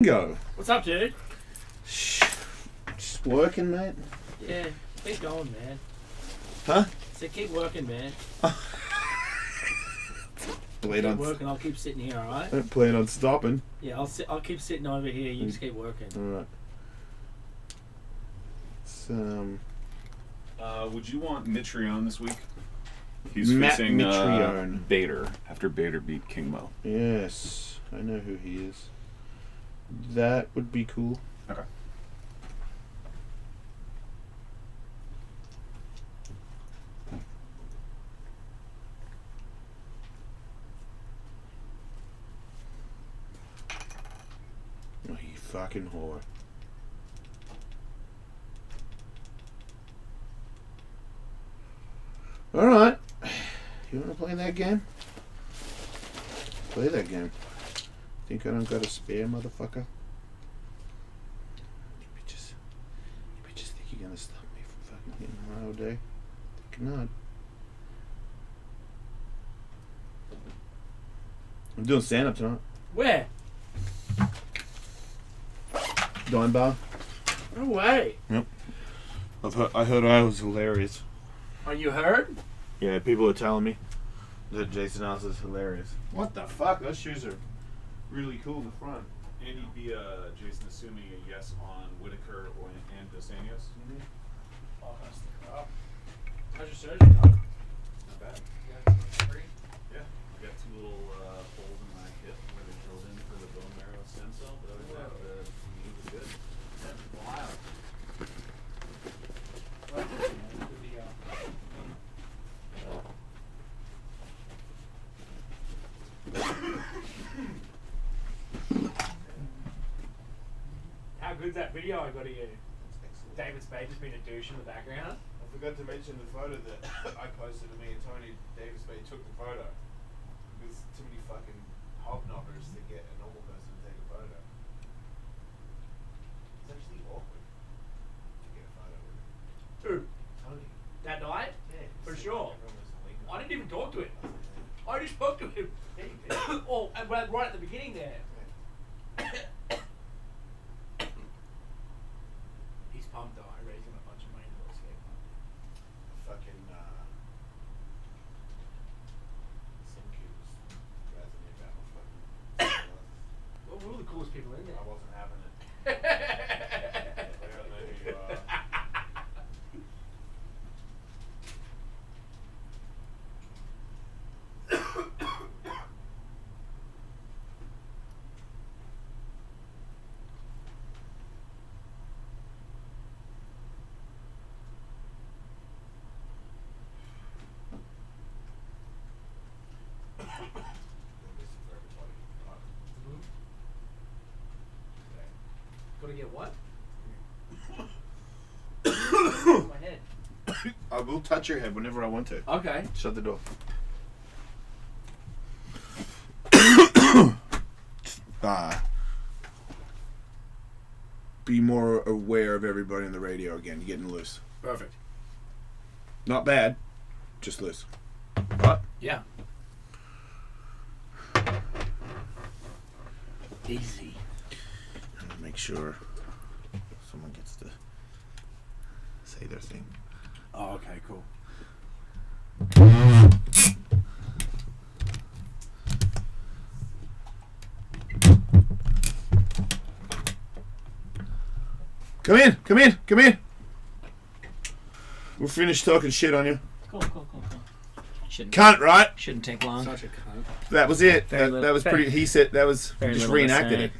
Dingo. What's up, dude? Just working, mate. Yeah, keep going, man. Huh? So keep working, man. Keep working. I'll keep sitting here, all right? I don't plan on stopping. Yeah, I'll keep sitting over here. You just keep working. All right. So, would you want Mitrione this week? He's Matt facing Mitrione. Bader after Bader beat King Mo. Yes, I know who he is. That would be cool. Okay. Oh, you fucking whore. Alright. You want to play that game? Play that game. Think I don't got a spare, motherfucker? You bitches think you're gonna stop me from fucking getting high all day? Think not. I'm doing stand-up tonight. Where? Dime bar. No way. Yep. I heard I was hilarious. Are you heard? Yeah, people are telling me that Jason Ellis is hilarious. What the fuck? Those shoes are really cool in the front. And he'd be, Jason, assuming a yes on Whitaker and Dos Anjos? Mm-hmm. Oh, that's the crap. How's your surgery, dog? Not bad. You got some recovery? Yeah. I got two little holes in my hip where they drilled in for the bone marrow stem cell, but other than that, the knee was good. That's wild. Well, good to go. How good's that video I got of you? David Spade just being a douche in the background. I forgot to mention the photo that I posted of me and Tony. David Spade took the photo. There's too many fucking hobnobbers to get a normal person to take a photo. It's actually awkward to get a photo with Who? Tony. That night? Yeah, For sure. Everyone was lingering. I didn't even talk to him. I just spoke to him. Yeah, you did. Oh, and right at the beginning there. He's pumped though. I raised him a bunch of money to go skate park. Fucking some kid was razzing me about my fucking Well, we were the coolest people in there. I wasn't having it. I don't know who you are. Gonna get what? My head. I will touch your head whenever I want to. Okay. Shut the door. Be more aware of everybody on the radio again. You're getting loose. Perfect. Not bad, just loose. What? Yeah. Easy. I'm gonna make sure someone gets to say their thing. Oh, okay, cool. Come in, come in, come in. We're finished talking shit on you. Cool. Shouldn't Cunt, right? Shouldn't take long. Such a cunt. That was it. Very That was pretty. He said that was very just little to reenacted say. it.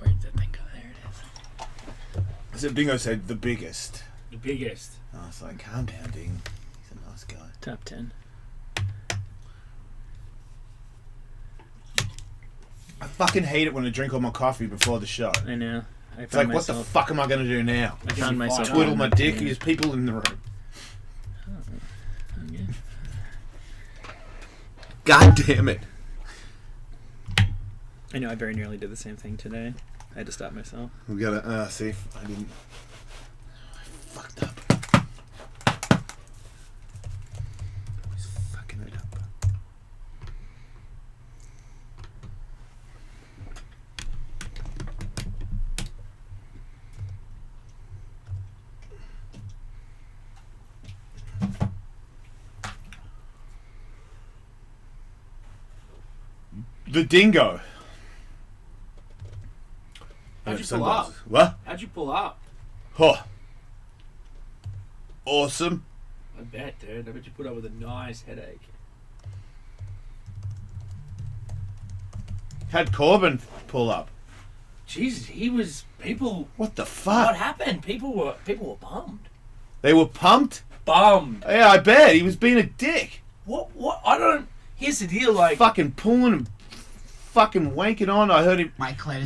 Where did that thing go? There it is. So Dingo said the biggest. The biggest. I was like, calm down, Ding. He's a nice guy. Top 10. I fucking hate it when I drink all my coffee before the show. I know. It's like, what the fuck am I going to do now? I found myself. Twiddle my dick. There's people in the room. Okay. God damn it. I know. I very nearly did the same thing today. I had to stop myself. We gotta, see. I didn't. I fucked up. Always fucking it up. The Dingo. How'd you pull up? What? How'd you pull up? Oh. Awesome. I bet, dude. I bet you put up with a nice headache. Had Corbin pull up. Jesus, he was... People... What the fuck? What happened? People were bummed. They were pumped? Bummed. Yeah, I bet. He was being a dick. What? I don't... Here's the deal, like... Fucking pulling and fucking wanking on. I heard him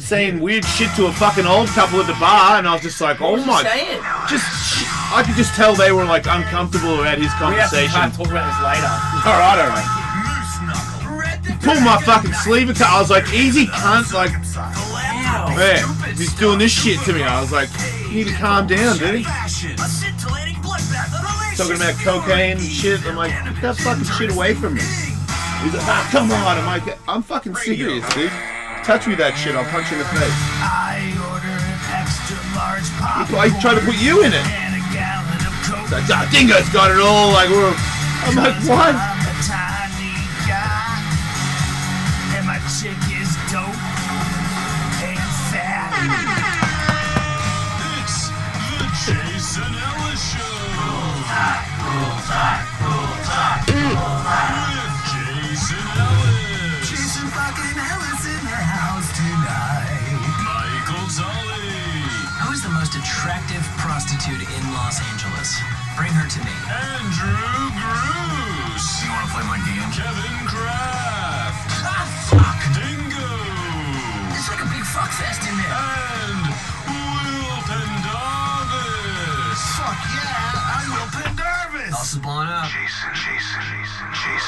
saying weird shit to a fucking old couple at the bar, and I was just like, What oh was he my... saying? I could just tell they were like uncomfortable about his conversation. We have to talk about this later. Alright, alright. Pull my fucking sleeve. I was like, easy cunt. Like, Wow. man, he's doing this shit to me. I was like, you need to calm down, dude. Talking about cocaine and shit. I'm like, get that fucking shit away from me. He's like, ah, come on. I'm like, I'm fucking serious, dude. Touch me that shit, I'll punch you in the face. He's trying to put you in it. It's like, ah, Dingo's got it all. Like, I'm like, what? And my chick is dope and fat. It's the Jason Ellis Show. With Jason Ellis. Jason fucking Ellis in the house tonight. Michael Tully. Who's the most attractive prostitute in Los Angeles? Bring her to me. Andrew Bruce. You want to play my game? Kevin Kraft. Ah, fuck! Dingo. It's like a big fuck fest in there. And Will Pendarvis. Fuck yeah! I'm Will Pendarvis. Also blown up. Jason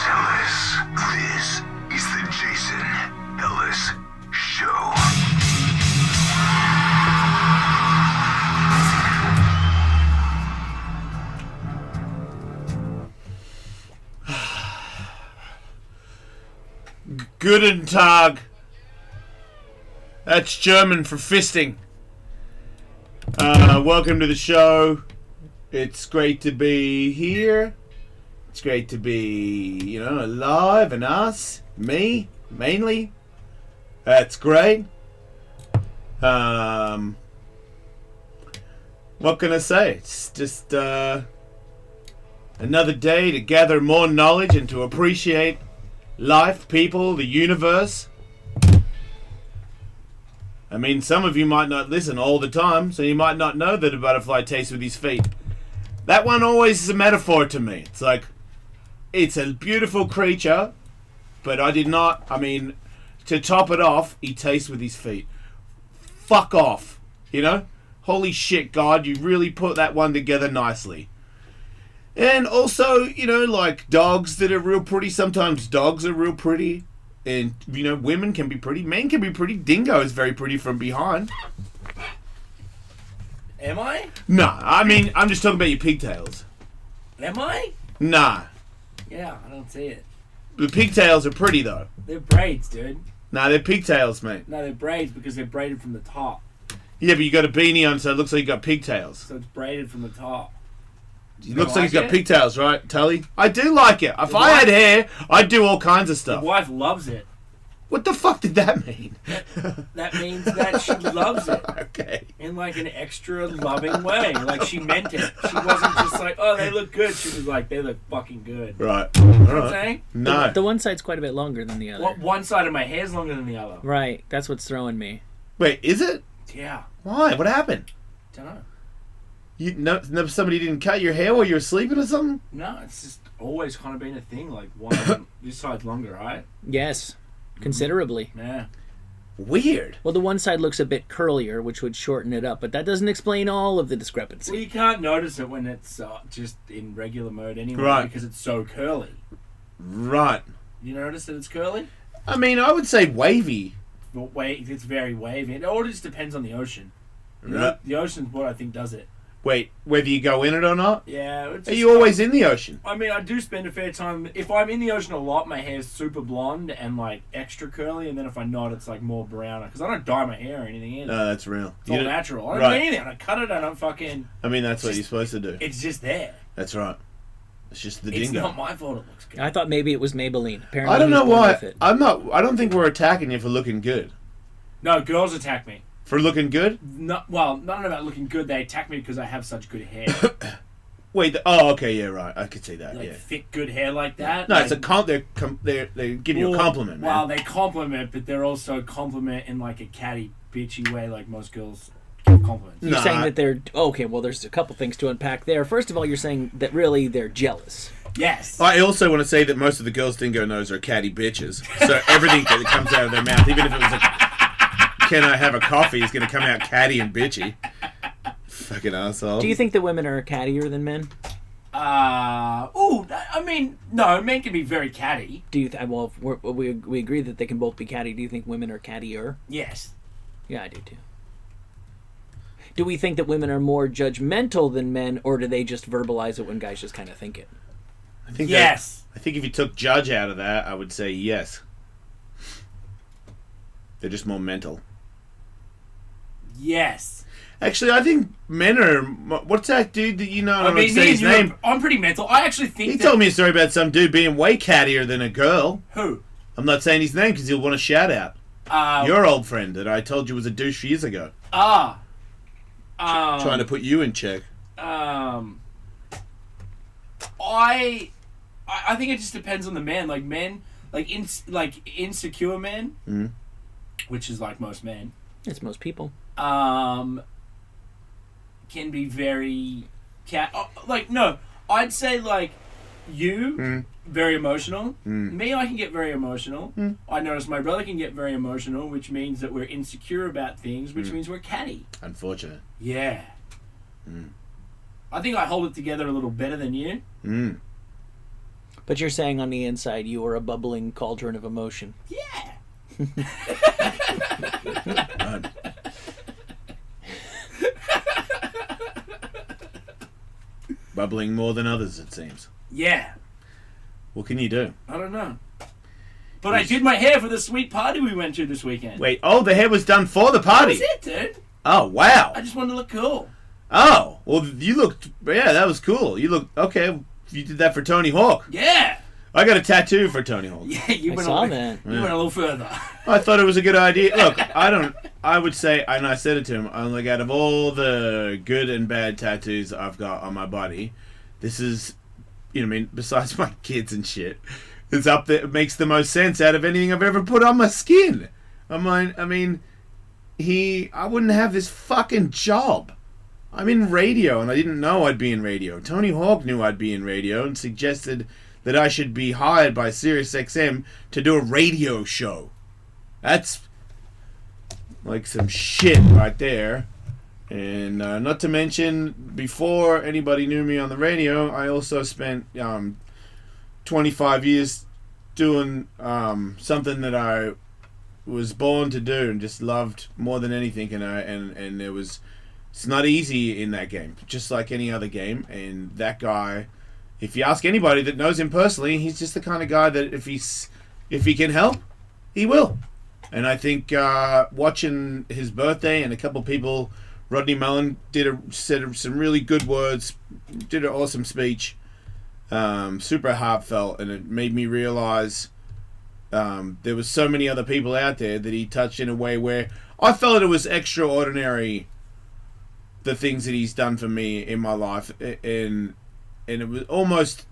Ellis. This is the Jason Ellis Show. Guten Tag. That's German for fisting. Welcome to the show. It's great to be here. It's great to be, alive and us. Me, mainly. That's great. What can I say? It's just another day to gather more knowledge and to appreciate life, people, the universe. I mean, some of you might not listen all the time, so you might not know that a butterfly tastes with his feet. That one always is a metaphor to me. It's like, it's a beautiful creature, but to top it off, he tastes with his feet. Fuck off, Holy shit, God, you really put that one together nicely. And also, like dogs that are real pretty. Sometimes dogs are real pretty. And, women can be pretty. Men can be pretty. Dingo is very pretty from behind. Am I? Nah, I'm just talking about your pigtails. Am I? Nah. Yeah, I don't see it. The pigtails are pretty, though. They're braids, dude. Nah, they're pigtails, mate. No, they're braids because they're braided from the top. Yeah, but you got a beanie on, so it looks like you got pigtails. So it's braided from the top. It looks like he's got pigtails, right, Tully? I do like it. If I had hair, I'd do all kinds of The stuff. wife loves it. What the fuck did that mean? That means that she loves it. Okay. In like an extra loving way. Like she meant it. She wasn't just like, oh, they look good. She was like, they look fucking good. Right. You know what I'm saying? No. The one side's quite a bit longer than the other. One side of my hair is longer than the other. Right, that's what's throwing me. Wait, is it? Yeah. Why? What happened? Don't know. Somebody didn't cut your hair while you were sleeping or something? No, it's just always kind of been a thing. Like one, this side's longer, right? Yes, considerably. Yeah. Weird. Well, the one side looks a bit curlier, which would shorten it up, but that doesn't explain all of the discrepancy. Well, you can't notice it when it's just in regular mode anyway, Right. because it's so curly. Right. You notice that it's curly? I would say wavy. But wait, it's very wavy. It all just depends on the ocean. Right. The ocean's what I think does it. Wait, whether you go in it or not? Yeah. It's Are just you always in the ocean? I do spend a fair time. If I'm in the ocean a lot, my hair's super blonde and like extra curly, and then if I'm not, it's like more browner. Because I don't dye my hair or anything either. No, that's real. It's all natural. I don't do anything. I don't cut it. I don't fucking. That's what you're supposed to do. It's just there. That's right. It's just the It's dingo. not my fault it looks good. I thought maybe it was Maybelline. Apparently I don't he's know born why. with it. I don't think we're attacking you for looking good. No, girls attack me. For looking good? Not about looking good. They attack me because I have such good hair. Wait. Okay. Yeah. Right. I could see that. Like yeah. thick, good hair like that. No, like, it's a they give you a compliment, man. Well, they compliment, but they're also compliment in like a catty, bitchy way, like most girls give compliments. You're saying that they're... Okay, well, there's a couple things to unpack there. First of all, you're saying that really they're jealous. Yes. I also want to say that most of the girls Dingo knows are catty bitches. So everything that comes out of their mouth, even if it was can I have a coffee, is going to come out catty and bitchy. Fucking asshole. Do you think that women are cattier than men? I mean, no, men can be very catty. Do you? Well, we agree that they can both be catty. Do you think women are cattier? Yes. Yeah, I do too. Do we think that women are more judgmental than men, or do they just verbalize it when guys just kind of think it? I think yes. I think if you took judge out of that, I would say yes. They're just more mental. Yes. Actually, I think men are... What's that dude that you know? I don't know say his name. I'm pretty mental. I actually think He told me a story about some dude being way cattier than a girl. Who? I'm not saying his name because he'll want a shout out. Your old friend that I told you was a douche years ago. Trying to put you in check. I think it just depends on the man. Like men, like insecure men, which is like most men. It's most people. Can be very I'd say like you very emotional. Me, I can get very emotional. I notice my brother can get very emotional, which means that we're insecure about things, which means we're catty. Unfortunate. Yeah. I think I hold it together a little better than you. But you're saying on the inside you are a bubbling cauldron of emotion. Yeah. Bubbling more than others, it seems. Yeah. What can you do? I don't know. But I did my hair for the sweet party we went to this weekend. Wait, the hair was done for the party? That was it, dude. Oh, wow. I just wanted to look cool. Oh, well, you looked... Yeah, that was cool. You looked... Okay, you did that for Tony Hawk. Yeah. I got a tattoo for Tony Hawk. Yeah, you went that. You went a little further. I thought it was a good idea. Look, I would say, and I said it to him, I'm like, out of all the good and bad tattoos I've got on my body, this is, besides my kids and shit, it's up there. It makes the most sense out of anything I've ever put on my skin. I wouldn't have this fucking job. I'm in radio, and I didn't know I'd be in radio. Tony Hawk knew I'd be in radio and suggested that I should be hired by SiriusXM to do a radio show. That's like some shit right there. And not to mention, before anybody knew me on the radio, I also spent 25 years doing something that I was born to do and just loved more than anything. And it's not easy in that game, just like any other game. And that guy... If you ask anybody that knows him personally, he's just the kind of guy that if he can help, he will. And I think watching his birthday and a couple people, Rodney Mullen said some really good words, did an awesome speech, super heartfelt, and it made me realize there was so many other people out there that he touched in a way where I felt it was extraordinary, the things that he's done for me in my life, and it was almost,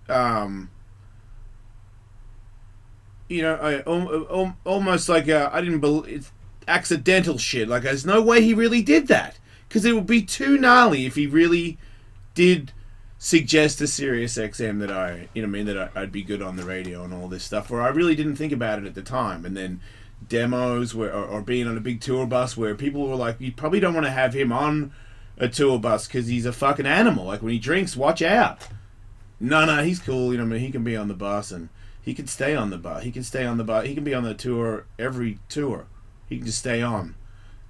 almost like I didn't believe it's accidental shit. Like there's no way he really did that, because it would be too gnarly if he really did suggest to SiriusXM that I'd be good on the radio and all this stuff. Where I really didn't think about it at the time, and then demos or being on a big tour bus where people were like, you probably don't want to have him on a tour bus because he's a fucking animal. Like when he drinks, watch out. No, he's cool. He can be on the bus and he can stay on the bus. He can stay on the bus. He can be on the tour every tour. He can just stay on.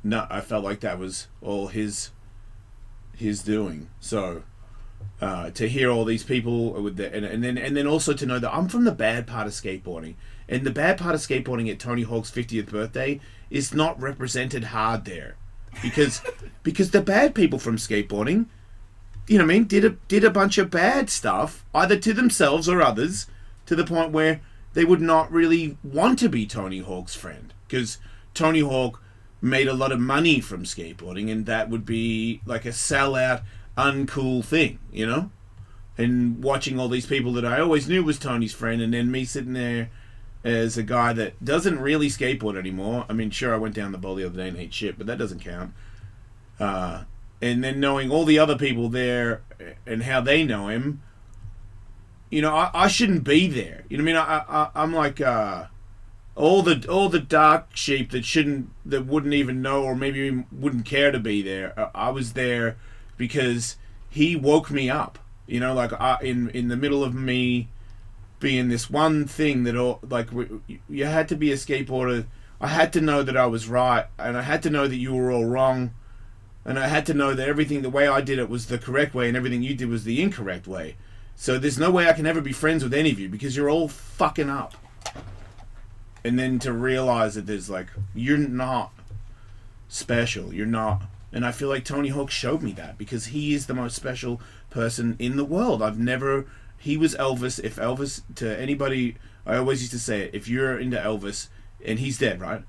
No, I felt like that was all his doing. So to hear all these people with and then also to know that I'm from the bad part of skateboarding, and the bad part of skateboarding at Tony Hawk's 50th birthday is not represented hard there. Because the bad people from skateboarding you know what I mean, did a bunch of bad stuff, either to themselves or others, to the point where they would not really want to be Tony Hawk's friend. Because Tony Hawk made a lot of money from skateboarding, and that would be like a sellout, uncool thing, you know? And watching all these people that I always knew was Tony's friend, and then me sitting there as a guy that doesn't really skateboard anymore. I mean, sure, I went down the bowl the other day and ate shit, but that doesn't count. And then knowing all the other people there and how they know him, you know, I shouldn't be there. You know what I mean? I'm like all the dark sheep that wouldn't even know or maybe even wouldn't care to be there. I was there because he woke me up. You know, like in the middle of me being this one thing that you had to be a skateboarder. I had to know that I was right, and I had to know that you were all wrong, and I had to know that everything, the way I did it was the correct way, and everything you did was the incorrect way. So there's no way I can ever be friends with any of you because you're all fucking up. And then to realize that there's like, you're not special, you're not. And I feel like Tony Hawk showed me that because he is the most special person in the world. He was Elvis. If Elvis, to anybody, I always used to say it, if you're into Elvis, and he's dead, right?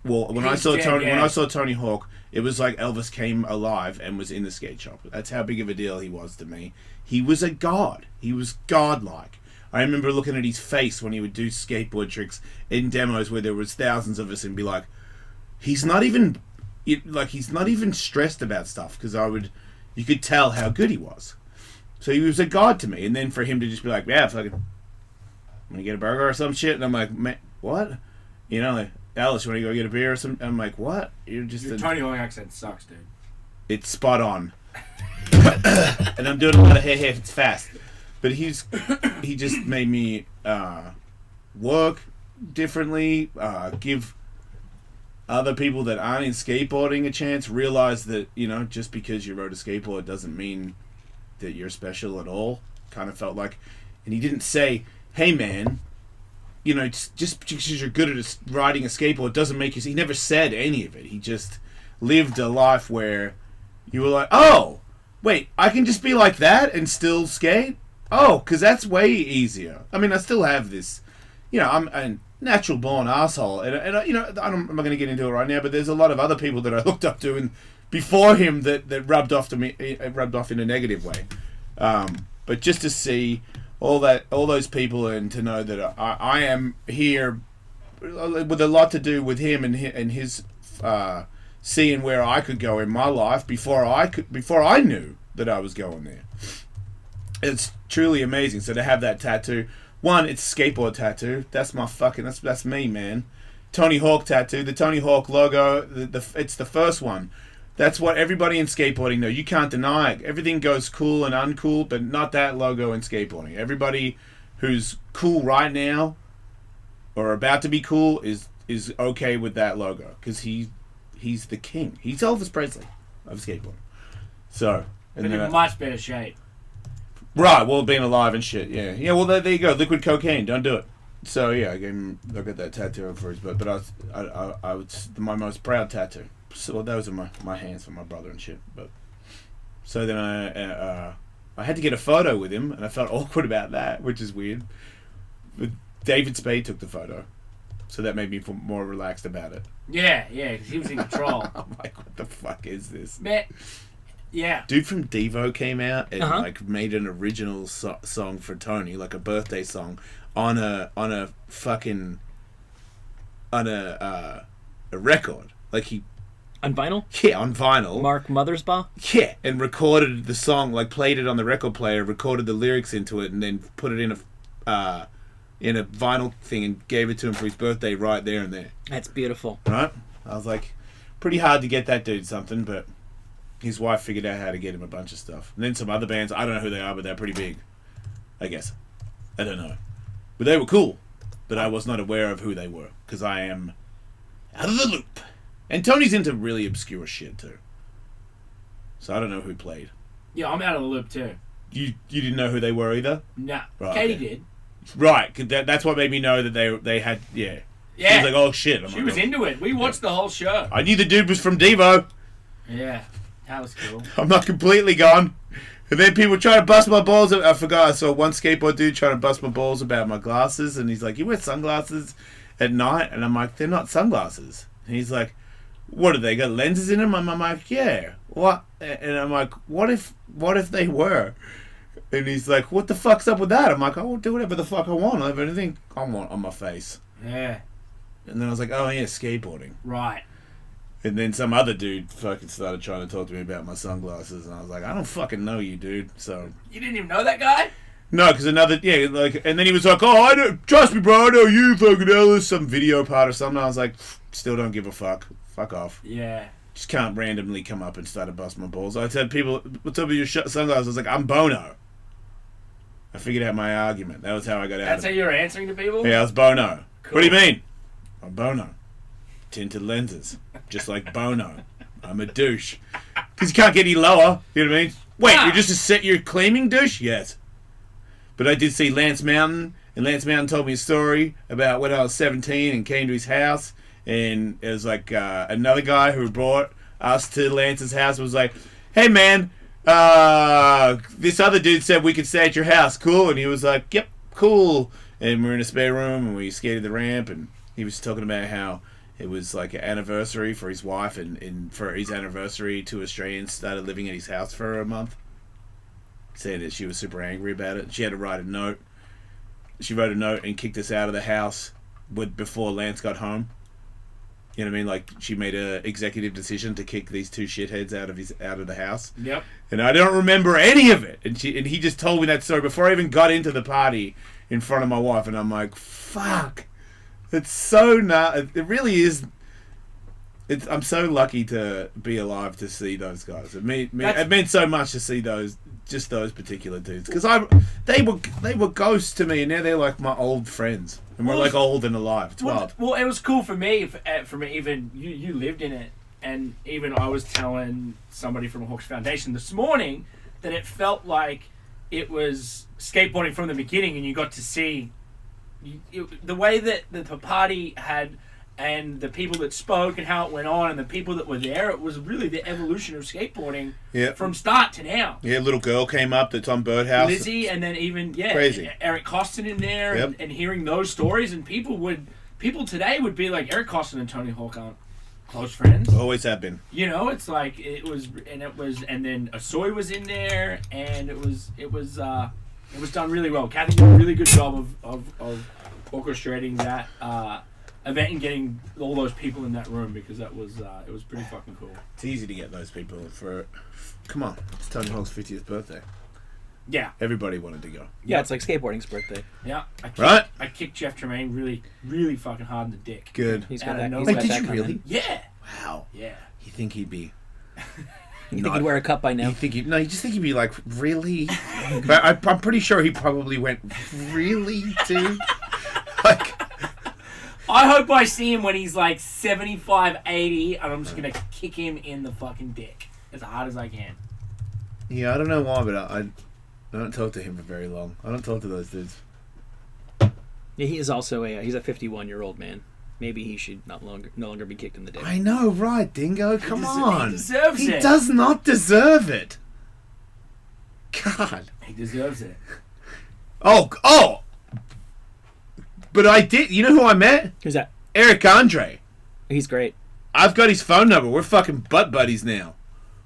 Well, when I saw Tony Hawk, it was like Elvis came alive and was in the skate shop. That's how big of a deal he was to me. He was a god. He was godlike. I remember looking at his face when he would do skateboard tricks in demos where there was thousands of us and be like, he's not even stressed about stuff, because you could tell how good he was. So he was a god to me. And then for him to just be like, yeah, fucking, I'm gonna get a burger or some shit, and I'm like, man, what? You know, like, Ellis, you want to go get a beer or something? I'm like, what? You're just your Tony Hawk accent sucks, dude. It's spot on. And I'm doing a lot of hey, it's fast. But he just made me work differently, give other people that aren't in skateboarding a chance, realize that, you know, just because you rode a skateboard doesn't mean that you're special at all. Kind of felt like, and he didn't say, hey man, you know, just because you're good at riding a skateboard doesn't make you. He never said any of it. He just lived a life where you were like, oh, wait, I can just be like that and still skate? Oh, because that's way easier. I mean, I still have this, you know, I'm a natural born asshole, and you know, I'm not going to get into it right now, but there's a lot of other people that I looked up to and before him that rubbed off in a negative way. But just to see all those people, and to know that I am here with a lot to do with him and his seeing where I could go in my life before I knew that I was going there. It's truly amazing. So to have that tattoo, one, it's a skateboard tattoo. That's my fucking, that's me, man. Tony Hawk tattoo, the Tony Hawk logo, it's the first one. That's what everybody in skateboarding knows. You can't deny it. Everything goes cool and uncool, but not that logo in skateboarding. Everybody who's cool right now or about to be cool is okay with that logo, because he's the king. He's Elvis Presley of skateboarding. So, and in much better shape. Right, well, being alive and shit, yeah. Yeah, well, there you go. Liquid cocaine, don't do it. So, yeah, I got that tattoo for his butt, but I was my most proud tattoo. So those are my hands for my brother and shit. But so then I had to get a photo with him, and I felt awkward about that, which is weird. But David Spade took the photo, so that made me feel more relaxed about it. Yeah, because he was in control. I'm like, what the fuck is this? Man. Yeah. Dude from Devo came out and like made an original song for Tony, like a birthday song, on a record. Like he on vinyl? Yeah, on vinyl. Mark Mothersbaugh? Yeah, and recorded the song, like played it on the record player, recorded the lyrics into it, and then put it in a vinyl thing and gave it to him for his birthday right there and there. That's beautiful. Right? I was like, pretty hard to get that dude something, but his wife figured out how to get him a bunch of stuff. And then some other bands, I don't know who they are, but they're pretty big, I guess. I don't know. But they were cool. But I was not aware of who they were, because I am out of the loop. And Tony's into really obscure shit, too. So I don't know who played. Yeah, I'm out of the loop, too. You didn't know who they were either? Nah. Right, Katie okay. did. Right, cause that's what made me know that they had, yeah. Yeah. She was like, oh shit. She was into it. We watched the whole show. I knew the dude was from Devo. Yeah. That was cool. I'm not completely gone. And then people try to bust my balls. I forgot. I saw one skateboard dude trying to bust my balls about my glasses, and he's like, "You wear sunglasses at night?" And I'm like, "They're not sunglasses." And he's like, "What, do they got lenses in them?" I'm like, "Yeah." What? And I'm like, "What if they were?" And he's like, "What the fuck's up with that?" I'm like, "I will do whatever the fuck I want. I have anything I want on my face." Yeah. And then I was like, "Oh yeah, skateboarding." Right. And then some other dude fucking started trying to talk to me about my sunglasses, and I was like, "I don't fucking know you, dude." So You didn't even know that guy? no, because and then he was like, "Oh, I don't trust me, bro. I know you, fucking Ellis." Some video part or something. I was like, "Still don't give a fuck. Fuck off." Yeah. Just can't randomly come up and start to bust my balls. I said, "People, what's up with your sunglasses?" I was like, "I'm Bono." I figured out my argument. That was how I got out. That's of how it. you were answering to people? Yeah, I was Bono. Cool. What do you mean? I'm Bono. Tinted lenses, just like Bono. I'm a douche. Because you can't get any lower. You know what I mean? Wait, Nah. you're just a set. You're claiming douche? Yes. But I did see Lance Mountain, and Lance Mountain told me a story about when I was 17 and came to his house, and it was like another guy who brought us to Lance's house was like, "Hey man, this other dude said we could stay at your house. Cool?" And he was like, "Yep, cool." And we're in a spare room, and we skated the ramp, and he was talking about how it was like an anniversary for his wife, and for his anniversary, 2 Australians started living at his house for a month. Saying that she was super angry about it. She had to write a note. She wrote a note and kicked us out of the house before Lance got home. You know what I mean? Like, she made a executive decision to kick these 2 shitheads out of the house. Yep. And I don't remember any of it. And he just told me that story before I even got into the party in front of my wife. And I'm like, fuck. It's so it really is. I'm so lucky to be alive to see those guys. It meant so much to see those particular dudes, because they were ghosts to me, and now they're like my old friends, and we're like old and alive. It's wild. Well, it was cool for me. For me, even you lived in it, and even I was telling somebody from Hawks Foundation this morning that it felt like it was skateboarding from the beginning, and you got to see the way that the party had. And the people that spoke and how it went on and the people that were there, it was really the evolution of skateboarding from start to now. Yeah, little girl came up that's on Birdhouse. Lizzie, and then even, Crazy. Eric Costin in there, Yep. and hearing those stories, and people today would be like, Eric Costin and Tony Hawk aren't close friends. Always have been. You know, it's like, and then Asoy was in there, and it was done really well. Kathy did a really good job of orchestrating that, event and getting all those people in that room, because it was pretty fucking cool. It's easy to get those people for. Come on, it's Tony Hawk's 50th birthday. Yeah. Everybody wanted to go. Yeah, it's like skateboarding's birthday. Yeah. Right? I kicked Jeff Tremaine really, really fucking hard in the dick. Good. He's Out got of that. nowhere. He's Wait, got did that you coming. really? Yeah. Wow. Yeah. You think he'd be? You think he'd wear a cup by now? You just think he'd be like, really? But I'm pretty sure he probably went, really, dude? Like, I hope I see him when he's like 75, 80, and I'm just going to kick him in the fucking dick as hard as I can. yeah, I don't know why, but I don't talk to him for very long. I don't talk to those dudes. Yeah, he is also he's a 51-year-old man. Maybe he should no longer be kicked in the dick. I know, right, Dingo? Come on. He deserves He it. does not deserve it. God. He deserves it. Oh! But I did. You know who I met? Who's that? Eric Andre. He's great. I've got his phone number. We're fucking butt buddies now.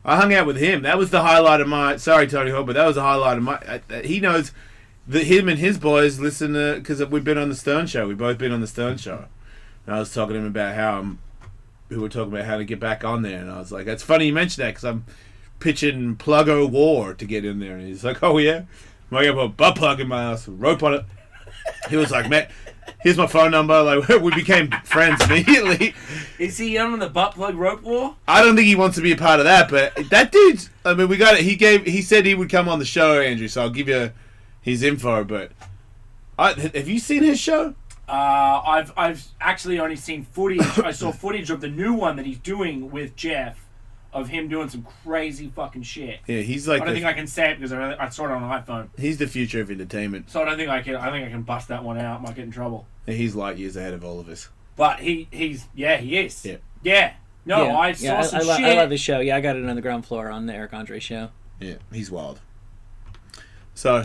I hung out with him. That was the highlight of my. Sorry, Tony Hawk, but that was the highlight of my. He knows that him and his boys listen to, because we've been on the Stern Show. We've both been on the Stern Show. And I was talking to him about how we were talking about how to get back on there, and I was like, "That's funny you mentioned that, because I'm pitching Plug-O War to get in there." And he's like, "Oh yeah, I'm gonna put a butt plug in my ass, rope on it." He was like, "Man, here's my phone number." Like, we became friends immediately. Is he on the butt plug rope war? I don't think he wants to be a part of that, but that dude's. I mean, we got it. He said he would come on the show, Andrew. So I'll give you his info. But have you seen his show? I've actually only seen footage. I saw footage of the new one that he's doing with Jeff, of him doing some crazy fucking shit. Yeah, he's like. I don't think I can say it because I saw it on an iPhone. He's the future of entertainment. So I don't think I can. I think I can bust that one out. Might get in trouble. He's light years ahead of all of us. But he is. Yeah. Yeah. No, Yeah. I saw some shit. I love his show. Yeah, I got it on the ground floor on the Eric Andre show. Yeah, he's wild. So,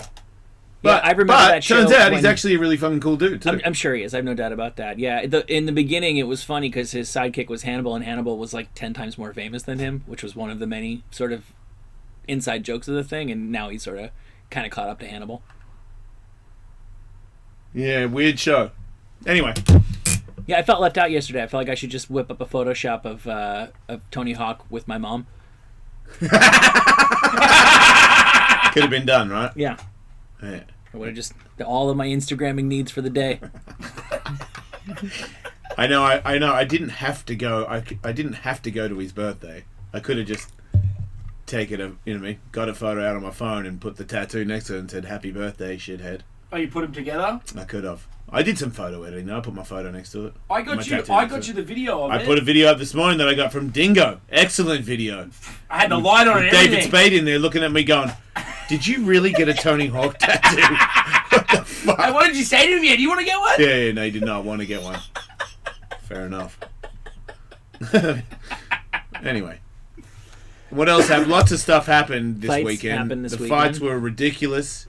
Yeah, I remember that show. turns out he's when- actually a really fucking cool dude too. I'm sure he is. I have no doubt about that. Yeah, in the beginning, it was funny because his sidekick was Hannibal, and Hannibal was like 10 times more famous than him, which was one of the many sort of inside jokes of the thing. And now he's sort of kind of caught up to Hannibal. Yeah, weird show. Anyway, Yeah, I felt left out yesterday. I felt like I should just whip up a Photoshop of Tony Hawk with my mom. could have been done, right? Yeah, Yeah. I would have just all of my Instagramming needs for the day. I know. I didn't have to go. I didn't have to go to his birthday. I could have just taken got a photo out on my phone and put the tattoo next to it and said "Happy Birthday, shithead." Oh, you put them together? I could have. I did some photo editing. I put my photo next to it. I got you the video of it. I put a video up this morning that I got from Dingo. Excellent video. I had the light on and David everything. Spade in there looking at me going, "Did you really get a Tony Hawk tattoo?" What the fuck? Hey, what did you say to him? Do you want to get one? Yeah, no, he did not want to get one. Fair enough. Anyway. What else happened? Lots of stuff happened this Fights weekend. happened this the weekend. fights were ridiculous.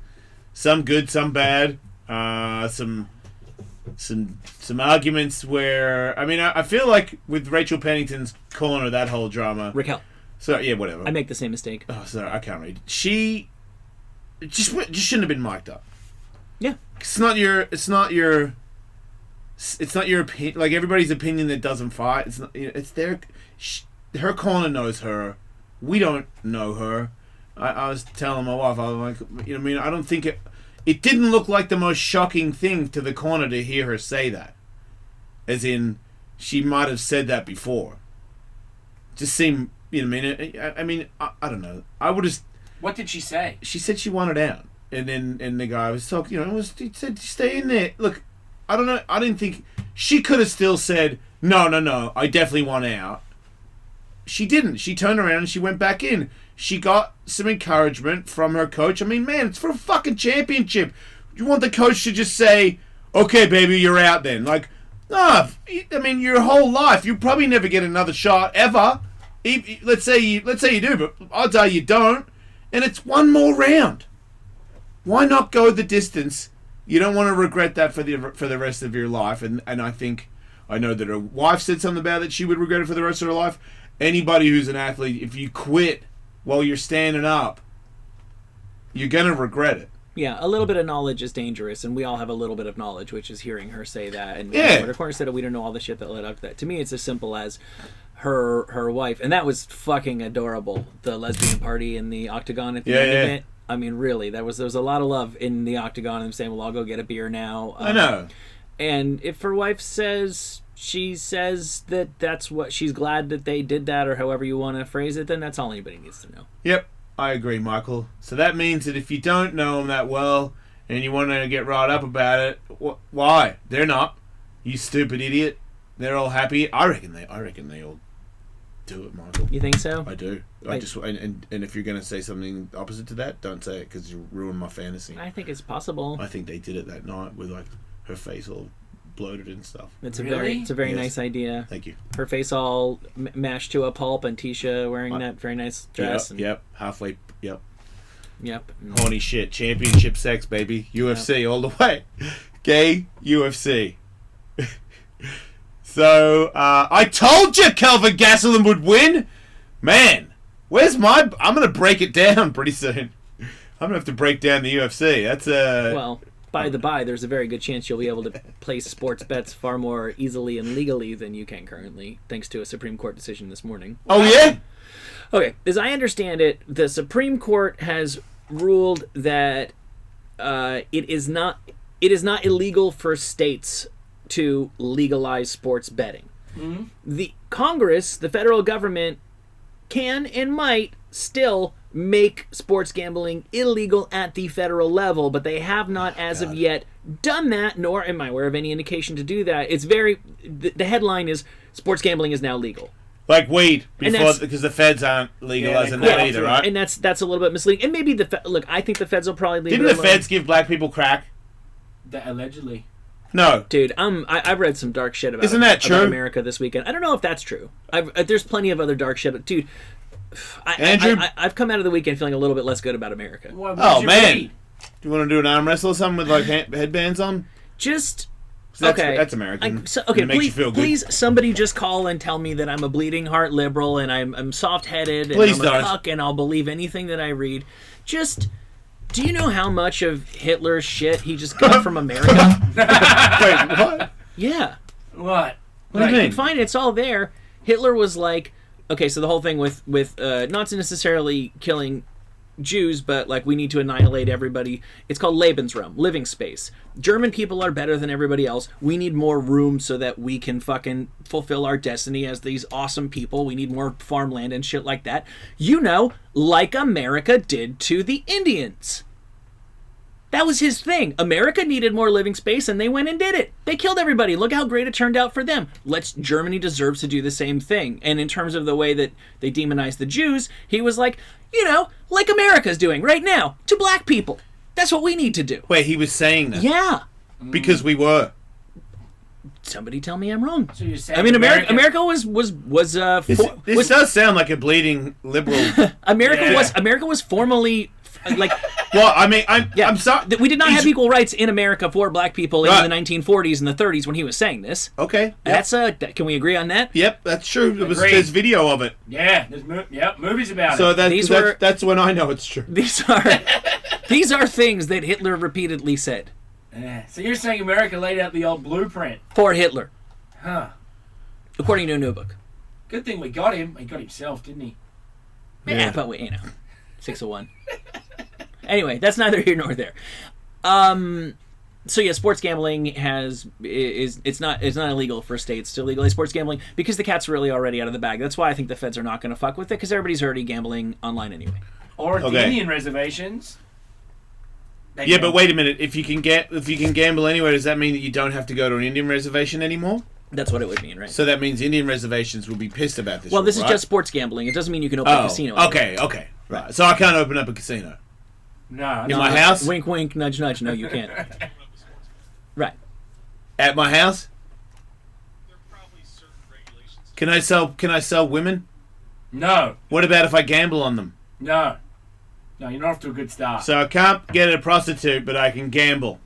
Some good, some bad. Some arguments where I feel like with Raquel Pennington's corner, that whole drama. Raquel, So yeah, whatever. I make the same mistake. Oh, sorry, I can't read. She just shouldn't have been mic'd up. Yeah. It's not your opinion. Like everybody's opinion that doesn't fight. It's not. It's their. Her corner knows her. We don't know her. I was telling my wife, I was like, I don't think it. It didn't look like the most shocking thing to the corner to hear her say that. As in, she might have said that before. Just seemed, I don't know. I would have. What did she say? She said she wanted out, and the guy was talking. He said stay in there. Look, I don't know. I didn't think she could have still said no. I definitely want out. She didn't. She turned around and she went back in. She got some encouragement from her coach. I mean, man, it's for a fucking championship. You want the coach to just say, "Okay, baby, you're out then." Like, no. Your whole life, you probably never get another shot ever. Let's say you do, but odds are you don't. And it's one more round. Why not go the distance? You don't want to regret that for the rest of your life. And I know that her wife said something about it. She would regret it for the rest of her life. Anybody who's an athlete, if you quit while you're standing up, you're gonna regret it. Yeah, a little bit of knowledge is dangerous, and we all have a little bit of knowledge, which is hearing her say that. And her corner said we don't know all the shit that led up to that. To me, it's as simple as her wife, and that was fucking adorable. The lesbian party in the octagon at the end of it. I mean, really, there was a lot of love in the octagon. And saying, "Well, I'll go get a beer now." I know. And if her wife says that's what she's glad that they did that, or however you want to phrase it, then that's all anybody needs to know. Yep, I agree, Michael. So that means that if you don't know them that well and you want to get riled up about it, why? They're not. You stupid idiot. They're all happy. I reckon they all do it, Michael. You think so? I do. And if you're going to say something opposite to that, don't say it because you ruin my fantasy. I think it's possible. I think they did it that night with like her face all bloated and stuff. It's Really? a very Yes. nice idea. Thank you. Her face all mashed to a pulp, and Tisha wearing that very nice dress. Yep. Halfway. Yep. Yep. Horny shit. Championship sex, baby. UFC all the way. Gay UFC. So, I told you Kelvin Gastelum would win! Man, where's my... I'm going to break it down pretty soon. I'm going to have to break down the UFC. That's Well, by the by, there's a very good chance you'll be able to place sports bets far more easily and legally than you can currently, thanks to a Supreme Court decision this morning. Oh, yeah? Okay, as I understand it, the Supreme Court has ruled that it is not illegal for states to legalize sports betting. Mm-hmm. The Congress, the federal government, can and might still make sports gambling illegal at the federal level, but they have not as of yet done that, nor am I aware of any indication to do that. It's the headline is sports gambling is now legal. Like weed, because the feds aren't legalizing that either, right? And that's a little bit misleading. And maybe look, I think the feds will probably leave Didn't it the alone. feds give black people crack? That allegedly. No. Dude, I've read some dark shit about Isn't that true? about America this weekend. I don't know if that's true. There's plenty of other dark shit, but dude, Andrew? I've come out of the weekend feeling a little bit less good about America. What Oh, did you man. read? Do you want to do an arm wrestle or something with like headbands on? Just Okay, that's American. Okay, It makes you please, feel good. please, somebody just call and tell me that I'm a bleeding heart liberal and I'm soft-headed and Please I'm a don't. cuck and I'll believe anything that I read. Just, do you know how much of Hitler's shit he just got from America? Wait, what? Yeah. What? What do you You mean? can find it. It's all there. Hitler was like, okay, so the whole thing with not necessarily killing Jews, but like we need to annihilate everybody. It's called Lebensraum, living space. German people are better than everybody else. We need more room so that we can fucking fulfill our destiny as these awesome people. We need more farmland and shit like that. You know, like America did to the Indians. That was his thing. America needed more living space, and they went and did it. They killed everybody. Look how great it turned out for them. Germany deserves to do the same thing. And in terms of the way that they demonized the Jews, he was like, you know, like America's doing right now to black people. That's what we need to do. Wait, he was saying that? Yeah. Because we were. Somebody tell me I'm wrong. So you're saying I mean, America was This does sound like a bleeding liberal. America was formally like. Well, I mean, I'm sorry. We did not have equal rights in America for black people Right. in the 1940s and the 30s when he was saying this. Okay. Yep. Can we agree on that? Yep, that's true. Agreed. There's video of it. Yeah, there's movies about So it. that's when I know it's true. These are things that Hitler repeatedly said Yeah. So you're saying America laid out the old blueprint? for Hitler, Huh. according to a new book. Good thing we got him. He got himself, didn't he? Yeah, but 601. Anyway, that's neither here nor there. So yeah, sports gambling it's not illegal for states to legalize sports gambling because the cat's really already out of the bag. That's why I think the feds are not going to fuck with it because everybody's already gambling online anyway. Or at the Indian reservations. Yeah, but wait a minute. If you can gamble anywhere, does that mean that you don't have to go to an Indian reservation anymore? That's what it would mean, right? So that means Indian reservations will be pissed about this. Well, this rule, is right? just sports gambling. It doesn't mean you can open a casino. Okay. Right. So I can't open up a casino. No. In my house? Wink, wink, nudge, nudge. No, you can't. Right. At my house? There are probably certain regulations. Can I sell women? No. What about if I gamble on them? No. No, you're not off to a good start. So I can't get a prostitute, but I can gamble.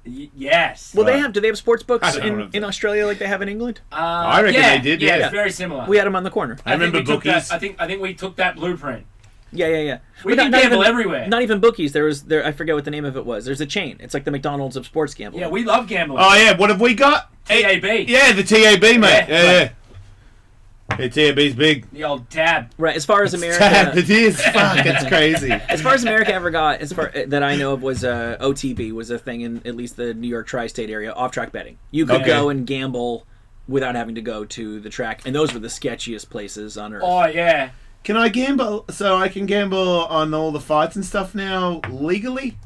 Yes. Well, do they have sports books I don't know. in Australia like they have in England? I reckon they did, yeah. it's very similar. We had them on the corner. I remember think we took bookies. that- I think we took that blueprint. Yeah. We But can not gamble even- everywhere. Not even bookies. There. I forget what the name of it was. There's a chain. It's like the McDonald's of sports gambling. Yeah, we love gambling. Oh, yeah. What have we got? TAB. Yeah, the TAB, mate. Yeah. Yeah, TAB's big. The old tab. Right. As far as America, It is. Fuck, it's crazy. as far as America ever got, as far that I know of, was OTB was a thing in at least the New York tri-state area. Off-track betting. You could Okay. go and gamble without having to go to the track, and those were the sketchiest places on earth. Oh, yeah. Can I gamble? So I can gamble on all the fights and stuff now legally?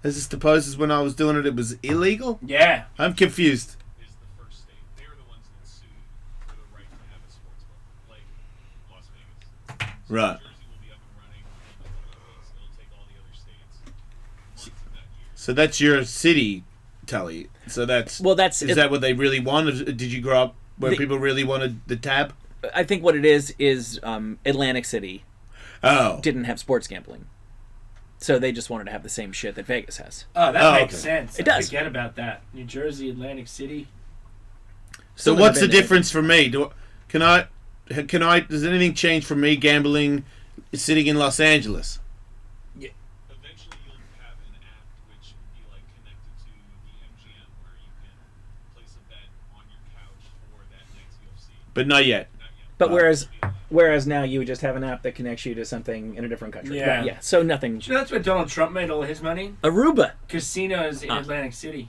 As opposed as when I was doing it, it was illegal? Yeah. I'm confused. Is the first state. They are the ones that sued for the right to have a sports book, like Las Vegas. So Right. New Jersey will be up and running. In a couple of weeks. It'll take all the other states months of that year. So that's your city, Tully. So that's... Is that what they really wanted? Did you grow up where people really wanted the tab? I think what it is Atlantic City Oh. didn't have sports gambling, so they just wanted to have the same shit that Vegas has. Oh, that Oh, makes okay. sense. It does. Forget about that. New Jersey, Atlantic City. So Still what's the never been difference for me? Can I? Does anything change for me gambling sitting in Los Angeles? Eventually, you'll have an app which will be like connected to the MGM, where you can place a bet on your couch for that night's UFC. But not yet. Not yet. But whereas now you would just have an app that connects you to something in a different country. Yeah. Right, yeah. So nothing. You know, that's where Donald Trump made all his money? Aruba. Casinos in Atlantic City.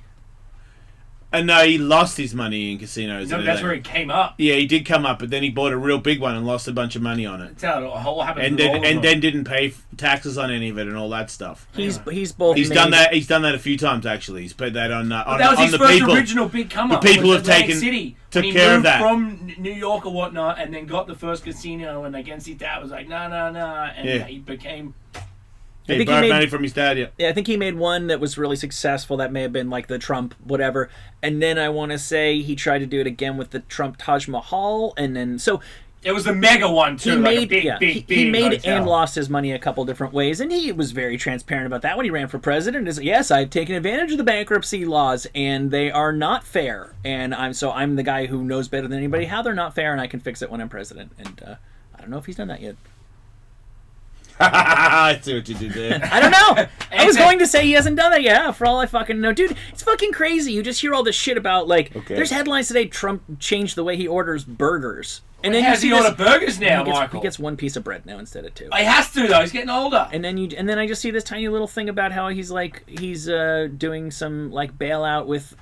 And no, he lost his money in casinos. No, in that's Atlanta. where he came up. Yeah, he did come up, but then he bought a real big one and lost a bunch of money on it, That's how it all happened. and to all then of and them. then didn't pay taxes on any of it and all that stuff. He's both. He's made, done that. He's done that a few times actually. He's put that on But that was on his the first people. original big come up. the people was have Atlantic taken- City. took When he care of moved that. from New York or whatnot, and then got the first casino, and against his dad was like, no, and Yeah. he became. He I think he borrowed made- money from his dad. Yeah. Yeah, I think he made one that was really successful. That may have been like the Trump whatever. And then I want to say he tried to do it again with the Trump Taj Mahal. And then It was the mega one too. He like made, a big he made hotel. and lost his money a couple different ways, and he was very transparent about that when he ran for president. Is yes, I've taken advantage of the bankruptcy laws, and they are not fair. And I'm the guy who knows better than anybody how they're not fair, and I can fix it when I'm president. And I don't know if he's done that yet. I see what you did there. I don't know. I was going to say he hasn't done that yet. For all I fucking know, dude, it's fucking crazy. You just hear all this shit about There's headlines today. Trump changed the way he orders burgers, and then has he order burgers now, he Michael? He gets one piece of bread now instead of two. He has to though. He's getting older. And then I just see this tiny little thing about how he's doing some bailout with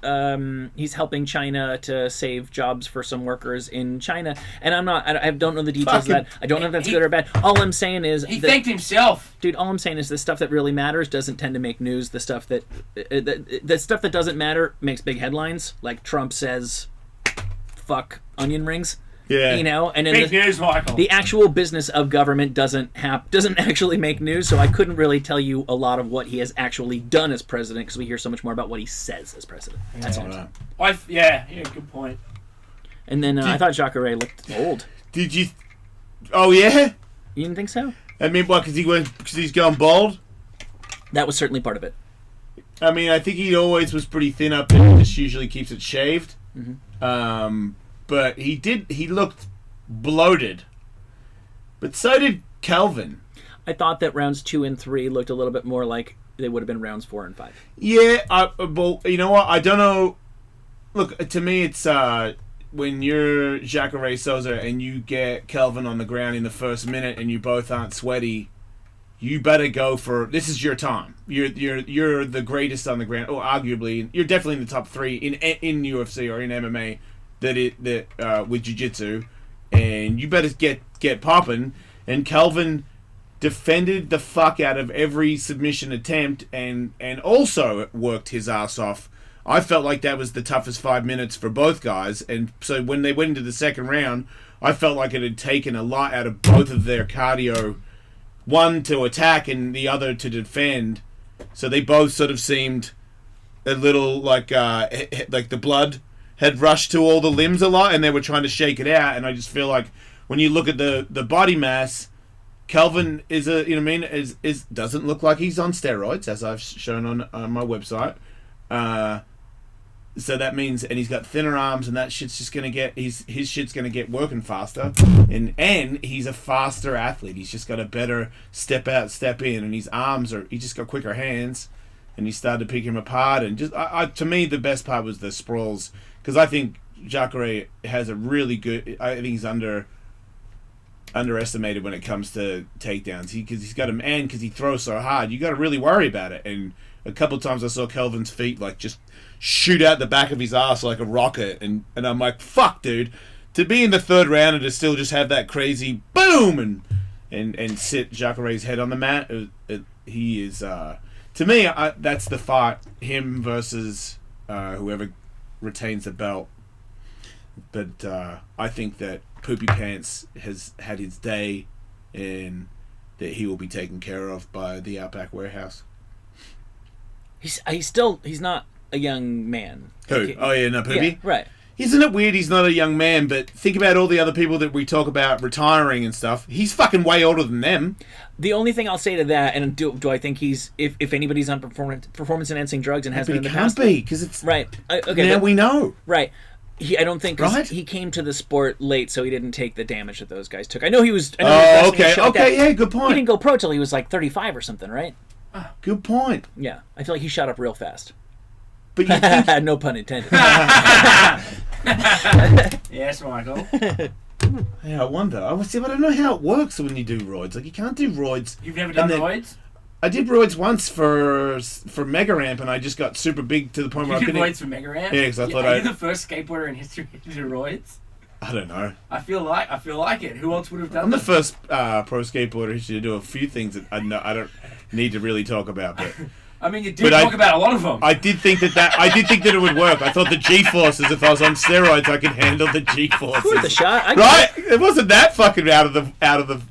he's helping China to save jobs for some workers in China. And I don't know the details of that. I don't know if that's good or bad. All I'm saying is he thanked himself. Dude, all I'm saying is the stuff that really matters doesn't tend to make news. The stuff that doesn't matter makes big headlines. Like Trump says, "Fuck onion rings." Yeah. And then Big news, Michael. the actual business of government doesn't actually make news, so I couldn't really tell you a lot of what he has actually done as president because we hear so much more about what he says as president. That's all. Yeah, good point. And then I thought Jacare looked old. Did you? Oh yeah. You didn't think so? I mean, what? Because he's gone bald. That was certainly part of it. I mean, I think he always was pretty thin up and just usually keeps it shaved. Mm-hmm. But he looked bloated. But so did Kelvin. I thought that rounds 2 and 3 looked a little bit more like they would have been rounds 4 and 5. Yeah, well, you know what? I don't know. Look, to me, it's when you're Jacare Souza and you get Kelvin on the ground in the first minute and you both aren't sweaty, you better go for this. Is your time. You're the greatest on the ground, or arguably you're definitely in the top 3 in UFC or in MMA with jiu-jitsu, and you better get popping. And Kelvin defended the fuck out of every submission attempt and also worked his ass off. I felt like that was the toughest 5 minutes for both guys, and so when they went into the second round, I felt like it had taken a lot out of both of their cardio, one to attack and the other to defend. So they both sort of seemed a little like the blood had rushed to all the limbs a lot, and they were trying to shake it out. And I just feel like when you look at the body mass, Kelvin is doesn't look like he's on steroids, as I've shown on my website. So that means, and he's got thinner arms, and that shit's just gonna get his shit's gonna get working faster, and he's a faster athlete. He's just got a better step out, step in, and his arms he just got quicker hands, and he started to pick him apart. And just to me, the best part was the sprawls, because I think Jacare has a really good. I think he's underestimated when it comes to takedowns. He's got him, and because he throws so hard, you got to really worry about it. And a couple of times I saw Kelvin's feet just shoot out the back of his ass like a rocket, and I'm like, fuck, dude, to be in the third round and to still just have that crazy boom and sit Jacare's head on the mat. He is to me, that's the fight, him versus whoever retains the belt. But I think that Poopy Pants has had his day, and that he will be taken care of by the Outback Warehouse. He's not a young man. Who? Poopy? Yeah, right. Isn't it weird he's not a young man, but think about all the other people that we talk about retiring and stuff. He's fucking way older than them. The only thing I'll say to that, and do I think he's, if anybody's on performance-enhancing drugs and has been in the past... But he can't be, because it's... Right. Okay, now we know. Right. I don't think, because he came to the sport late, so he didn't take the damage that those guys took. I know he was... Okay, good point. He didn't go pro till he was 35 or something, right? Good point. Yeah. I feel like he shot up real fast. But you think... No pun intended. Yes, Michael. Yeah, I wonder. I don't know how it works when you do roids. You can't do roids. You've never done roids? I did roids once for Megaramp, and I just got super big to the point where I couldn't... You did roids for Megaramp? Yeah, because I thought Are you the first skateboarder in history to do roids? I don't know. I feel like it. Who else would have done I'm that? the first pro skateboarder to do a few things that I don't need to really talk about, but... I mean, you did talk about a lot of them. I did think that it would work. I thought the G-forces, if I was on steroids, I could handle the G-forces. Worth a shot. Right? It wasn't that fucking out of the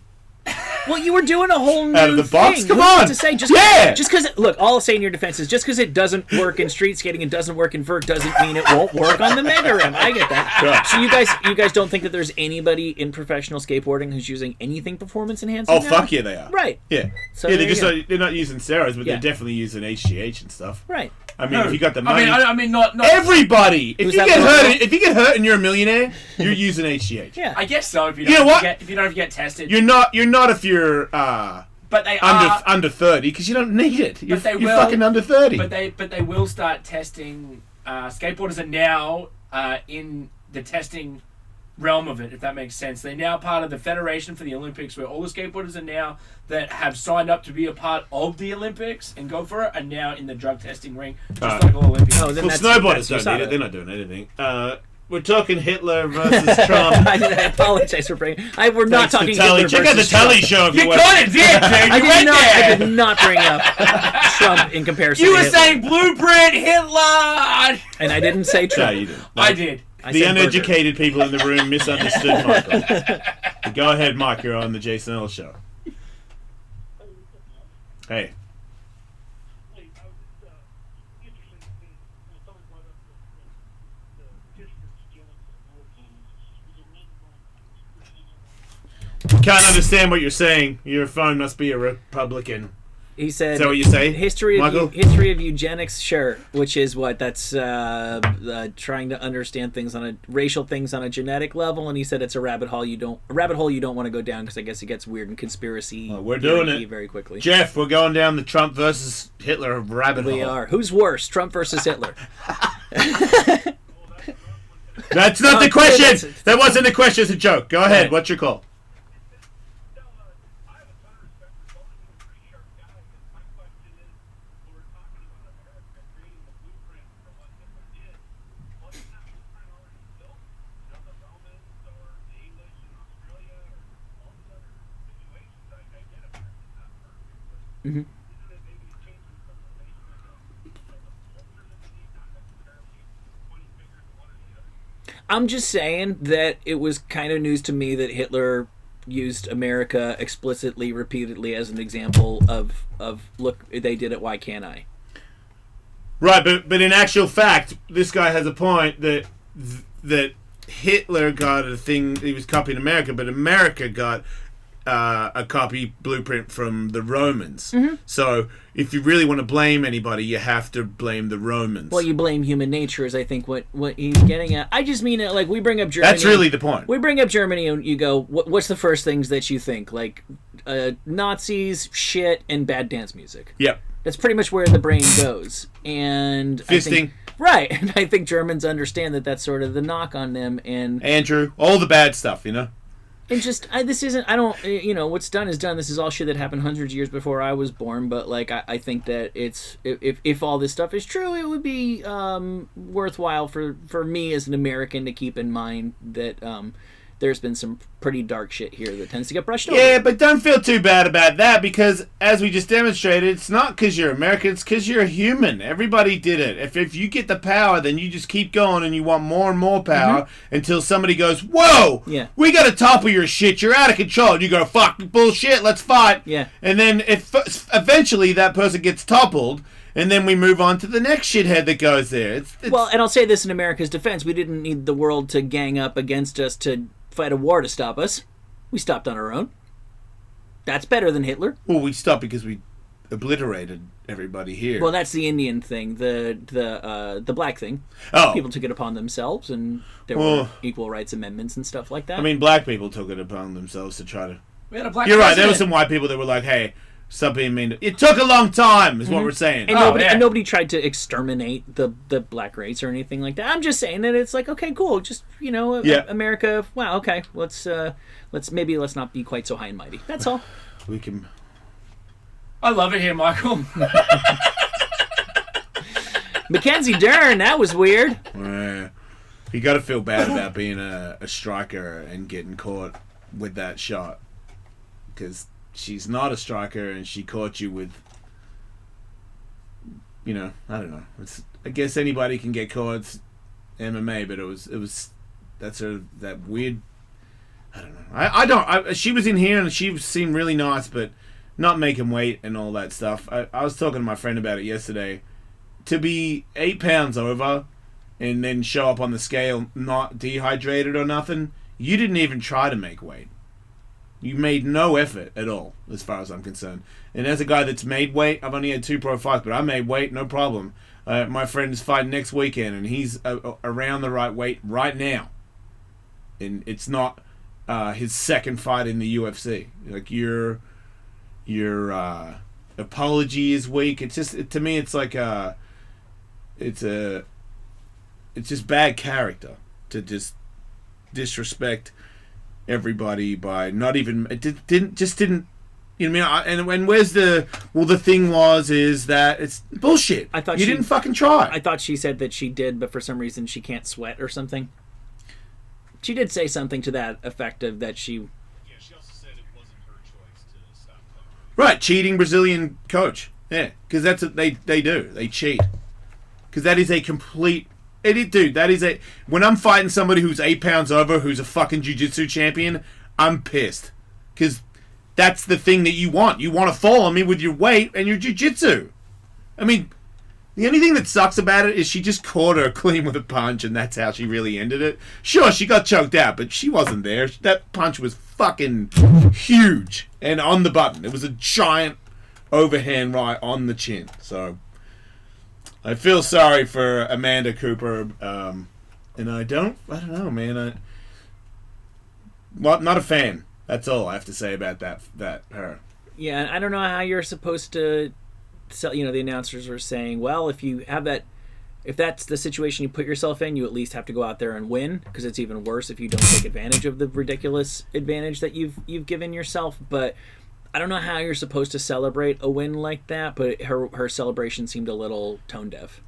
Well, you were doing a whole new Out of the box? thing. Come Who's on! to say just Yeah! just because look, all I'll say in your defense is just because it doesn't work in street skating and doesn't work in vert doesn't mean it won't work on the Megaramp. I get that. Sure. So you guys don't think that there's anybody in professional skateboarding who's using anything performance enhancing? Oh, now? fuck yeah, they are. Right. Yeah. So yeah, there you go. they're not using steroids, but Yeah. they're definitely using HGH and stuff. Right. I mean, if you got the money. I mean, not Everybody! If Was you that get normal? hurt, if you get hurt and you're a millionaire, you're using HGH. Yeah. I guess so. If you You know don't, what? if you don't get tested. You're not if you're But they are. under 30 because you don't need it. You're, they you're will. fucking under 30. But they will start testing. Skateboarders are now in the testing realm of it, if that makes sense. They're now part of the Federation for the Olympics, where all the skateboarders are now that have signed up to be a part of the Olympics and go for it are now in the drug testing ring, just like all Olympians. Oh, then Well, that's snowboarders that's don't need solid. it. They're not doing anything. We're talking Hitler versus Trump. I apologize for bringing. We're not Thanks to talking Tully. Hitler Check out the versus Tully Trump. show if you You want. got it, yeah, dude. You went I there. did not bring up Trump in comparison. You to were Hitler. saying Blueprint, Hitler. and I didn't say No, Trump. you didn't. I did. I The said burger. uneducated people in the room misunderstood Michael. But go ahead, Mike. You're on the Jason Ellis show. Hey. Can't understand what you're saying. Your phone must be a Republican. He said, Is that what you say, history Michael? of eugenics, sure, which is what that's trying to understand things on a racial things on a genetic level, and he said it's a rabbit hole you don't want to go down because I guess it gets weird and conspiracy. Well, we're doing theory it very quickly. Jeff, we're going down the Trump versus Hitler rabbit hole. We are. Who's worse, Trump versus Hitler? That's not the Okay, question. that's- That wasn't the question. It's a joke. Go ahead. Right. What's your call? Mhm. I'm just saying that it was kind of news to me that Hitler used America explicitly, repeatedly as an example of look, they did it, why can't I? Right, but in actual fact, this guy has a point that Hitler got a thing. He was copying America, but America got a copy blueprint from the Romans. Mm-hmm. So if you really want to blame anybody, you have to blame the Romans. Well, you blame human nature is, I think, what he's getting at. I just mean it like we bring up Germany. That's really the point. We bring up Germany and you go, what's the first things that you think? Like Nazis, shit, and bad dance music. Yep. That's pretty much where the brain goes. And I Fisting. think, right. And I think Germans understand that that's sort of the knock on them. And Andrew, all the bad stuff, you know? just, this isn't, I don't, what's done is done. This is all shit that happened hundreds of years before I was born. But, like, I think that it's, if all this stuff is true, it would be worthwhile for me as an American to keep in mind that there's been some pretty dark shit here that tends to get brushed over. Yeah, but don't feel too bad about that because, as we just demonstrated, it's not because you're American, it's because you're a human. Everybody did it. If you get the power, then you just keep going and you want more and more power until somebody goes, whoa, Yeah. we got to topple your shit. You're out of control. And you go, fuck, bullshit, let's fight. Yeah. And then eventually that person gets toppled, and then we move on to the next shithead that goes there. It's Well, and I'll say this in America's defense. We didn't need the world to gang up against us to fight a war to stop us. We stopped on our own. That's better than Hitler. well, we stopped because we obliterated everybody here. Well, that's the Indian thing. The black thing. oh, People took it upon themselves, and there Well- were equal rights amendments and stuff like that. I mean, black people took it upon themselves to try to... We had a black You're right. There president. were some white people that were like, "Hey, stop being mean." It took a long time, is what we're saying. and Oh, yeah. nobody tried to exterminate the black race or anything like that. I'm just saying that it's like, okay, cool. Just Yeah. America. Wow, okay. Let's not be quite so high and mighty. That's all. We can. I love it here, Michael. Mackenzie Dern, that was weird. You got to feel bad about being a striker and getting caught with that shot, because she's not a striker and she caught you with. I don't know. I guess anybody can get caught. It's MMA, but it was that sort of that weird I don't know. I don't. She was in here and she seemed really nice, but not making weight and all that stuff. I was talking to my friend about it yesterday. To be 8 pounds over and then show up on the scale not dehydrated or nothing, you didn't even try to make weight. You made no effort at all, as far as I'm concerned. And as a guy that's made weight, I've only had 2 pro fights, but I made weight, no problem. My friend is fighting next weekend, and he's around the right weight right now. And it's not his second fight in the UFC. Like, your apology is weak. It's just, to me, it's like it's just bad character to just disrespect everybody by not even didn't you know what I mean? And where's the thing is that it's bullshit. I thought you didn't fucking try. I thought she said that she did, but for some reason she can't sweat or something. She did say something to that effect of that she. Yeah, she also said it wasn't her choice to stop talking. Right, cheating Brazilian coach. Yeah, because that's what they do. They cheat. Because that is a complete. Dude, that is a. When I'm fighting somebody who's 8 pounds over, who's a fucking jiu-jitsu champion, I'm pissed. Because that's the thing that you want. You want to fall on me with your weight and your jiu-jitsu. I mean, the only thing that sucks about it is she just caught her clean with a punch, and that's how she really ended it. Sure, she got choked out, but she wasn't there. That punch was fucking huge and on the button. It was a giant overhand right on the chin. So I feel sorry for Amanda Cooper, and I don't know, man. Not a fan. That's all I have to say about that her. Yeah, I don't know how you're supposed to. You know, the announcers were saying, well, if you have that, if that's the situation you put yourself in, you at least have to go out there and win, because it's even worse if you don't take advantage of the ridiculous advantage that you've given yourself. But I don't know how you're supposed to celebrate a win like that, but her celebration seemed a little tone deaf.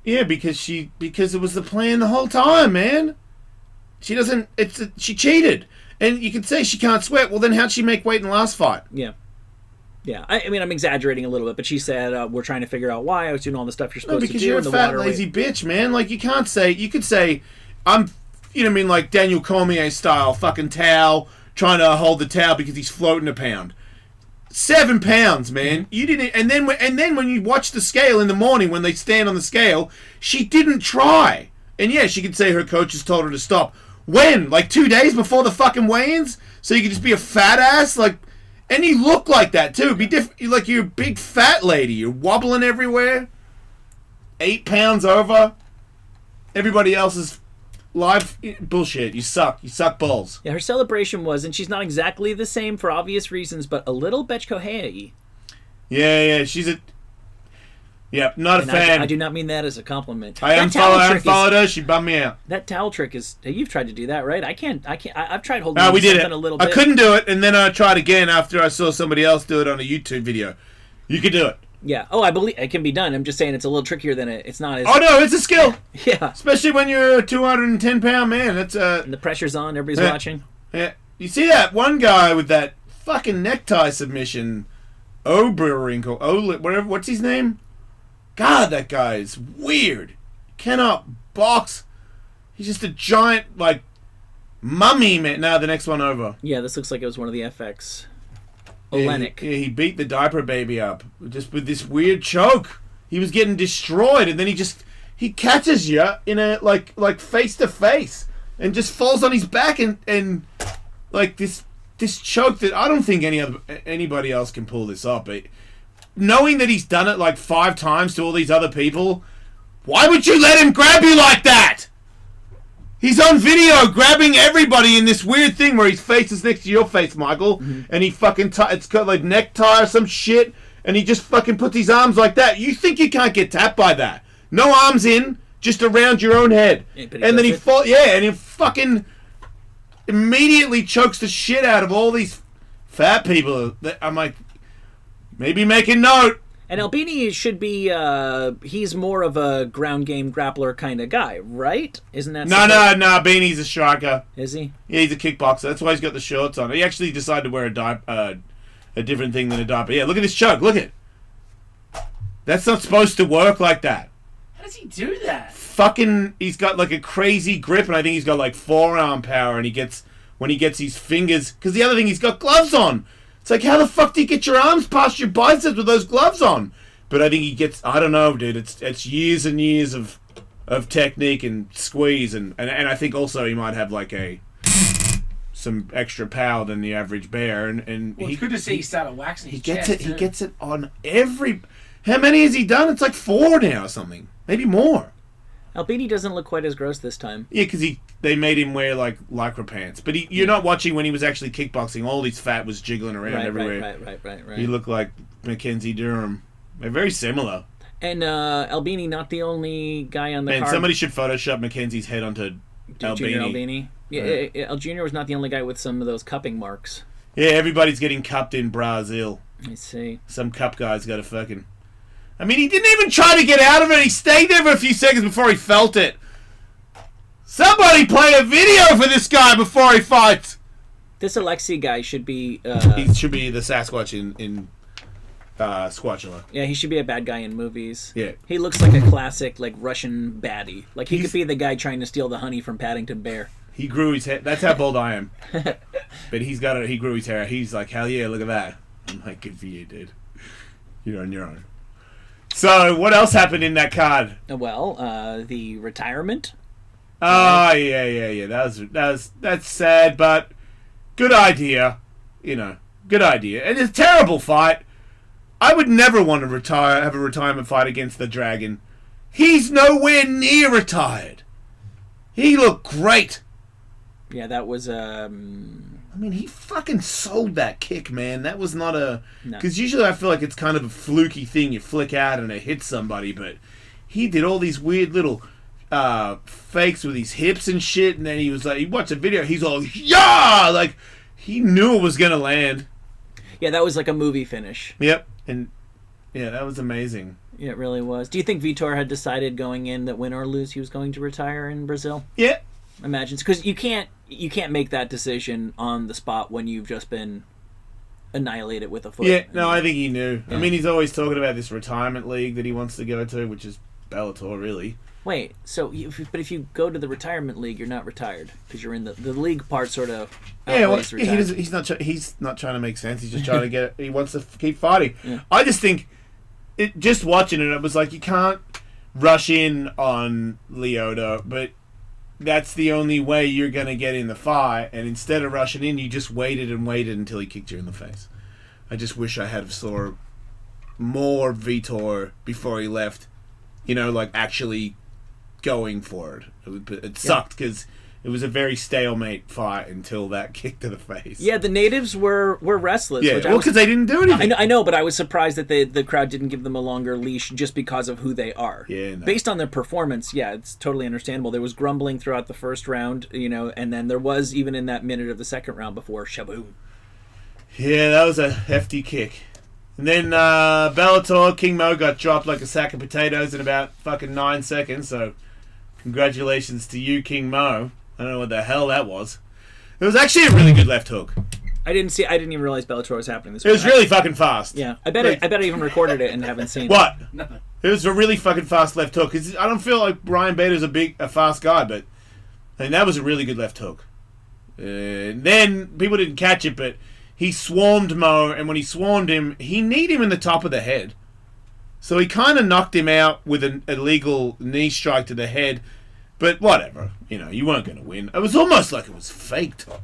Yeah, because it was the plan the whole time, man. She cheated. And you could say she can't sweat. Well, then how'd she make weight in the last fight? Yeah. Yeah, I mean, I'm exaggerating a little bit, but she said, we're trying to figure out why I was doing all the stuff you're supposed to do. Because you're a fat, lazy bitch, man. Like, you could say, I'm, you know what I mean, like Daniel Cormier style, fucking towel, trying to hold the towel because he's floating a pound. 7 pounds, man. You didn't, and then when you watch the scale in the morning, when they stand on the scale, she didn't try. And yeah, she could say her coaches told her to stop. When? Like 2 days before the fucking weigh-ins? So you could just be a fat ass? Like, and you look like that, too. Be different. Like, you're a big fat lady. You're wobbling everywhere. 8 pounds over. Everybody else is live. Bullshit. You suck. You suck balls. Yeah, her celebration was, and she's not exactly the same for obvious reasons, but a little Betchko-hey. Yeah. She's a... Yeah, not a fan. I do not mean that as a compliment. I unfollowed her. She bummed me out. That towel trick is... You've tried to do that, right? I can't. I've tried holding we did it. A little bit. I couldn't do it, and then I tried again after I saw somebody else do it on a YouTube video. You could do it. Yeah. Oh, I believe it can be done. I'm just saying it's a little trickier than it's not as... Oh, no, it's a skill. Yeah. Especially when you're a 210-pound man. That's and the pressure's on. Everybody's watching. Yeah. You see that one guy with that fucking necktie submission, Oberwinkle, whatever, what's his name? God, that guy is weird. Cannot box. He's just a giant, like, mummy, man. Now the next one over. Yeah, this looks like it was one of the FX. Olenek. Yeah, he beat the diaper baby up just with this weird choke. He was getting destroyed, and then he catches you in a like face to face, and just falls on his back and like this choke that I don't think anybody else can pull this up. Knowing that he's done it like 5 times to all these other people, why would you let him grab you like that? He's on video grabbing everybody in this weird thing where his face is next to your face, Michael, and he fucking it's got like necktie or some shit, and he just fucking puts his arms like that. You think you can't get tapped by that? No arms in, just around your own head, and then he fucking immediately chokes the shit out of all these fat people. I'm like, maybe make a note. And Albini should be, he's more of a ground game grappler kind of guy, right? Isn't that... No, Albini's a striker. Is he? Yeah, he's a kickboxer. That's why he's got the shorts on. He actually decided to wear a different thing than a diaper. Yeah, look at this choke. Look at it. That's not supposed to work like that. How does he do that? Fucking, he's got like a crazy grip, and I think he's got like forearm power, and he gets when he gets his fingers, because the other thing, he's got gloves on. It's like, how the fuck do you get your arms past your biceps with those gloves on? But I think he gets, I don't know, dude. It's years and years of technique and squeeze, and I think also he might have like some extra power than the average bear. And Well, it's good to see he started waxing his gets chest. it. He gets it on every. How many has he done? It's like 4 now or something, maybe more. Albini doesn't look quite as gross this time. Yeah, because they made him wear like lycra pants. But you're not watching when he was actually kickboxing. All his fat was jiggling around everywhere. Right. He looked like Mackenzie Durham. They're very similar. And Albini, not the only guy on the And card. somebody should Photoshop Mackenzie's head onto Junior Albini. Albini. Yeah, El Junior was not the only guy with some of those cupping marks. Yeah, everybody's getting cupped in Brazil. I see. Some cup guy's got a fucking... I mean, he didn't even try to get out of it. He stayed there for a few seconds before he felt it. Somebody play a video for this guy before he fights. This Alexei guy should be... He should be the Sasquatch in Squatchula. Yeah, he should be a bad guy in movies. Yeah. He looks like a classic, like, Russian baddie. Like, he could be the guy trying to steal the honey from Paddington Bear. He grew his hair. That's how bold I am. But he grew his hair. He's like, hell yeah, look at that. I'm like, good for you, dude. You're on your own. So, what else happened in that card? Well, the retirement. Oh, yeah. That's sad, but good idea. Good idea. And it's a terrible fight. I would never want to have a retirement fight against the Dragon. He's nowhere near retired. He looked great. Yeah, that was... I mean, he fucking sold that kick, man. That was not a... No. Because usually I feel like it's kind of a fluky thing. You flick out and it hits somebody, but he did all these weird little fakes with his hips and shit, and then he was like, you watch the video, he's all, yeah! Like, he knew it was going to land. Yeah, that was like a movie finish. Yep. And, yeah, that was amazing. Yeah, it really was. Do you think Vitor had decided going in that win or lose he was going to retire in Brazil? Yeah. Imagine, because you can't make that decision on the spot when you've just been annihilated with a foot. Yeah, no, I think he knew. Yeah. I mean, he's always talking about this retirement league that he wants to go to, which is Bellator, really. Wait, so but if you go to the retirement league, you're not retired because you're in the league part sort of. Yeah, well, outweighs retirement. he's not trying to make sense. He's just trying to get. He wants to keep fighting. Yeah. I just think, just watching it, it was like you can't rush in on Leota, but that's the only way you're gonna get in the fight. And instead of rushing in, you just waited until he kicked you in the face. I just wish I had saw more Vitor before he left. Like actually going for it. It sucked because it was a very stalemate fight until that kick to the face. Yeah, the natives were restless. Yeah, which well, because they didn't do anything. I know, but I was surprised that the crowd didn't give them a longer leash just because of who they are. Yeah, no. Based on their performance, yeah, it's totally understandable. There was grumbling throughout the first round, and then there was even in that minute of the second round before shaboom. Yeah, that was a hefty kick. And then Bellator, King Mo got dropped like a sack of potatoes in about fucking 9 seconds, so congratulations to you, King Mo. I don't know what the hell that was. It was actually a really good left hook. I didn't even realize Bellator was happening this It was really fucking fast. Yeah, I bet I even recorded it and haven't seen What? Nothing. It was a really fucking fast left hook. 'Cause I don't feel like Brian Bader's a fast guy, but I mean, that was a really good left hook. And then people didn't catch it, but he swarmed Mo, and when he swarmed him, he kneed him in the top of the head. So he kind of knocked him out with an illegal knee strike to the head. But whatever. You weren't going to win. It was almost like it was faked. It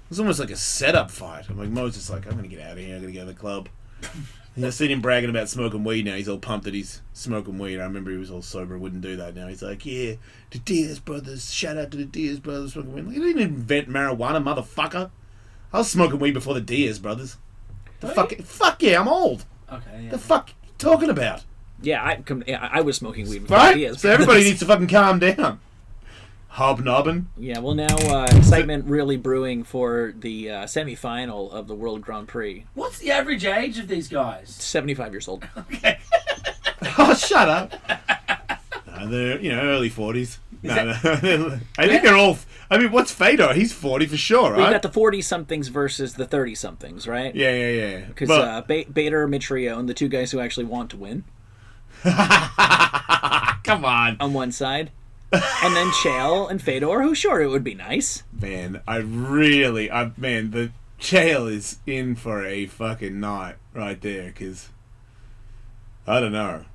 was almost like a setup fight. I'm like, Mo's just like, I'm going to get out of here. I'm going to go to the club. And I've seen him bragging about smoking weed now. He's all pumped that he's smoking weed. I remember he was all sober, wouldn't do that. Now he's like, yeah, the Diaz brothers. Shout out to the Diaz brothers smoking weed. Like, he didn't invent marijuana, motherfucker. I was smoking weed before the Diaz brothers. Fuck yeah, I'm old. Okay, yeah. The fuck you talking about? Yeah, I was smoking weed before Right? Diaz. So everybody needs to fucking calm down. Hobnobbing. Yeah, well now excitement really brewing for the semi-final of the World Grand Prix. What's the average age of these guys? 75 years old. Okay. Oh, shut up. No, they're, early 40s. I think they're all... I mean, what's Fedor? He's 40 for sure, right? We've got the 40-somethings versus the 30-somethings, right? Yeah. Because But- Bader, Mitrione, the two guys who actually want to win Come on. on one side. And then Chael and Fedor, who sure it would be nice. Man, the Chael is in for a fucking night right there, because I don't know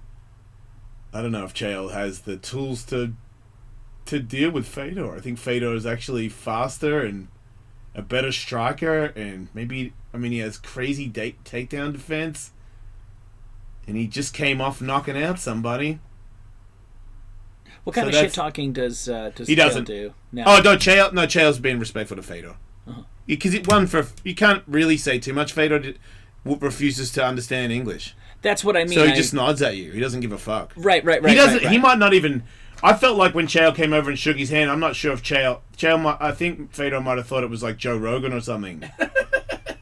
if Chael has the tools to deal with Fedor. I think Fedor is actually faster and a better striker, and maybe, he has crazy takedown defense, and he just came off knocking out somebody. What kind of shit talking does he doesn't do? No. Oh no, Chael's being respectful to Fedor. Because you can't really say too much. Fedor refuses to understand English. That's what I mean. So he just nods at you. He doesn't give a fuck. Right. He doesn't. Right. He might not even. I felt like when Chael came over and shook his hand, I'm not sure if Chael might, I think Fedor might have thought it was like Joe Rogan or something.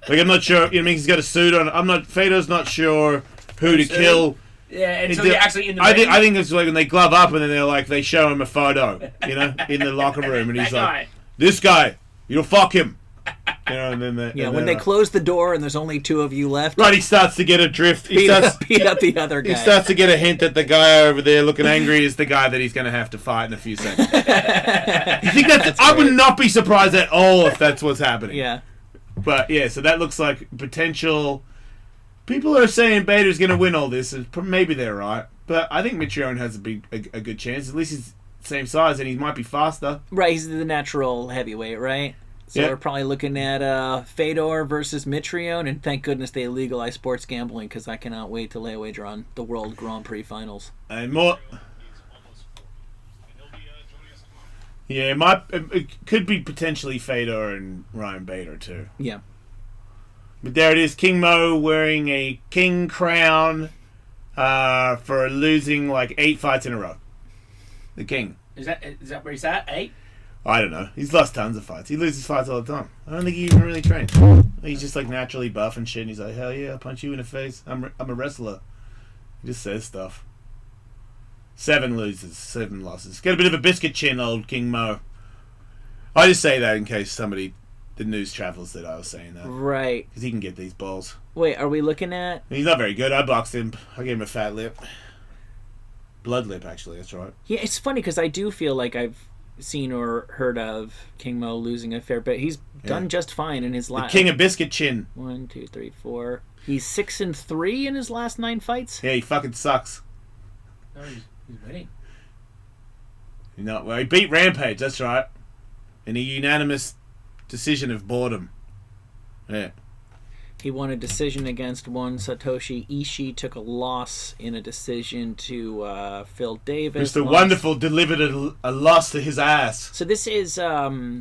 Like, I'm not sure. He's got a suit on. Fedor's not sure who to kill. Yeah, until you're actually in the I ring. think it's like when they glove up and then they show him a photo, in the locker room, and he's like, "This guy, you'll fuck him." And then when they close the door and there's only two of you left. Right, he starts to get a drift. Beat up the other guy. He starts to get a hint that the guy over there looking angry is the guy that he's going to have to fight in a few seconds. You think that's I would not be surprised at all if that's what's happening. Yeah. But yeah, so that looks like potential. People are saying Bader's going to win all this, and maybe they're right. But I think Mitrione has a good chance. At least he's the same size, and he might be faster. Right, he's the natural heavyweight, right? So we're probably looking at Fedor versus Mitrione, and thank goodness they legalized sports gambling, because I cannot wait to lay a wager on the World Grand Prix finals. And more. Yeah, it could be potentially Fedor and Ryan Bader too. Yeah. But there it is, King Mo wearing a king crown for losing like 8 fights in a row. The king. Is that where he's at? 8? I don't know. He's lost tons of fights. He loses fights all the time. I don't think he even really trains. He's just like naturally buff and shit, and he's like, hell yeah, I'll punch you in the face. I'm a wrestler. He just says stuff. 7 loses, 7 losses. Got a bit of a biscuit chin, old King Mo. I just say that in case the news travels that I was saying that. Right. Because he can get these balls. Wait, are we looking at... He's not very good. I boxed him. I gave him a fat lip. Blood lip, actually. That's right. Yeah, it's funny because I do feel like I've seen or heard of King Mo losing a fair bit. He's done just fine in his last... The king of biscuit chin. 1, 2, 3, 4. He's 6-3 in his last 9 fights. Yeah, he fucking sucks. No, he's winning. Well, he beat Rampage, that's right. In a unanimous decision of boredom. Yeah. He won a decision against one Satoshi Ishii, took a loss in a decision to Phil Davis. Mr. Wonderful delivered a loss to his ass. So this is...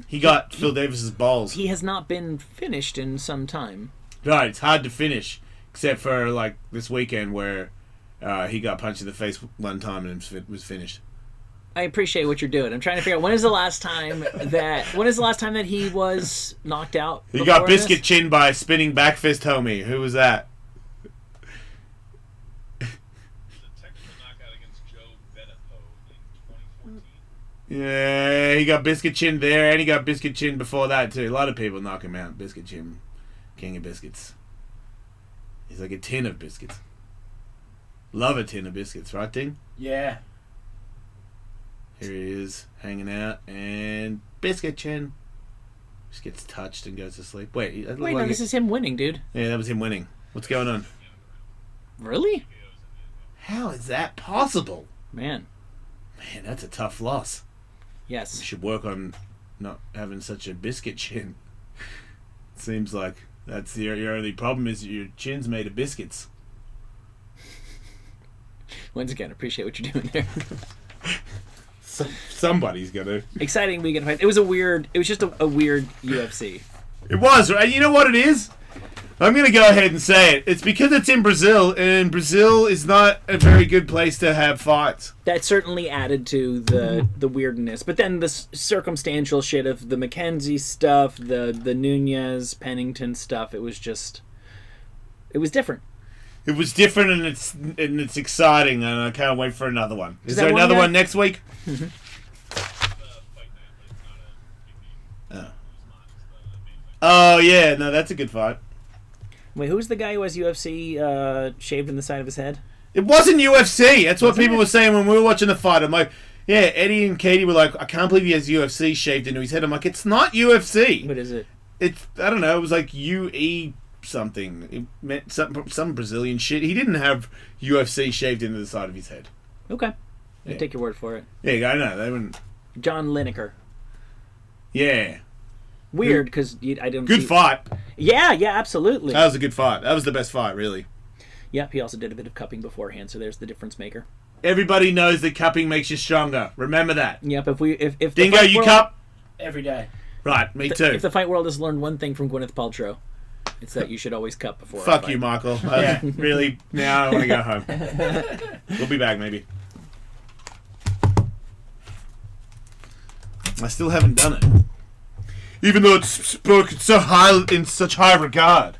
he got Phil Davis's balls. He has not been finished in some time. Right, it's hard to finish. Except for, like, this weekend where he got punched in the face one time and it was finished. I appreciate what you're doing. I'm trying to figure out when is the last time that he was knocked out. He got biscuit chin by a spinning back fist homie. Who was that? The technical knockout against Joe Benepo in 2014. Yeah, he got biscuit chin there, and he got biscuit chin before that too. A lot of people knock him out. Biscuit chin, king of biscuits. He's like a tin of biscuits. Love a tin of biscuits, right, Ding? Yeah. Here he is, hanging out, and biscuit chin just gets touched and goes to sleep. Wait, this is him winning, dude. Yeah, that was him winning. What's going on? Really? How is that possible? Man, that's a tough loss. Yes. You should work on not having such a biscuit chin. Seems like that's your only problem is your chin's made of biscuits. Once again, appreciate what you're doing there. Somebody's gonna. Exciting weekend fight. It was just a weird UFC. It was, right? You know what it is? I'm gonna go ahead and say it. It's because it's in Brazil, and Brazil is not a very good place to have fights. That certainly added to the weirdness. But then the circumstantial shit of the McKenzie stuff, the Nunez Pennington stuff, it was different. It was different, and it's exciting, and I can't wait for another one. Is there one another guy? one next week? Oh yeah, no, that's a good fight. Wait, who's the guy who has UFC shaved in the side of his head? It wasn't UFC. That's what people were saying when we were watching the fight. I'm like, Yeah, Eddie and Katie were like, I can't believe he has UFC shaved into his head. I'm like, it's not UFC. What is it? It's, I don't know, it was like UE something. It meant some Brazilian shit. He didn't have UFC shaved into the side of his head. Okay. Yeah. I'll take your word for it. Yeah, I know. They wouldn't. John Lineker. Yeah. Weird, because I didn't Good see... fight. Yeah, absolutely. That was a good fight. That was the best fight, really. Yep, he also did a bit of cupping beforehand, so there's the difference maker. Everybody knows that cupping makes you stronger. Remember that. Yep, if the Dingo, fight you world, cup? Every day. Right, me too. If the fight world has learned one thing from Gwyneth Paltrow, it's that you should always cup before. Fuck you, Michael. Yeah. Really, now I want to go home. We'll be back, maybe. I still haven't done it. Even though it's spoken so high, in such high regard.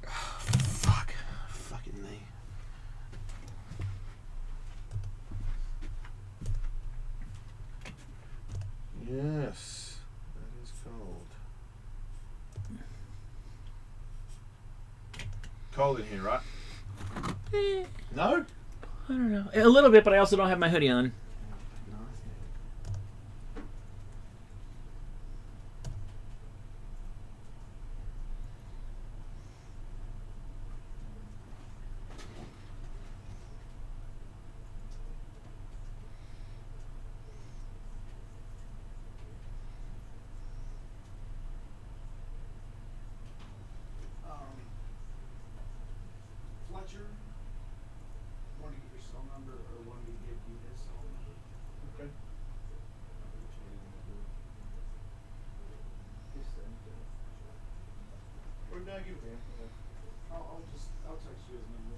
Fuck. Fucking me. Yes. That is cold. Cold in here, right? No? I don't know. A little bit, but I also don't have my hoodie on. Fletcher, want to get your cell number or want me to give you his cell number? Okay. Or no, give it to him. Okay. I'll text you his number.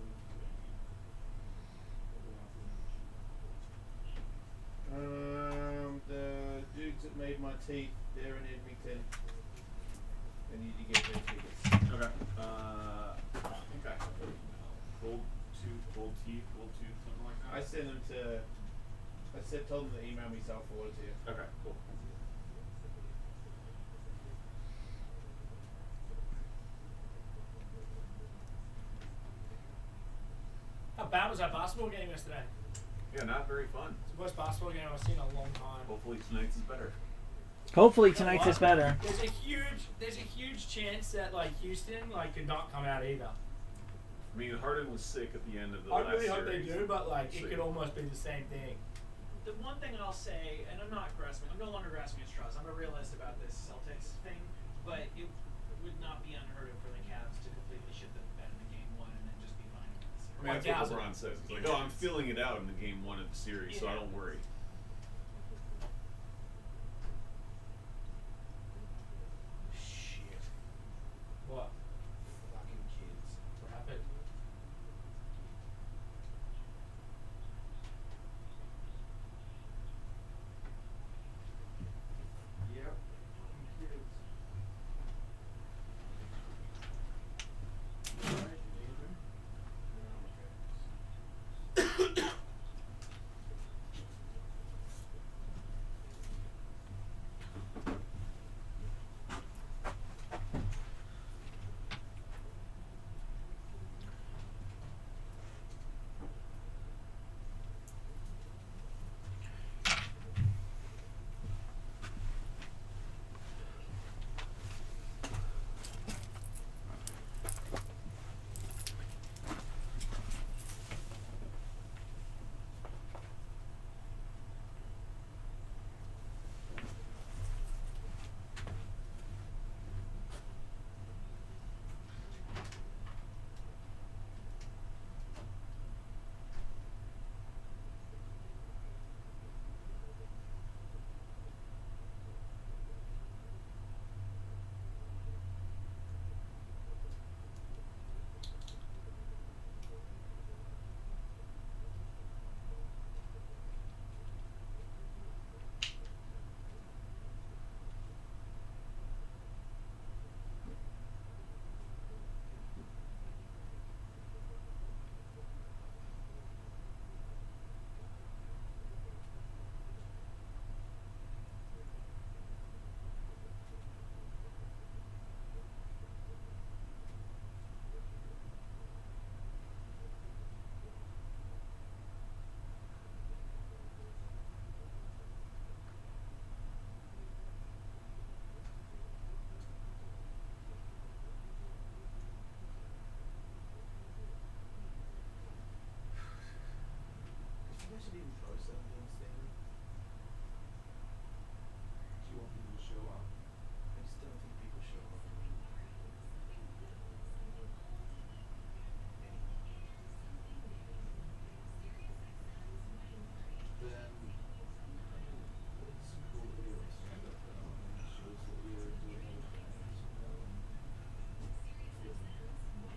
The dudes that made my teeth, they're in Edmonton. I need to get their tickets. Okay. I think I have it. Gold teeth, something like that. I sent them to. Told them to email me, so I'll forward it to you. Okay, cool. How bad was that basketball game yesterday? Yeah, not very fun. It's the worst basketball game I've seen in a long time. Hopefully tonight's is better. Hopefully tonight's is better. There's a huge chance that like Houston could not come out either. I mean, Harden was sick at the end of the I last really hope they series. do, but it See. could almost be the same thing. The one thing I'll say, and I'm no longer grasping at straws. I'm a realist about this Celtics thing, but it would not be unheard of for the Cavs to completely shit the bed in the game one and then just be fine with this. I mean, that's what LeBron says. He's like, oh, I'm filling it out in the game one of the series, so I don't worry. Shit. What? Fucking kids. What happened? Yep. Kids. should even post that on Instagram. Do you want people to show up? I just don't think people show up. Then it's cool to be able to stand up though. It shows that you're doing other things.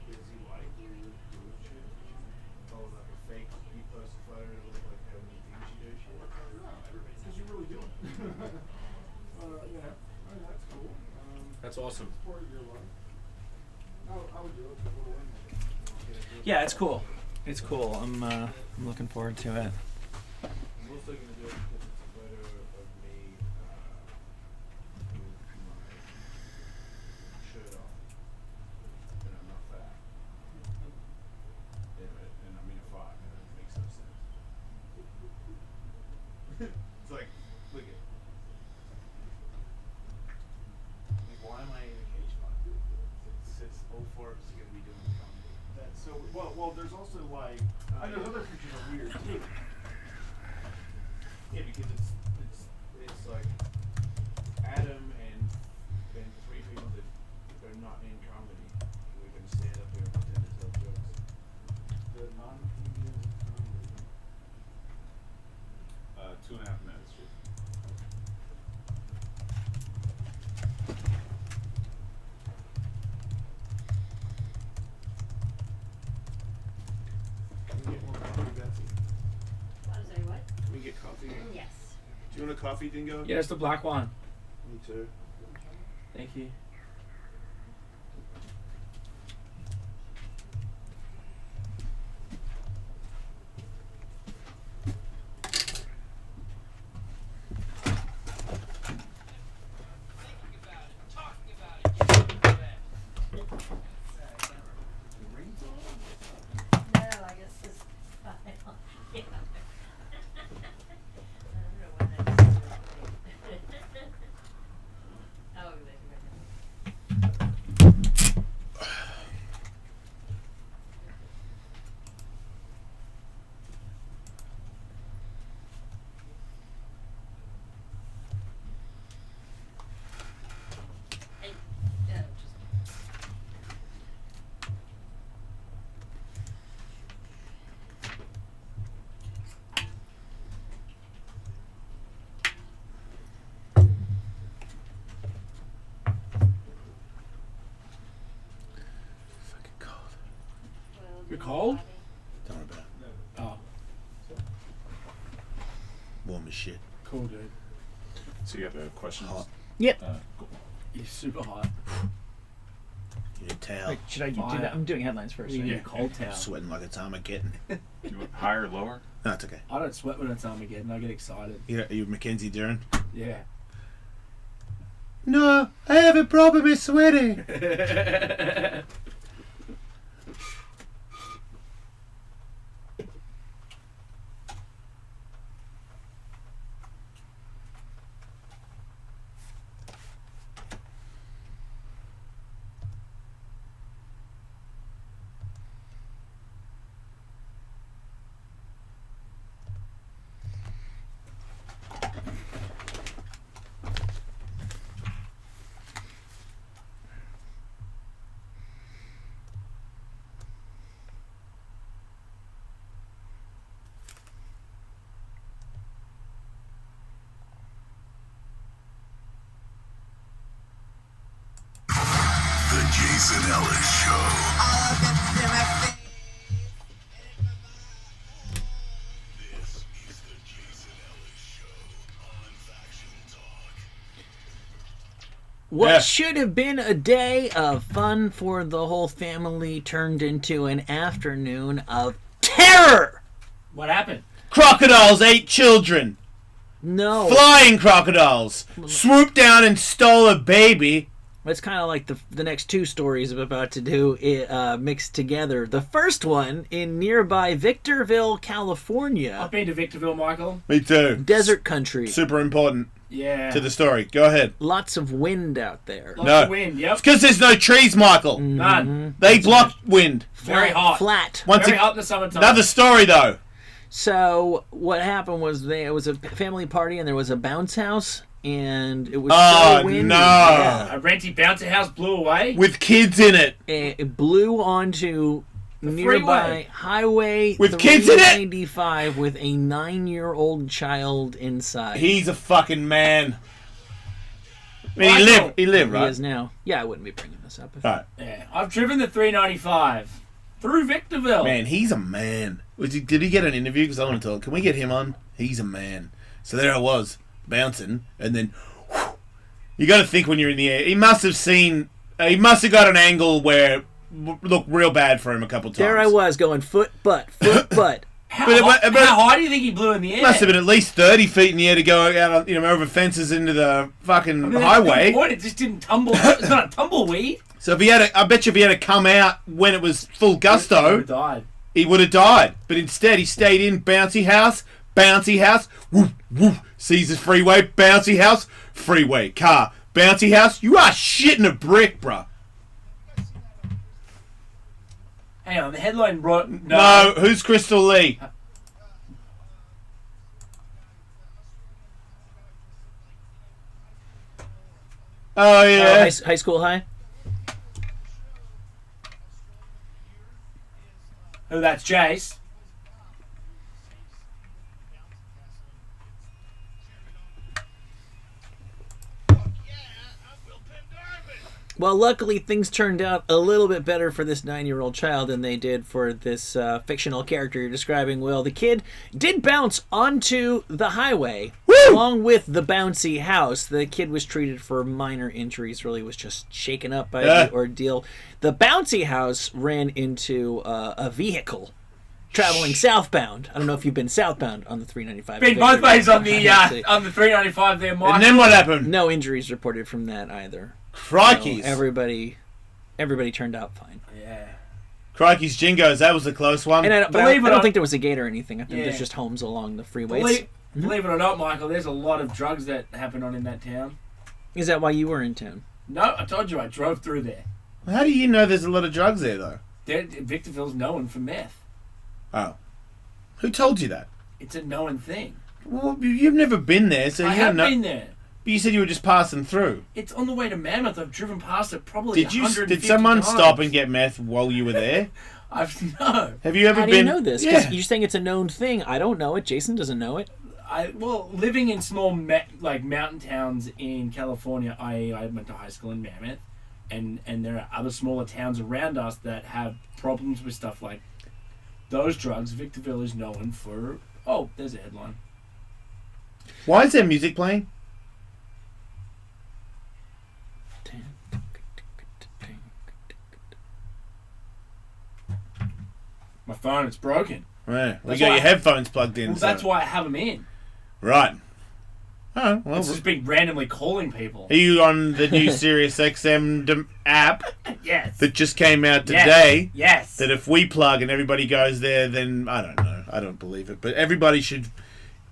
Busy life where you're doing shit. Oh, like a fake repost photo to look like how many things you do shit. No, because you're really doing it. You know, I mean, that's cool. That's awesome. It's part of your life. I would do it. But what do I know? Yeah, it's cool. It's cool. I'm looking forward to it. I'm also going to do it because it's a photo of me with my shirt off. And I'm not fat. And I'm in a fight. And it makes no sense. It's like, look at. Like, why am I in a cage fight? It says all four of us are going to be doing comedy. That's so. Well, there's also like. I know other pictures are weird too. Yeah, because it's like Adam and three people that are not in comedy. We're gonna stand up there and pretend to tell jokes. The non-comedian comedy. 2.5 minutes. Can we get more coffee, Betsy? I'm sorry, what? Can we get coffee? Yes. Do you want a coffee, Dingo? Yeah, it's the black one. Me too. Thank you. No, I guess it's fine. Yeah. I don't know when that's oh, hey, just Fucking cold. well, You're cold? Don't worry about Oh, it. Warm as shit. cool, dude. So you have a question? Hot. Yep. Cool. You're super hot. You need a towel. Wait, should I do Fire. that? I'm doing headlines first. You Right? need a cold towel. Sweating like it's Armageddon. Do you want higher or lower? No, it's okay. I don't sweat when it's Armageddon. I get excited. You Mackenzie Duran? Yeah. No, I have a problem with sweating. The Jason Ellis Show. This is the Jason Ellis Show on Faction Talk. What Yeah. should have been a day of fun for the whole family turned into an afternoon of terror. What happened? Crocodiles ate children. No, Flying crocodiles swooped down and stole a baby. it's kind of like the next two stories I'm about to do mixed together. The first one in nearby Victorville, California, I've been to Victorville, Michael. Me too. desert country. Super important Yeah. to the story. Go ahead. Lots of wind out there. Lots No. of wind. Yep. It's because there's no trees, Michael. None. They block wind. Very hot. Flat. Once Very ag- hot in the summertime. Another story though. So what happened was it was a family party and there was a bounce house and it was Oh, so windy. no. Yeah. A renty bouncer house blew away. With kids in it. It blew onto nearby freeway. highway With kids in it? 395 with a 9-year-old child inside. He's a fucking man. I mean, Michael. he lived, He right? is now. Yeah, I wouldn't be bringing this up. Right. Yeah, I've driven the 395 through Victorville. Man, he's a man. Did he get an interview? Because I want to tell him. Can we get him on? He's a man. So there I was, bouncing, and then whew, you got to think when you're in the air. He must have seen. He must have got an angle where looked real bad for him a couple times. There I was going foot, butt. How, But- how high do you think he blew in the air? Must have been at least 30 feet in the air to go out, over fences into the fucking I mean, that's a highway. good point. It just didn't tumble. It's not a tumbleweed. So if he had, I bet you if he had to come out when it was full He gusto, would've died. he would have died. But instead, he stayed in bouncy house, woof, woof, sees the freeway, bouncy house, freeway, car, bouncy house. You are shitting a brick, bruh. Hang on, the headline wrote... No, who's Crystal Lee? Oh, yeah. High school high? Oh, that's Jace. Well, luckily things turned out a little bit better for this 9-year-old child than they did for this fictional character you're describing, Will. The kid did bounce onto the highway along with the bouncy house. The kid was treated for minor injuries, really was just shaken up by the ordeal. The bouncy house ran into a vehicle traveling southbound. I don't know if you've been southbound on the 395. Been both ways on the 395 there, Mike. And then what happened? No injuries reported from that either. Crikeys. So everybody turned out fine. Yeah. Crikey's Jingos, that was a close one. And I Believe it don't or- think there was a gate or anything. I think Yeah. there's just homes along the freeways. Believe it or not, Michael, there's a lot of drugs that happen on in that town. Is that why you were in town? No, I told you I drove through there. How do you know there's a lot of drugs there, though? Victorville's known for meth. Oh. Who told you that? It's a known thing. Well, you've never been there, so I you have don't know. been there. But you said you were just passing through. It's on the way to Mammoth. I've driven past it probably Did 150 someone times. stop and get meth while you were there? No. Have you ever How do been? you know this? 'Cause Yeah. you're saying it's a known thing. I don't know it. Jason doesn't know it. Living in small mountain towns in California, I went to high school in Mammoth, and there are other smaller towns around us that have problems with stuff like those drugs. Victorville is known for. Oh, there's a headline. Why is there music playing? My phone, it's broken. Right. We That's got why- your headphones plugged in. Well, so. that's why I have them in. Right. Oh, well. It's just been randomly calling people. Are you on the new SiriusXM app Yes. that just came out Yes. today? Yes. That if we plug and everybody goes there, then I don't know. I don't believe it. But everybody should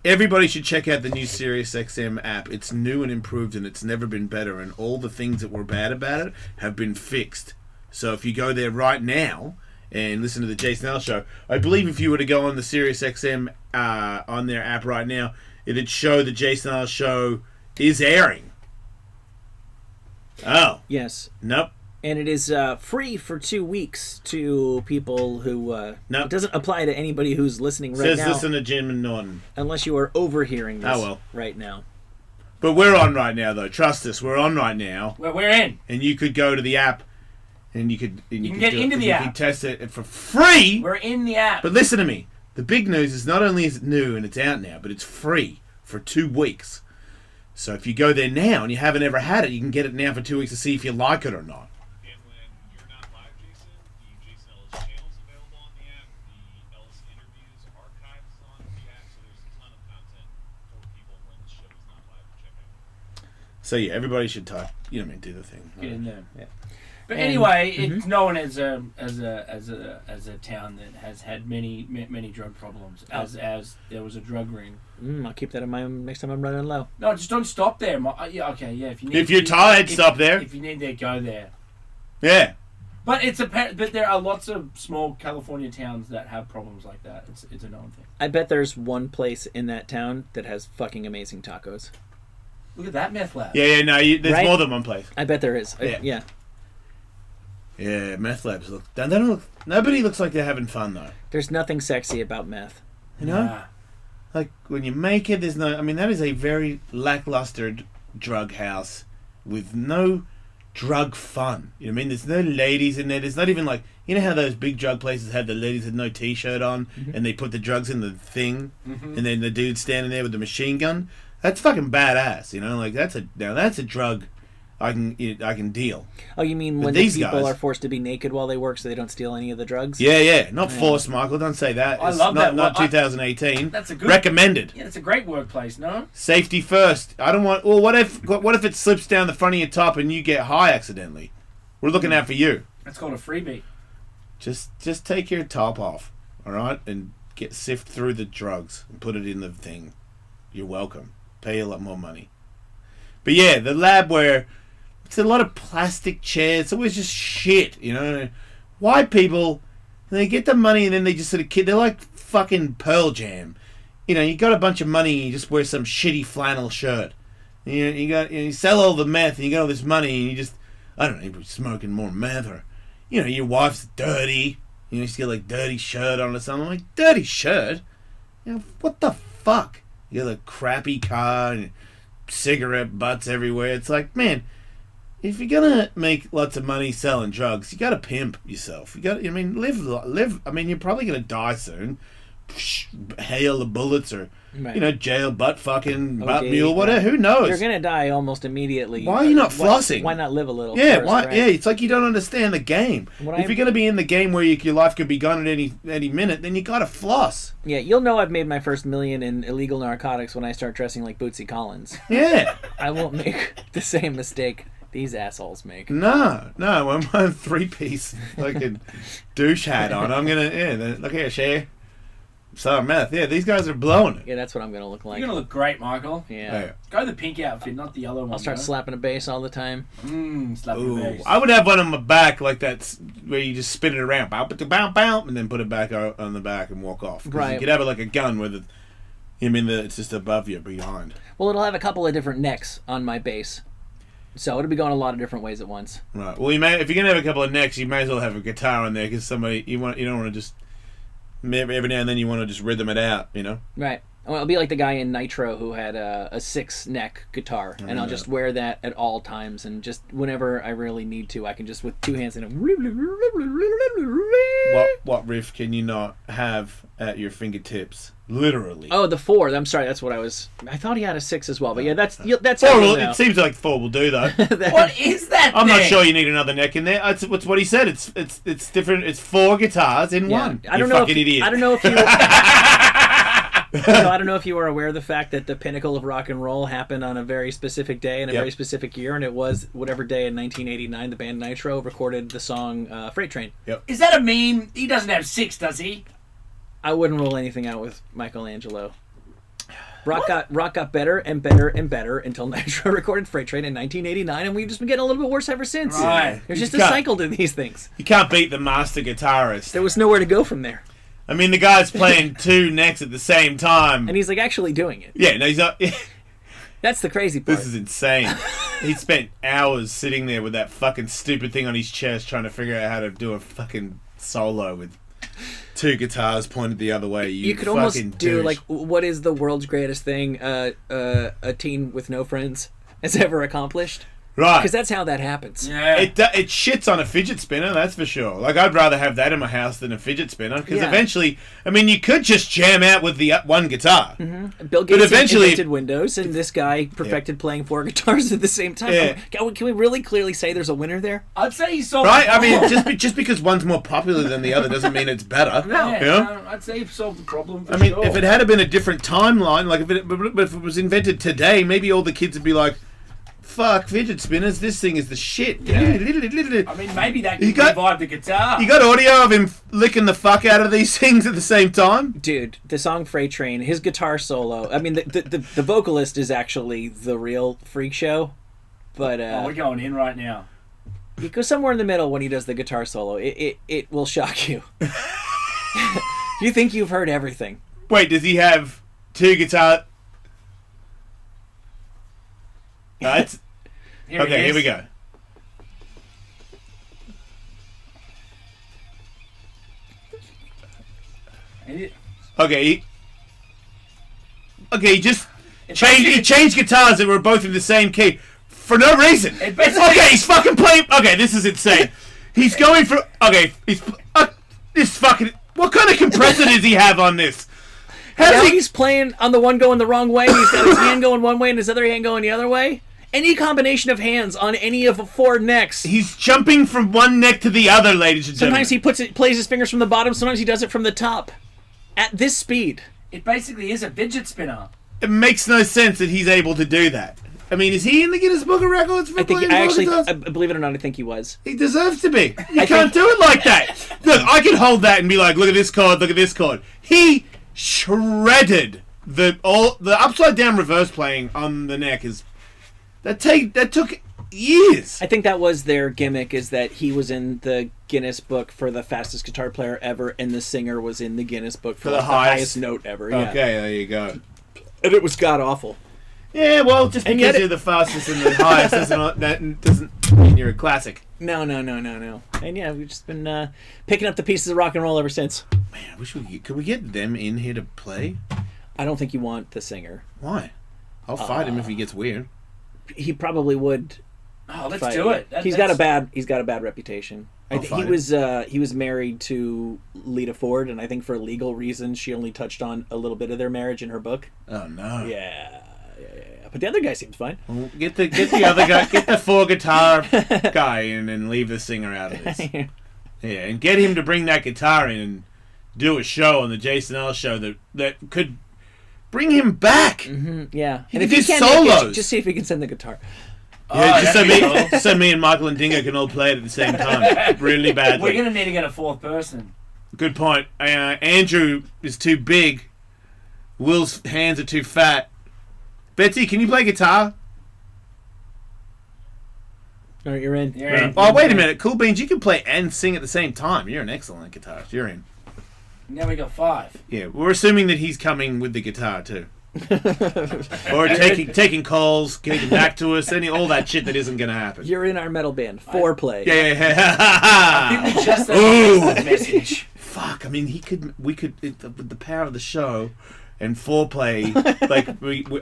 check out the new SiriusXM app. It's new and improved, and it's never been better. And all the things that were bad about it have been fixed. So if you go there right now and listen to the Jason L Show, I believe if you were to go on the SiriusXM on their app right now, it'd show the Jason L Show is airing. Oh. Yes. Nope. And it is free for 2 weeks to people who... Nope. It doesn't apply to anybody who's listening right Says now. listen to Jim and Norton. Unless you are overhearing this Oh, well. right now. But we're on right now, though. Trust us, we're on right now. Well, we're in. And you could go to the app, and you can get into the app. You can test it for free. We're in the app. But listen to me. The big news is not only is it new and it's out now, but it's free for 2 weeks. So if you go there now and you haven't ever had it, you can get it now for 2 weeks to see if you like it or not. And when you're not live, Jason, the Jason Ellis channel is available on the app. The Ellis interviews archives on the app. So there's a ton of content for people when the show is not live to check out. So yeah, everybody should type. You know what I mean? Do the thing. Get in there. Yeah. But And- anyway, it's known as a town that has had many drug problems. As there was a drug ring. I'll keep that in mind next time I'm running low. No, just don't stop there. Yeah, okay, yeah. If you need, If you're tired, stop there. If you need to go there. Yeah. But but there are lots of small California towns that have problems like that. It's a known thing. I bet there's one place in that town that has fucking amazing tacos. Look at that meth lab. Yeah, no, there's Right? more than one place. I bet there is. Yeah. Yeah, meth labs look. They don't look. Nobody looks like they're having fun though. There's nothing sexy about meth. You know, Yeah. like when you make it, there's no. I mean, that is a very lackluster drug house with no drug fun. You know what I mean? There's no ladies in there. There's not even like, you know how those big drug places have the ladies with no t-shirt on and they put the drugs in the thing and then the dude standing there with the machine gun. That's fucking badass. You know, like that's a drug I can deal. Oh, you mean But when these the people guys- are forced to be naked while they work so they don't steal any of the drugs? Yeah, not forced, Michael. Don't say that. I It's love that. Not Well, 2018. That's a good Recommended. Yeah, it's a great workplace. No. Safety first. I don't want. Well, what if it slips down the front of your top and you get high accidentally? We're looking out for you. That's called a freebie. Just take your top off, all right, and sift through the drugs and put it in the thing. You're welcome. Pay a lot more money. But yeah, the lab where it's a lot of plastic chairs. It's always just shit, you know. White people, they get the money and then they just sort of they're like fucking Pearl Jam. You know, you got a bunch of money and you just wear some shitty flannel shirt. You sell all the meth and you got all this money and you just, I don't know, you're smoking more meth or, you know, your wife's dirty. You know, she's got like dirty shirt on or something. I'm like, dirty shirt? You know, what the fuck? You got a crappy car and cigarette butts everywhere. It's like, man, if you're gonna make lots of money selling drugs, you gotta pimp yourself. You gotta, I mean, live. I mean, you're probably gonna die soon. Hail the bullets or, Right. you know, jail, butt fucking, butt OD, mule, whatever. right. Who knows? You're gonna die almost immediately. Why are you not flossing? Why not live a little? Yeah, first, why? right? Yeah, it's like you don't understand the game. What If you're gonna be in the game where your life could be gone at any minute, then you gotta floss. Yeah, you'll know I've made my first million in illegal narcotics when I start dressing like Bootsy Collins. Yeah. I won't make the same mistake these assholes make. No, when my 3-piece fucking douche hat on, I'm gonna look here, Shay. Sour meth. Yeah, these guys are blowing it. Yeah, that's what I'm gonna look like. You're gonna look great, Michael. Yeah. Yeah. Go the pink outfit, not the yellow one. I'll start slapping a bass all the time. Slap Ooh, your face. I would have one on my back like that, where you just spin it around, bow, bow, bow, and then put it back on the back and walk off. 'Cause Right. You could have it like a gun with it. You mean it's just above you, behind. Well, it'll have a couple of different necks on my bass, so it'll be going a lot of different ways at once. Right. Well, if you're gonna have a couple of necks, you may as well have a guitar on there because you don't want to just every now and then you want to just rhythm it out, you know. Right. Well, it'll be like the guy in Nitro who had a 6-neck guitar, and I'll just wear that at all times, and just whenever I really need to, I can just with 2 hands and What riff can you not have at your fingertips? Literally. Oh, the 4. I'm sorry, that's what I was. I thought he had a 6 as well, but yeah, that's how Four you'll will, know. it seems like 4 will do though. What is that? I'm not thing? sure you need another neck in there. It's what he said. It's different. It's 4 guitars in Yeah. one. I don't You know. fucking idiot. I don't know if you. I don't know if you were aware of the fact that the pinnacle of rock and roll happened on a very specific day in a Yep. very specific year, and it was whatever day in 1989 the band Nitro recorded the song Freight Train. Is that a meme? He doesn't have 6, does he? I wouldn't rule anything out with Michelangelo. Rock got better and better and better until Nitro recorded Freight Train in 1989, and we've just been getting a little bit worse ever since. Right. There's You just a can't- cycle to these things. You can't beat the master guitarist. There was nowhere to go from there. I mean, the guy's playing 2 necks at the same time. And he's like actually doing it. Yeah, no, he's not. That's the crazy part. This is insane. He spent hours sitting there with that fucking stupid thing on his chest trying to figure out how to do a fucking solo with 2 guitars pointed the other way. You could almost do like, what is the world's greatest thing a teen with no friends has ever accomplished? Right. Because that's how that happens. Yeah. It shits on a fidget spinner, that's for sure. Like, I'd rather have that in my house than a fidget spinner, because Yeah. eventually, I mean, you could just jam out with the one guitar. Bill Gates eventually- invented Windows, and this guy perfected playing 4 guitars at the same time. Yeah. Can we really clearly say there's a winner there? I'd say he solved Right? the I mean, problem. just because one's more popular than the other doesn't mean it's better. Yeah, You know? I'd say he solved the problem for I mean, sure. if it had been a different timeline, like if it was invented today, maybe all the kids would be like, fuck fidget spinners, this thing is the shit. I mean, maybe that You could got- revive the guitar. You got audio of him licking the fuck out of these things at the same time? Dude, the song Freight Train, his guitar solo, I mean, the vocalist is actually the real freak show, but Oh, we're going in right now. He goes somewhere in the middle when he does the guitar solo. It will shock you. You think you've heard everything. Wait, does he have 2 guitars? Okay, here we go. Okay, he just changed guitars that were both in the same key for no reason. Okay, he's fucking playing. Okay, this is insane. He's going for. Okay, he's this fucking. What kind of compressor does he have on this? Now he's playing on the one going the wrong way. He's got his hand going one way and his other hand going the other way. Any combination of hands on any of the 4 necks. He's jumping from one neck to the other, ladies and gentlemen. Sometimes he plays his fingers from the bottom. Sometimes he does it from the top. At this speed. It basically is a fidget spinner. It makes no sense that he's able to do that. I mean, is he in the Guinness Book of Records for playing guitars? Believe it or not, I think he was. He deserves to be. You can't do it like that. Look, I can hold that and be like, look at this chord, look at this chord. He shredded the upside down reverse playing on the neck is that took years. I think that was their gimmick, is that he was in the Guinness Book for the fastest guitar player ever, and the singer was in the Guinness Book for the highest note ever. Yeah. Okay, there you go. And it was god awful. Yeah, well, just because you're the fastest and the highest doesn't mean you're a classic. No. And yeah, we've just been picking up the pieces of rock and roll ever since. Man, I wish could we get them in here to play? I don't think you want the singer. Why? I'll fight him if he gets weird. He probably would. Oh, let's do it. He's got a bad reputation. I think he was married to Lita Ford, and I think for legal reasons she only touched on a little bit of their marriage in her book. Oh no. Yeah. But the other guy seems fine. Well, get the other guy, get the 4 guitar guy in and leave the singer out of this. Yeah, and get him to bring that guitar in and do a show on the Jason Ellis show that could bring him back. Mm-hmm, yeah. And if he solos, just see if he can send the guitar. Yeah, just so me and Michael and Dingo can all play it at the same time. Really badly. We're gonna need to get a 4th person. Good point. Andrew is too big. Will's hands are too fat. Betsy, can you play guitar? All right, you're in. Oh, wait a minute. Cool Beans, you can play and sing at the same time. You're an excellent guitarist. You're in. Now we got 5. Yeah, we're assuming that he's coming with the guitar, too. Or taking calls, getting back to us, all that shit that isn't going to happen. You're in our metal band. Foreplay. Yeah. I think we just have a message. Fuck, I mean, we could, with the power of the show and foreplay, like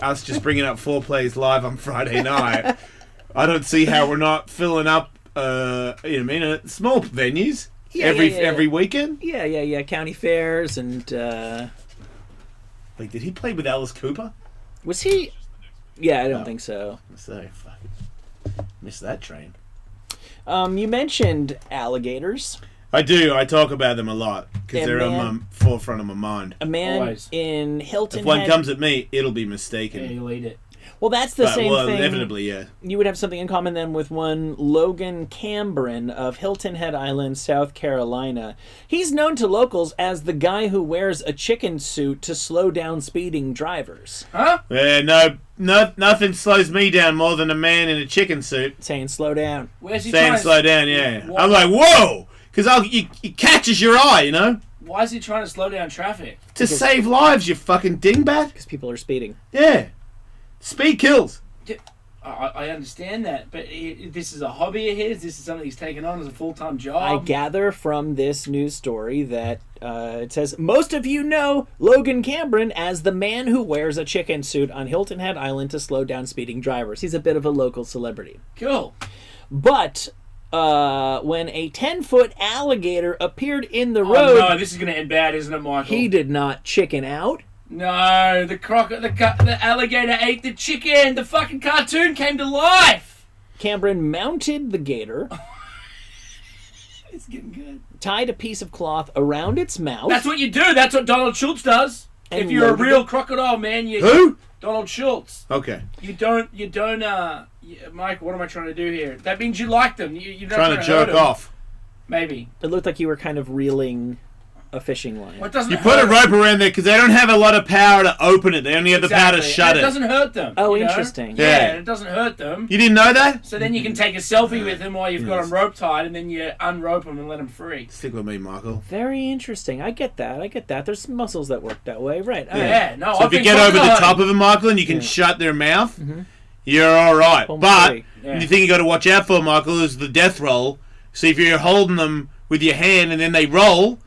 us just bringing up foreplays live on Friday night, I don't see how we're not filling up, small venues every weekend. Yeah. County fairs and. Like, did he play with Alice Cooper? Was he? Yeah, I don't think so. So, fucking missed that train. You mentioned alligators. I do. I talk about them a lot because they're on the forefront of my mind. A man in Hilton. If one comes at me, it'll be mistaken. Yeah, you'll eat it. Well, that's the same thing. Inevitably, yeah. You would have something in common then with one Logan Cambron of Hilton Head Island, South Carolina. He's known to locals as the guy who wears a chicken suit to slow down speeding drivers. Huh? Yeah, nothing slows me down more than a man in a chicken suit saying slow down. Where's he saying slow down? Yeah, I'm like, whoa, because it catches your eye, you know. Why is he trying to slow down traffic? To save lives, you fucking dingbat. Because people are speeding. Yeah. Speed kills. I understand that, but this is a hobby of his. This is something he's taken on as a full-time job. I gather from this news story that it says, most of you know Logan Cambron as the man who wears a chicken suit on Hilton Head Island to slow down speeding drivers. He's a bit of a local celebrity. Cool. But when a 10-foot alligator appeared in the road... Oh, no, this is going to end bad, isn't it, Michael? He did not chicken out. No, the alligator ate the chicken. The fucking cartoon came to life. Cambron mounted the gator. It's getting good. Tied a piece of cloth around its mouth. That's what you do. That's what Donald Schultz does. And if you're a real crocodile, man, Who? Donald Schultz. Okay. You don't. Mike, what am I trying to do here? That means you like them. You're not trying to jerk off. Maybe. It looked like you were kind of reeling a fishing line. What doesn't You put a rope around there because they don't have a lot of power to open it. They only have the power to shut It it. doesn't hurt them. Oh, you know? interesting. Yeah, it doesn't hurt them. You didn't know that? So then you can take a selfie with them while you've got them rope tied, and then you unrope them and let them free. Stick with me, Michael. Very interesting. I get that. There's muscles that work that way. Right. all right. Yeah, no. So I've if you been get over the talking top of them, Michael, and you can shut their mouth, you're all right. Home But free. the thing you got to watch out for, Michael, is the death roll. So if you're holding them with your hand and then they roll,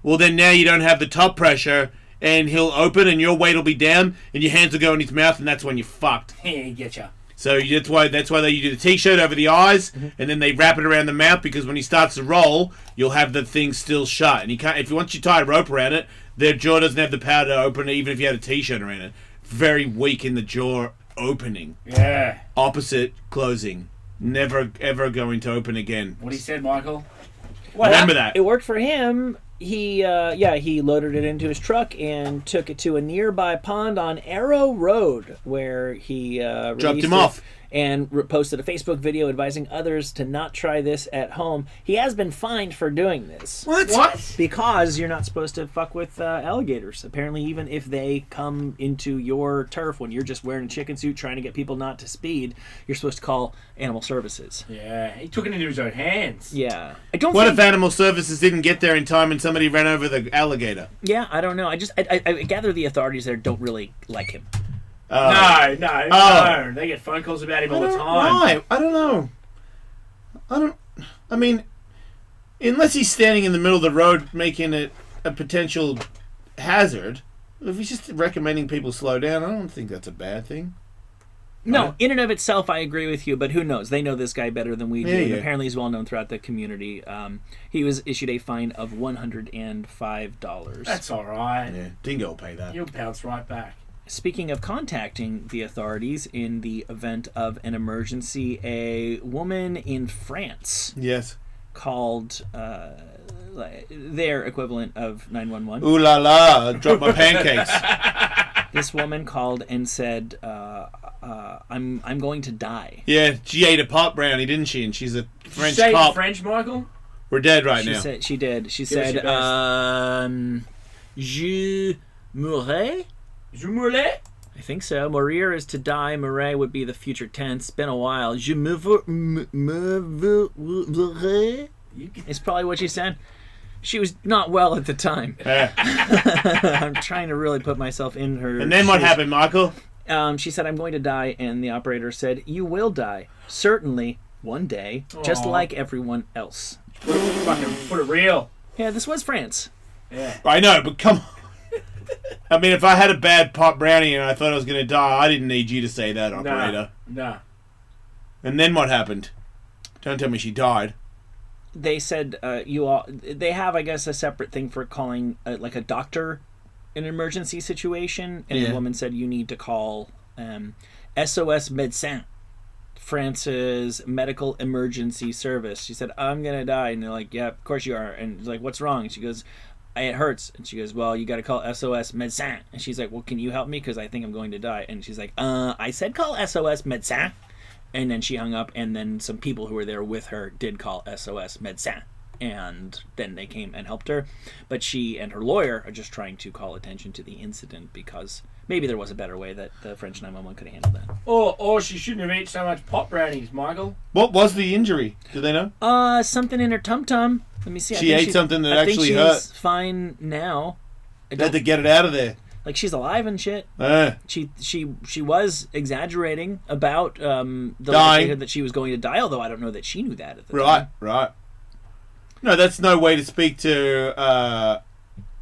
well, then now you don't have the top pressure, and he'll open, and your weight will be down, and your hands will go in his mouth, and that's when you're fucked. Yeah, getcha. So that's why you do the t-shirt over the eyes, and then they wrap it around the mouth, because when he starts to roll, you'll have the thing still shut, and you can't. Once you tie a rope around it, their jaw doesn't have the power to open it, even if you had a t-shirt around it. Very weak in the jaw opening. Yeah. Opposite closing. Never ever going to open again. What he said, Michael. Remember that. It worked for him. He loaded it into his truck and took it to a nearby pond on Arrow Road, where he dropped him off and posted a Facebook video advising others to not try this at home. He has been fined for doing this. What? Because you're not supposed to fuck with alligators. Apparently, even if they come into your turf when you're just wearing a chicken suit trying to get people not to speed, you're supposed to call animal services. Yeah, he took it into his own hands. Yeah. I don't What think... if animal services didn't get there in time and somebody ran over the alligator? Yeah, I don't know. I gather the authorities there don't really like him. No. They get phone calls about him all the time. Why? I don't know. I mean, unless he's standing in the middle of the road making it a potential hazard, if he's just recommending people slow down, I don't think that's a bad thing. No, in and of itself, I agree with you, but who knows? They know this guy better than we do, and Yeah. apparently he's well known throughout the community. He was issued a fine of $105. That's all right. Yeah, Dingo will pay that. You'll bounce right back. Speaking of contacting the authorities in the event of an emergency, a woman in France Yes. called their equivalent of 911. Ooh la la, drop my pancakes. This woman called and said, I'm going to die. Yeah, she ate a pot brownie, didn't she? And she's a French Say it in cop. French, Michael? We're dead right She now. said she did. She Give us your said, je mourrai? Je mourrai? I think so. Mourir is to die. Mourir would be the future tense. Been a while. Je mourrai? It's probably what she said. She was not well at the time. Yeah. I'm trying to really put myself in her And then what shoes. happened, Michael? She said, I'm going to die, and the operator said, you will die. Certainly, one day, just Aw. like everyone else. Fucking put it real. Yeah, this was France. Yeah. I know, but come on. I mean, if I had a bad pot brownie and I thought I was going to die, I didn't need you to say that, operator. Nah. And then what happened? Don't tell me she died. They said they have, I guess, a separate thing for calling like a doctor in an emergency situation, and the woman said you need to call SOS Médecins, France's medical emergency service. She said, I'm gonna die, and they're like, yeah, of course you are. And it's like, what's wrong? And she goes, it hurts. And she goes, well, you got to call SOS Médecins. And she's like, well, can you help me, because I think I'm going to die? And she's like, I said call SOS Médecins. And then she hung up, and then some people who were there with her did call SOS Médecins. And then they came and helped her. But she and her lawyer are just trying to call attention to the incident, because maybe there was a better way that the French 911 could have handled that. Or she shouldn't have eaten so much pot brownies, Michael. What was the injury? Do they know? Something in her tum-tum. Let me see. She ate something that actually she's hurt. fine now. They had to get it out of there. Like, she's alive and shit. She was exaggerating about the likelihood that she was going to die, although I don't know that she knew that at the time. Right. No, that's no way to speak to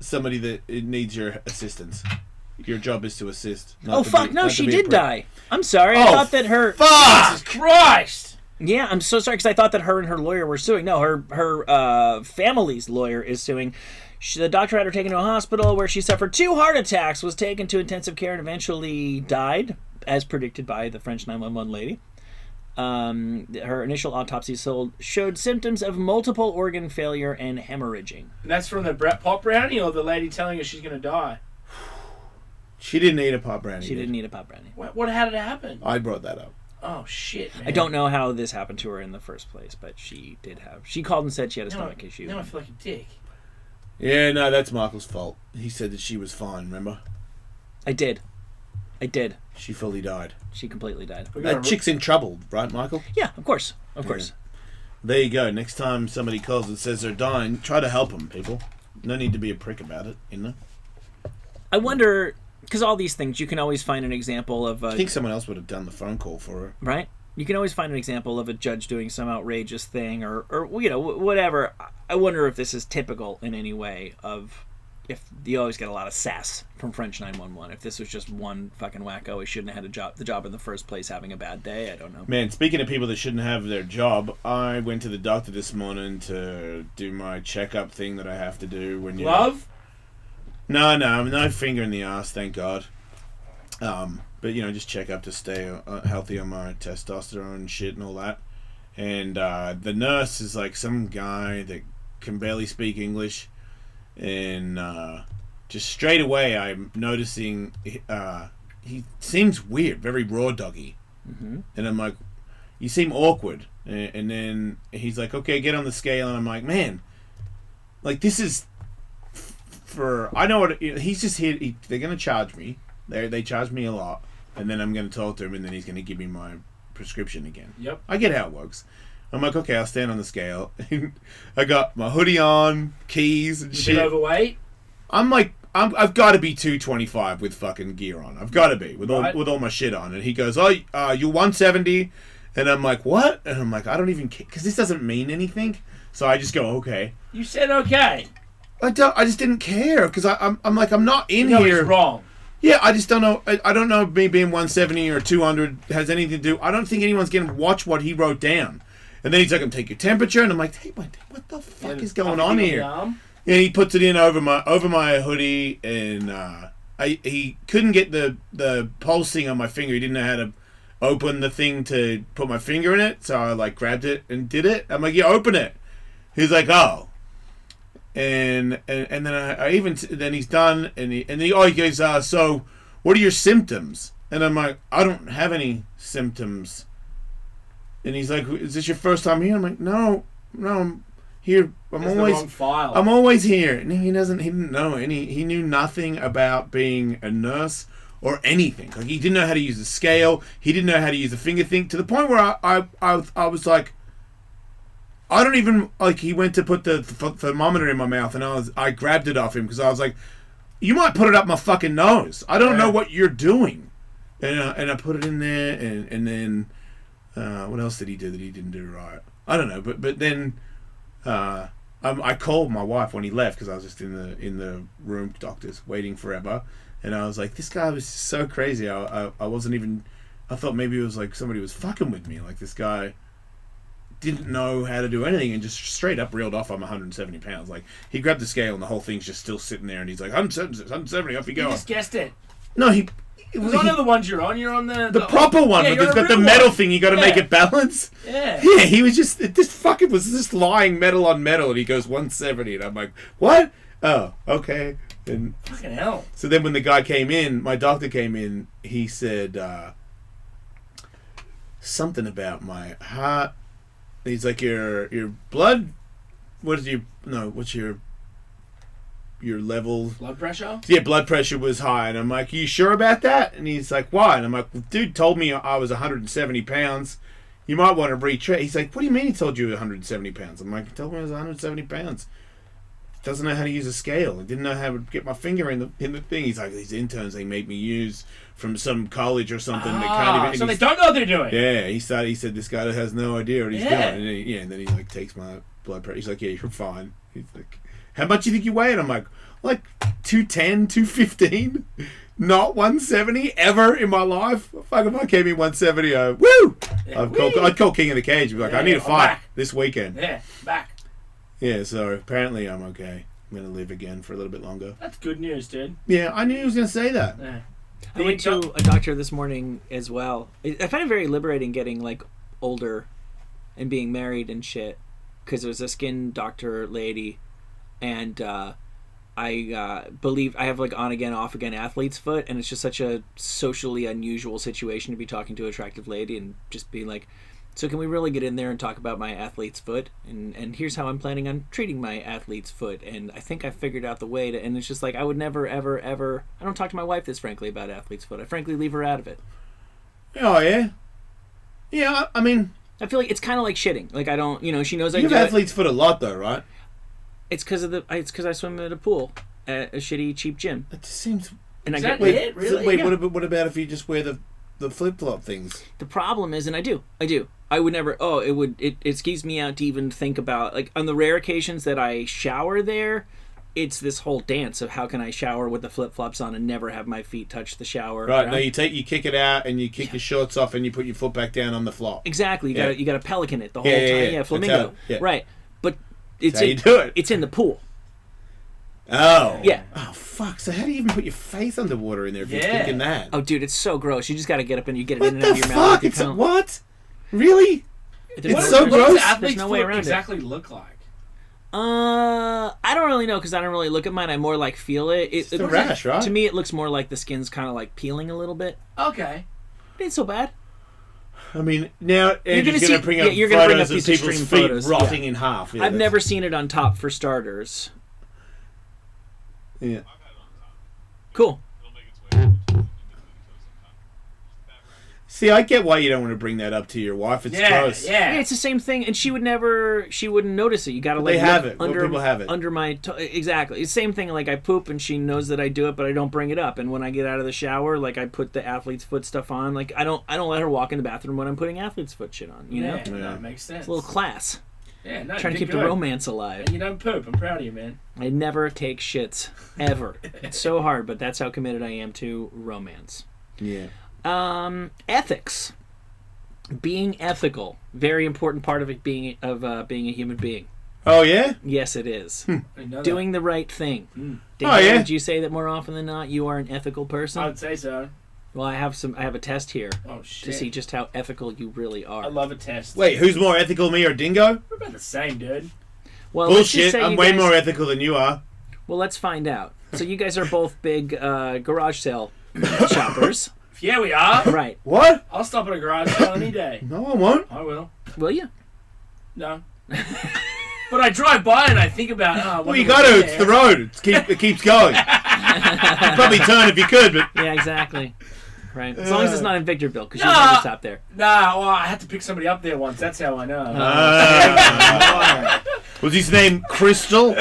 somebody that needs your assistance. Your job is to assist. Oh, fuck, no, she did die. I'm sorry. I thought that her... Fuck! Jesus Christ! Yeah, I'm so sorry, because I thought that her and her lawyer were suing. No, her family's lawyer is suing. The doctor had her taken to a hospital where she suffered 2 heart attacks, was taken to intensive care, and eventually died, as predicted by the French 911 lady. Her initial autopsy showed symptoms of multiple organ failure and hemorrhaging. And that's from the pot brownie, or the lady telling her she's going to die? She didn't eat a pot brownie. She didn't eat a pot brownie. How did it happen? I brought that up. Oh, shit, man. I don't know how this happened to her in the first place, but she did have... She called and said she had a stomach issue. Now I feel like a dick. Yeah, no, that's Michael's fault. He said that she was fine, remember? I did. She fully died. She completely died. That chick's in trouble, right, Michael? Yeah, of course. Of course. There you go. Next time somebody calls and says they're dying, try to help them, people. No need to be a prick about it, you know? I wonder, because all these things, you can always find an example of... I think someone else would have done the phone call for her. Right? You can always find an example of a judge doing some outrageous thing or you know, whatever. I wonder if this is typical in any way of... If you always get a lot of sass from French 911. If this was just one fucking wacko, he shouldn't have had the job in the first place, having a bad day. I don't know. Man, speaking of people that shouldn't have their job, I went to the doctor this morning to do my checkup thing that I have to do when you... Love? No finger in the ass, thank God. But, you know, just check up to stay healthy on my testosterone and shit and all that. And the nurse is like some guy that can barely speak English. And just straight away I'm noticing he seems weird, very raw doggy. Mm-hmm. And I'm like, you seem awkward. And then he's like, okay, get on the scale. And I'm like, man, like this is for... I know what... He's just here... They're going to charge me. They charge me a lot. And then I'm going to talk to him and then he's going to give me my prescription again. Yep. I get how it works. I'm like, okay, I'll stand on the scale. I got my hoodie on, keys and shit. You bit overweight? I'm like, I've got to be 225 with fucking gear on. I've got to be with all my shit on. And he goes, oh, you're 170. And I'm like, what? And I'm like, I don't even care because this doesn't mean anything. So I just go, okay. You said okay. I just didn't care because I'm like, I'm not in No, here. it's wrong. Yeah, I just don't know. I don't know if me being 170 or 200 has anything to do. I don't think anyone's going to watch what he wrote down. And then he's like, I'm take your temperature, and I'm like, hey, what the fuck is going on here? And he puts it in over my hoodie, and he couldn't get the pulsing on my finger. He didn't know how to open the thing to put my finger in it, so I like grabbed it and did it. I'm like, yeah, open it. He's like, oh. And then I even then he's done, and he goes, so what are your symptoms? And I'm like, I don't have any symptoms. And he's like, is this your first time here? I'm like, no, I'm here. I'm always here. And he didn't know any. He knew nothing about being a nurse or anything. Like he didn't know how to use a scale. He didn't know how to use a finger thing. To the point where I was like, I don't even like. He went to put the thermometer in my mouth, and I grabbed it off him because I was like, you might put it up my fucking nose. I don't know what you're doing. And I put it in there, and then. What else did he do that he didn't do right? I don't know, but then I called my wife when he left because I was just in the room, doctors waiting forever, and I was like, this guy was so crazy. I wasn't even. I thought maybe it was like somebody was fucking with me. Like this guy didn't know how to do anything and just straight up reeled off I'm 170 pounds. Like he grabbed the scale and the whole thing's just still sitting there, and he's like 170, off you go. You just guessed it. No, he. It's one of the ones you're on. You're on the proper one, yeah, but it's got the metal thing. You got to make it balance. Yeah. Yeah, he was just this fucking was just lying metal on metal, and he goes 170, and I'm like, what? Oh, okay. And fucking hell. So then when the guy came in, my doctor came in. He said something about my heart. He's like, your blood. What's your level? Blood pressure? Yeah, blood pressure was high. And I'm like, you sure about that? And he's like, why? And I'm like, well, dude told me I was 170 pounds. You might want to retreat. He's like, what do you mean he told you you were 170 pounds? I'm like, he told me I was 170 pounds. Doesn't know how to use a scale. I didn't know how to get my finger in the thing. He's like, these interns they make me use from some college or something. They can't even, so they don't know what they're doing. Yeah, he said this guy has no idea what he's doing. And then he like takes my blood pressure. He's like, yeah, you're fine. He's like, how much do you think you weigh? And I'm like 210, 215, not 170 ever in my life. Fuck, if I came in 170, woo! Yeah, I'd call King of the Cage. Be like, I need a fight this weekend. Yeah, back. Yeah, so apparently I'm okay. I'm gonna live again for a little bit longer. That's good news, dude. Yeah, I knew he was gonna say that. Yeah. I went to a doctor this morning as well. I find it very liberating getting like older and being married and shit, because it was a skin doctor lady. And I believe I have like on again, off again athlete's foot, and it's just such a socially unusual situation to be talking to an attractive lady and just being like, So can we really get in there and talk about my athlete's foot? And here's how I'm planning on treating my athlete's foot. And I think I figured out the way to... And it's just like, I would never, ever, ever... I don't talk to my wife this frankly about athlete's foot. I frankly leave her out of it. Oh, yeah? Yeah, I mean... I feel like it's kind of like shitting. Like, I don't... You know, she knows I You do have it. athlete's foot a lot, though, right? It's because I swim at a pool at a shitty, cheap gym. It just seems... And I Is get... that it? Really? Wait, Yeah. what about if you just wear the flip-flop things? The problem is, and I do. I would never. Oh, it skeeves me out to even think about, like, on the rare occasions that I shower there. It's this whole dance of how can I shower with the flip flops on and never have my feet touch the shower. Right. No, you kick it out and you kick your shorts off and you put your foot back down on the flop. Exactly. You got to pelican it the whole Yeah, time. yeah, yeah. Yeah, That's flamingo. how- yeah. Right. But it's That's how you do it. It's in the pool. Oh. Yeah. Oh, fuck. So how do you even put your face underwater in there if you're Yeah. thinking that? Oh, dude, it's so gross. You just got to get up and you get it What in and out the of your mouth. fuck? with It's your tongue. what? Really? There's It's no- so What gross. does There's athlete's no way foot around it. exactly look like? I don't really know because I don't really look at mine. I more like feel it. It's the rash, right? To me, it looks more like the skin's kind of like peeling a little bit. Okay. It ain't so bad. I mean, now Andrew's gonna going to see- bring yeah, up you're gonna bring photos up of these people's extreme feet photos, rotting yeah. in half. Yeah, I've that's- never seen it on top for starters. Yeah. I've had it on top. Cool. It'll make its way into the toes on top. Just that right. See, I get why you don't want to bring that up to your wife. It's gross. Yeah, it's the same thing, and she wouldn't notice it. You gotta But like they have look it. What people have it. under my exactly. It's the same thing. Like I poop, and she knows that I do it, but I don't bring it up. And when I get out of the shower, like I put the athlete's foot stuff on. Like I don't let her walk in the bathroom when I'm putting athlete's foot shit on. You know, Yeah, that makes sense. it's a little class. Yeah, no, Trying to you're keep the good. romance alive. And you don't poop. I'm proud of you, man. I never take shits ever. It's so hard, but that's how committed I am to romance. Yeah. Ethics. Being ethical, very important part of it being a human being. Oh, yeah? Yes, it is. I know Doing the right thing. Dingo, Oh, yeah? Would you say that more often than not you are an ethical person? that. I would say so. Well, I have a test here Oh, to shit. see just how ethical you really are. I love a test. Wait, who's more ethical, me or Dingo? We're about the same, dude. Well, let's just Bullshit. say I'm you way guys- more ethical than you are. Well, let's find out. So you guys are both big garage sale shoppers, Yeah, we are. right? What? I'll stop at a garage sale any day. No, I won't. I will. Will you? No. But I drive by and I think about, Well, you got to. It's the road. It keeps going. You'd probably turn if you could, but... Yeah, exactly. Right. As long as it's not in Victorville, because No. you'll never stop there. Nah, well, I had to pick somebody up there once. That's how I know. Was his name Crystal?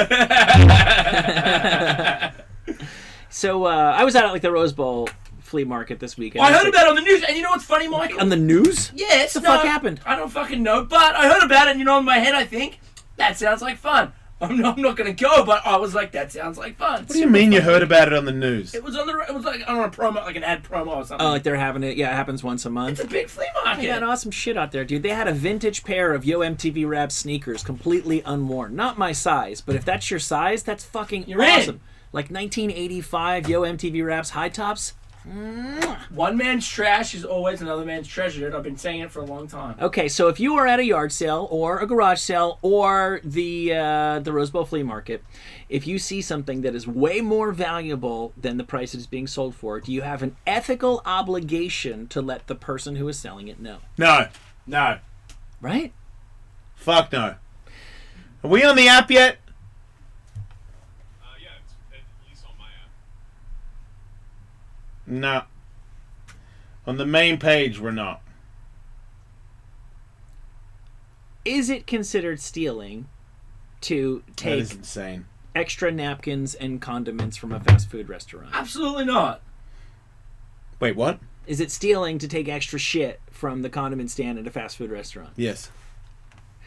So I was out at like the Rose Bowl flea market this weekend. I heard about it on the news, and you know what's funny, Michael? on the news. Yes. What the fuck happened? I don't fucking know, but I heard about it, and you know, in my head, I think that sounds like fun. I'm not going to go, but I was like, that sounds like fun. What do you mean you heard about it on the news? It was on the. It was like on a promo, like an ad promo or something. Oh, like they're having it. Yeah, it happens once a month. It's a big flea market. They got awesome shit out there, dude. They had a vintage pair of Yo MTV Raps sneakers, completely unworn. Not my size, but if that's your size, that's fucking You're awesome. in. Like 1985 Yo MTV Raps high tops. One man's trash is always another man's treasure. Dude. I've been saying it for a long time. Okay, so if you are at a yard sale or a garage sale or the Rose Bowl flea market, if you see something that is way more valuable than the price it is being sold for, do you have an ethical obligation to let the person who is selling it know? No. No. Right? Fuck no. Are we on the app yet? Yeah, it's at least on my app. No. On the main page, we're not. Is it considered stealing to That take is insane. extra napkins and condiments from a fast food restaurant? Absolutely not. Wait, what? Is it stealing to take extra shit from the condiment stand at a fast food restaurant? Yes.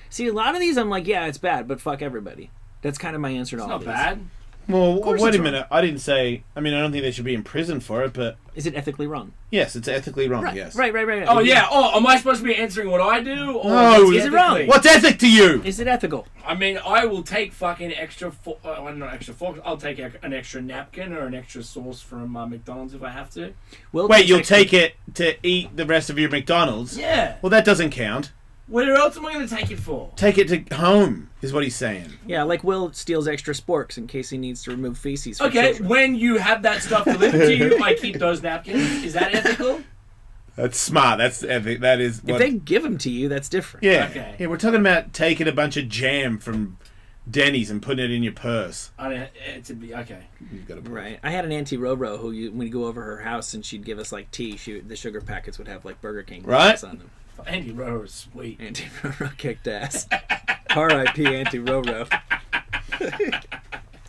See, a lot of these I'm like, yeah, it's bad, but fuck everybody. That's kind of my answer to It's all not these. bad. Well, course wait it's a wrong. minute. I didn't say... I mean, I don't think they should be in prison for it, but... Is it ethically wrong? Yes, it's ethically wrong, Right, yes. right. Oh yeah. Oh, am I supposed to be answering what I do? Or No, what's is it wrong? ethically? What's ethic to you? Is it ethical? I mean, I will take fucking extra. Not extra forks. I'll take an extra napkin or an extra sauce from McDonald's if I have to. Will Wait, you'll extra- take it to eat the rest of your McDonald's? Yeah. Well, that doesn't count. Where else am I going to take it for? Take it to home, is what he's saying. Yeah, like Will steals extra sporks in case he needs to remove feces. For Okay, children. when you have that stuff delivered to you, I keep those napkins. Is that ethical? That's smart. That's ethic. That is. If What, they give them to you, that's different. yeah. Okay. Yeah, we're talking about taking a bunch of jam from Denny's and putting it in your purse. I mean, it's a okay. You've got to Right. I had an Auntie Roro who, when you go over her house and she'd give us like tea, the sugar packets would have like Burger King Right. on them. Andy Rowe is sweet. Auntie Roro kicked ass. R.I.P. Auntie Roro.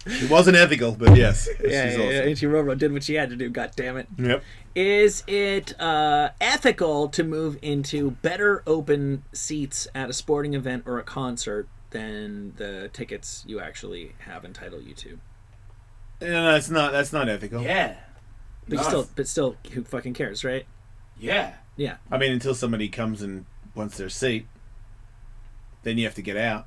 It wasn't ethical, but yes, she's Yeah, awesome. Auntie Roro did what she had to do. God damn it. Yep. Is it ethical to move into better open seats at a sporting event or a concert than the tickets you actually have entitle you to? No, it's not. That's not ethical. Yeah. But still, who fucking cares, right? Yeah. Yeah. I mean, until somebody comes and wants their seat, then you have to get out.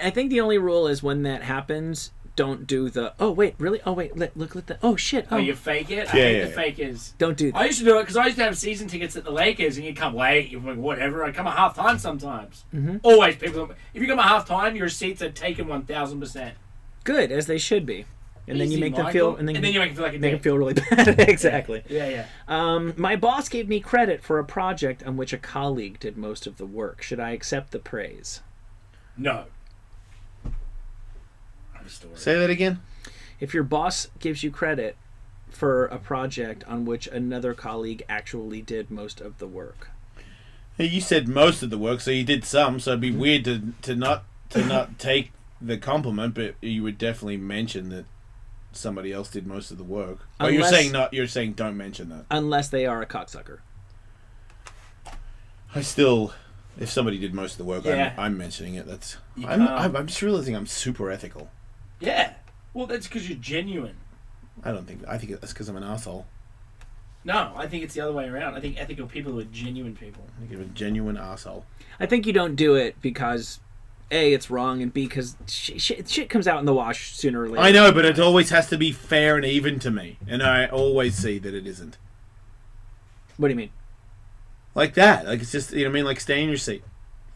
I think the only rule is when that happens, don't do the, oh, wait, really? Oh, wait, look at the, oh, shit. Oh, Oh, you fake it? I hate the fakers. don't do that. I used to do it because I used to have season tickets at the Lakers, and you'd come late, you're like, whatever. I come at half time sometimes. Mm-hmm. Always, people. If you come at half time, your seats are taken 1,000%. Good, as they should be. And then you Easy, make them Michael. feel, and then you make them feel like a make them dick. feel really bad. Exactly. Yeah, yeah. My boss gave me credit for a project on which a colleague did most of the work. Should I accept the praise? No. I have a story. Say that again. If your boss gives you credit for a project on which another colleague actually did most of the work. Hey, you said most of the work, so you did some. So it'd be weird to not take the compliment, but you would definitely mention that somebody else did most of the work. Oh, you're Unless- saying not. You're saying don't mention that. Unless they are a cocksucker. I still, if somebody did most of the work, Yeah. I'm mentioning it. That's. You I'm just realizing I'm super ethical. Yeah. Well, that's because you're genuine. I think that's because I'm an asshole. No, I think it's the other way around. I think ethical people are genuine people. I think I'm a genuine asshole. I think you don't do it because A, it's wrong, and B, because shit comes out in the wash sooner or later. I know, but it always has to be fair and even to me, and I always see that it isn't. What do you mean? Like that. Like, it's just, you know what I mean? Like, stay in your seat.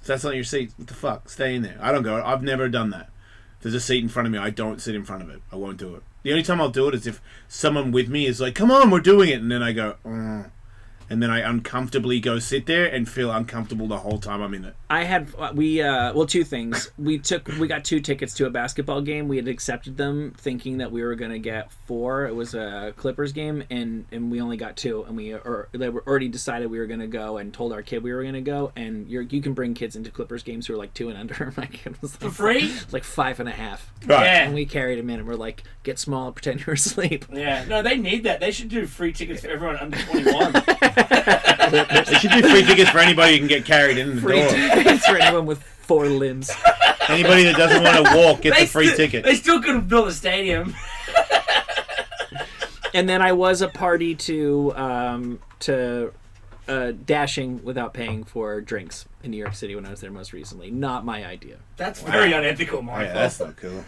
If that's not your seat, what the fuck? Stay in there. I don't go. I've never done that. If there's a seat in front of me, I don't sit in front of it. I won't do it. The only time I'll do it is if someone with me is like, come on, we're doing it. And then I go, and then I uncomfortably go sit there and feel uncomfortable the whole time I'm in it. I had two things. We got 2 tickets to a basketball game. We had accepted them thinking that we were going to get 4. It was a Clippers game, and we only got 2, and they were already decided we were going to go and told our kid we were going to go. And you can bring kids into Clippers games who are like 2 and under. My kid was like, For free? like 5.5. Right. Yeah. And we carried him in, and we're like, get small and pretend you're asleep. Yeah. No, they need that. They should do free tickets for everyone under 21. They should do free tickets for anybody who can get carried in the Free door. tickets for anyone with 4 limbs. Anybody that doesn't want to walk gets a free ticket. They still could have built a stadium. And then I was a party to dashing without paying for drinks in New York City when I was there most recently. Not my idea. That's very unethical, Michael. Yeah, that's not cool.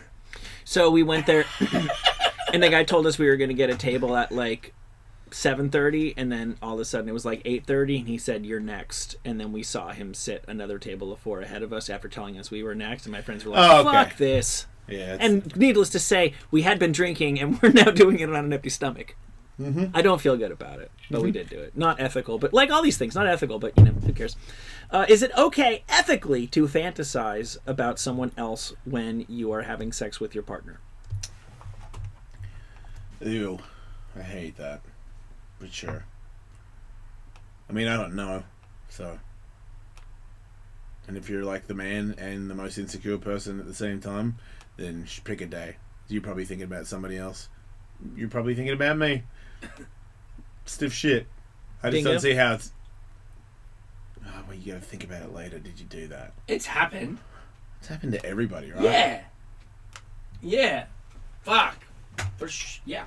So we went there, and the guy told us we were going to get a table at like 7:30, and then all of a sudden it was like 8:30, and he said, "You're next." And then we saw him sit another table of 4 ahead of us after telling us we were next, and my friends were like, Oh, okay. "Fuck this." Yeah. And needless to say, we had been drinking, and we're now doing it on an empty stomach. Mm-hmm. I don't feel good about it, but we did do it. Not ethical, but like all these things, not ethical, but you know, who cares? Is it okay ethically to fantasize about someone else when you are having sex with your partner? Ew. I hate that. But sure. I mean, I don't know. So. And if you're like the man and the most insecure person at the same time, then pick a day. You're probably thinking about somebody else. You're probably thinking about me. Stiff shit. I just Dingo? don't see how it's... Oh, well, you gotta think about it later. Did you do that? It's happened. It's happened to everybody, right? Yeah. Yeah. Fuck. Yeah.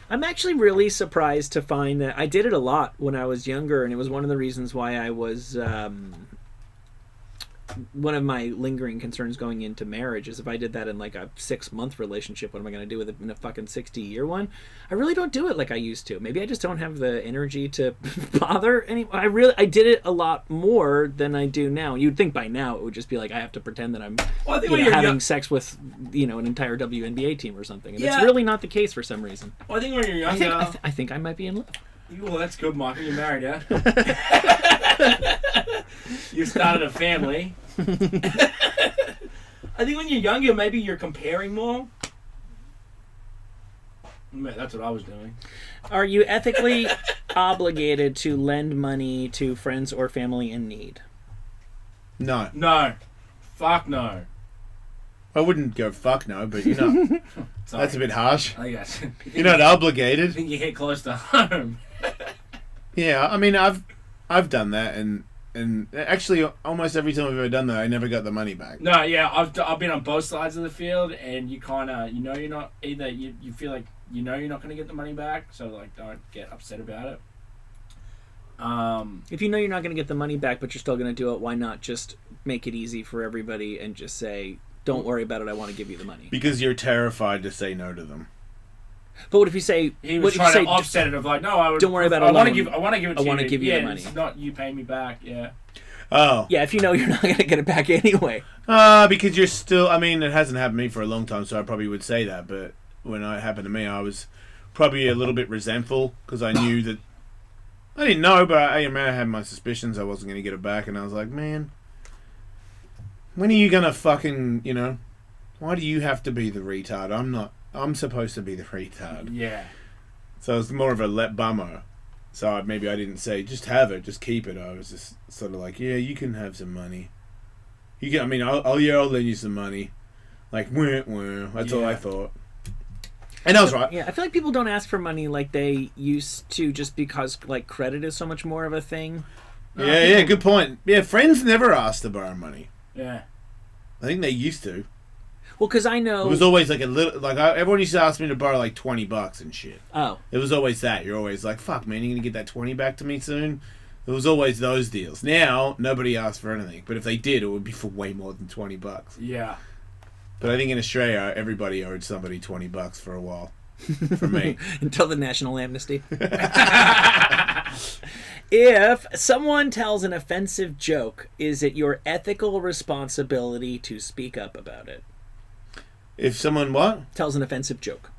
I'm actually really surprised to find that I did it a lot when I was younger, and it was one of the reasons why I was... one of my lingering concerns going into marriage is if I did that in like a 6-month relationship, what am I going to do with it in a fucking 60-year one? I really don't do it like I used to. Maybe I just don't have the energy to bother anyone. I did it a lot more than I do now. You'd think by now it would just be like I have to pretend that I'm Well, I think you when know, you're having young- sex with an entire WNBA team or something. And Yeah. it's really not the case for some reason. Well, I think when you're younger... I think I might be in love. Well, that's good, Michael. You're married, yeah? You started a family. I think when you're younger, maybe you're comparing more. That's what I was doing. Are you ethically obligated to lend money to friends or family in need? No. No. Fuck no. I wouldn't go fuck no, but you know. That's a bit harsh. I guess. You're not obligated. I think you hit close to home. Yeah, I mean, I've done that, and actually, almost every time I've ever done that, I never got the money back. No, yeah, I've been on both sides of the field, and you kind of, you know, you're not either. You feel like you know you're not going to get the money back, so like don't get upset about it. If you know you're not going to get the money back, but you're still going to do it, why not just make it easy for everybody and just say, "Don't worry about it. I want to give you the money." Because you're terrified to say no to them. But what if you say he was trying to offset it of like, no, I would. Don't worry about it. I want to give it. I want to give you the money. It's not you pay me back. Yeah. Oh. Yeah, if you know you're not going to get it back anyway. Because you're still. I mean, it hasn't happened to me for a long time, so I probably would say that. But when it happened to me, I was probably a little bit resentful because I knew that. I didn't know, but I had my suspicions I wasn't going to get it back, and I was like, man, when are you going to fucking, you know, why do you have to be the retard? I'm not. I'm supposed to be the retard. Yeah. So it's more of a bummer. So maybe I didn't say, just have it, just keep it. I was just sort of like, yeah, you can have some money. You can. I mean, I'll lend you some money. Like, wah, wah. That's all I thought. And I was right. Yeah, I feel like people don't ask for money like they used to just because like credit is so much more of a thing. Yeah, good point. Yeah, friends never asked to borrow money. Yeah. I think they used to. Well, because I know... It was always like a little... Like, everyone used to ask me to borrow like $20 and shit. Oh. It was always that. You're always like, fuck, man, you going to get that 20 back to me soon? It was always those deals. Now, nobody asks for anything. But if they did, it would be for way more than $20. Yeah. But I think in Australia, everybody owed somebody $20 for a while. For me. Until the national amnesty. If someone tells an offensive joke, is it your ethical responsibility to speak up about it? If someone what? Tells an offensive joke.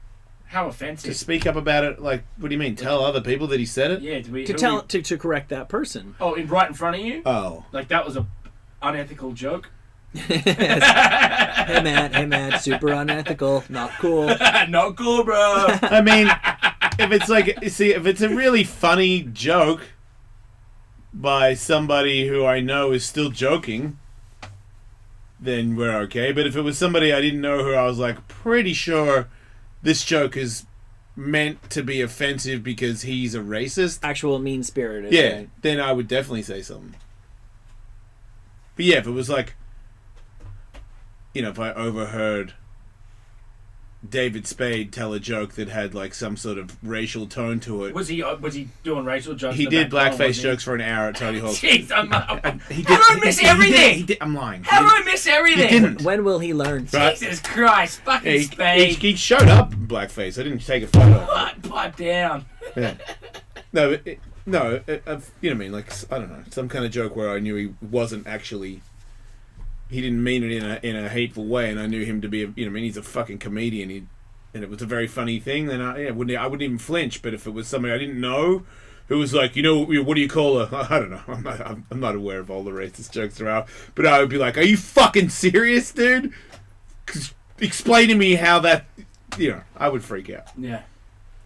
How offensive? To speak up about it, like, what do you mean? Tell other people that he said it? Yeah, to correct that person. Oh, right in front of you? Oh. Like that was a unethical joke? Hey Matt, super unethical, not cool. Not cool, bro. I mean, if it's like, if it's a really funny joke by somebody who I know is still joking, then we're okay. But if it was somebody I didn't know who I was like pretty sure this joke is meant to be offensive because he's a racist, actual mean-spirited, yeah, right? Then I would definitely say something. But yeah, if it was like, you know, if I overheard David Spade tell a joke that had like some sort of racial tone to it. Was he doing racial jokes? He did blackface jokes for an hour at Tony Hawk's. Jeez, how do I miss everything? I'm lying. How do I miss everything? He didn't. When will he learn? Right? Jesus Christ, fucking Spade. He showed up in blackface. I didn't take a photo. Pipe down. Yeah. No, you know what I mean? Like, I don't know, some kind of joke where I knew he wasn't actually. He didn't mean it in a hateful way, and I knew him to be he's a fucking comedian. And it was a very funny thing. Then I wouldn't even flinch. But if it was somebody I didn't know, who was like, what do you call a? I don't know. I'm not aware of all the racist jokes around. But I would be like, are you fucking serious, dude? Explain to me how that. I would freak out. Yeah.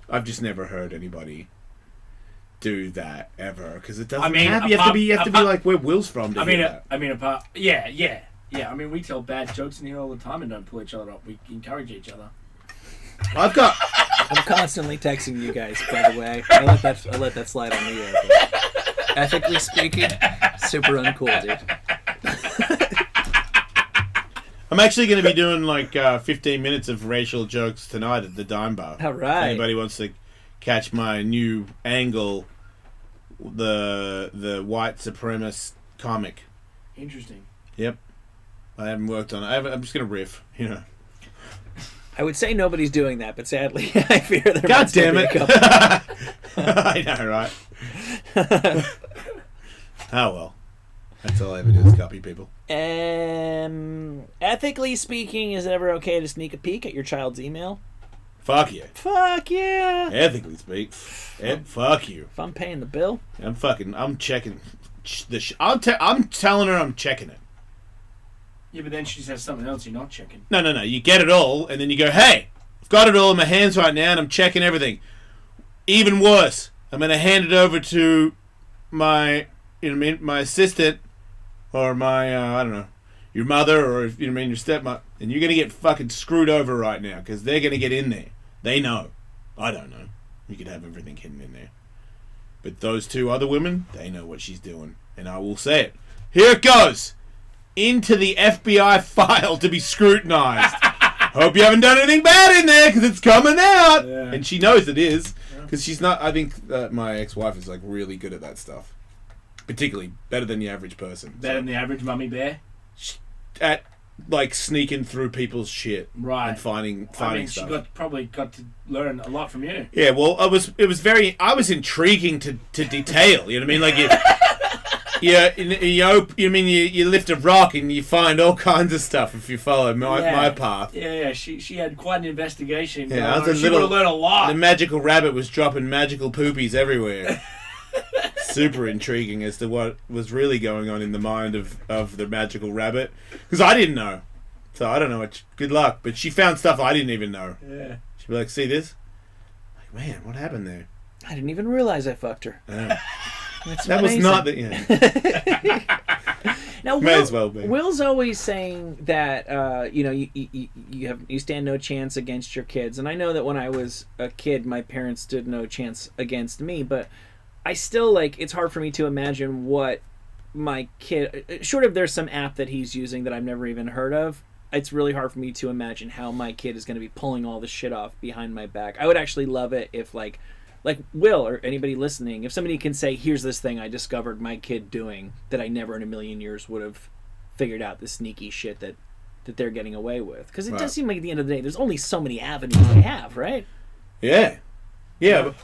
I've just never heard anybody do that ever because it doesn't. I mean, you have to be like where Will's from. Yeah. I mean, we tell bad jokes in here all the time and don't pull each other up. We encourage each other. I'm constantly texting you guys, by the way. I let that slide on the air. But ethically speaking, super uncool, dude. I'm actually going to be doing like 15 minutes of racial jokes tonight at the Dime Bar. All right. If anybody wants to catch my new angle, the white supremacist comic. Interesting. Yep. I haven't worked on it. I'm just going to riff, I would say nobody's doing that, but sadly, I fear there God might still damn be it. a couple. I know, right? Oh, well. That's all I ever do is copy people. Ethically speaking, is it ever okay to sneak a peek at your child's email? Fuck yeah. Fuck yeah. Ethically speak, fuck you. If I'm paying the bill. I'm checking I'm telling her I'm checking it. Yeah, but then she says something else you're not checking. No. You get it all, and then you go, hey, I've got it all in my hands right now, and I'm checking everything. Even worse, I'm going to hand it over to my, my assistant, or my, I don't know, your mother, or, your stepmother, and you're going to get fucking screwed over right now, because they're going to get in there. They know. I don't know. You could have everything hidden in there. But those two other women, they know what she's doing, and I will say it. Here it goes! Into the FBI file to be scrutinized. Hope you haven't done anything bad in there, because it's coming out. Yeah. And she knows it is, because she's not. I think my ex-wife is like really good at that stuff, particularly better than the average person. Better than the average mummy bear. At like sneaking through people's shit, Right. and finding She stuff. probably got to learn a lot from you. Yeah, well, I was intriguing to detail. You know what I mean? Like you lift a rock and you find all kinds of stuff if you follow my path. Yeah. She had quite an investigation. Yeah, I was she would have learned a lot. The magical rabbit was dropping magical poopies everywhere. Super intriguing as to what was really going on in the mind of the magical rabbit, because I didn't know, so I don't know. Good luck, but she found stuff I didn't even know. Yeah. She'd be like, "See this? Like, man, what happened there?" I didn't even realize I fucked her. That's that amazing. was not the. Yeah. Now, May as well be. Will's always saying that you stand no chance against your kids, and I know that when I was a kid, my parents stood no chance against me, but I still it's hard for me to imagine what my kid, short of there's some app that he's using that I've never even heard of. It's really hard for me to imagine how my kid is going to be pulling all the shit off behind my back. I would actually love it if like Will or anybody listening, if somebody can say, here's this thing I discovered my kid doing that I never in a million years would have figured out, the sneaky shit that they're getting away with. Because it does seem like at the end of the day, there's only so many avenues they have, right? Yeah. But,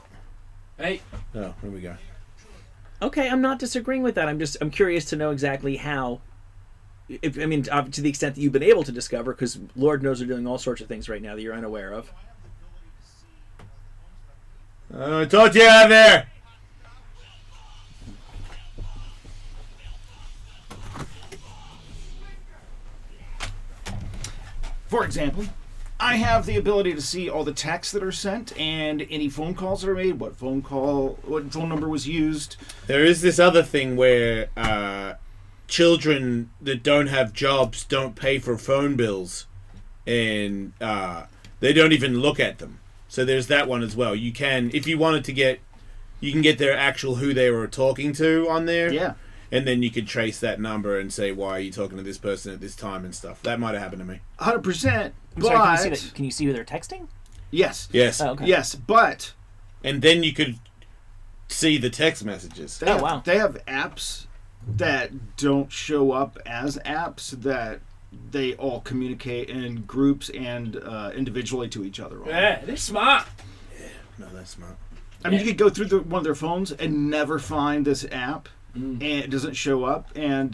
hey. oh, here we go. Okay, I'm not disagreeing with that. I'm curious to know exactly how. To the extent that you've been able to discover, because Lord knows they're doing all sorts of things right now that you're unaware of. I told you out there. For example, I have the ability to see all the texts that are sent and any phone calls that are made, what phone number was used. There is this other thing where children that don't have jobs don't pay for phone bills, and they don't even look at them. So there's that one as well. You can, if you wanted to you can get their actual who they were talking to on there. Yeah. And then you could trace that number and say, why are you talking to this person at this time and stuff. That might have happened to me. 100%. I'm sorry, can you see who they're texting? Yes. Yes. Oh, okay. Yes, but... And then you could see the text messages. They have apps that don't show up as apps that they all communicate in groups and individually to each other on. Yeah, they're smart. Yeah, no, that's smart. I mean, you could go through one of their phones and never find this app, and it doesn't show up, and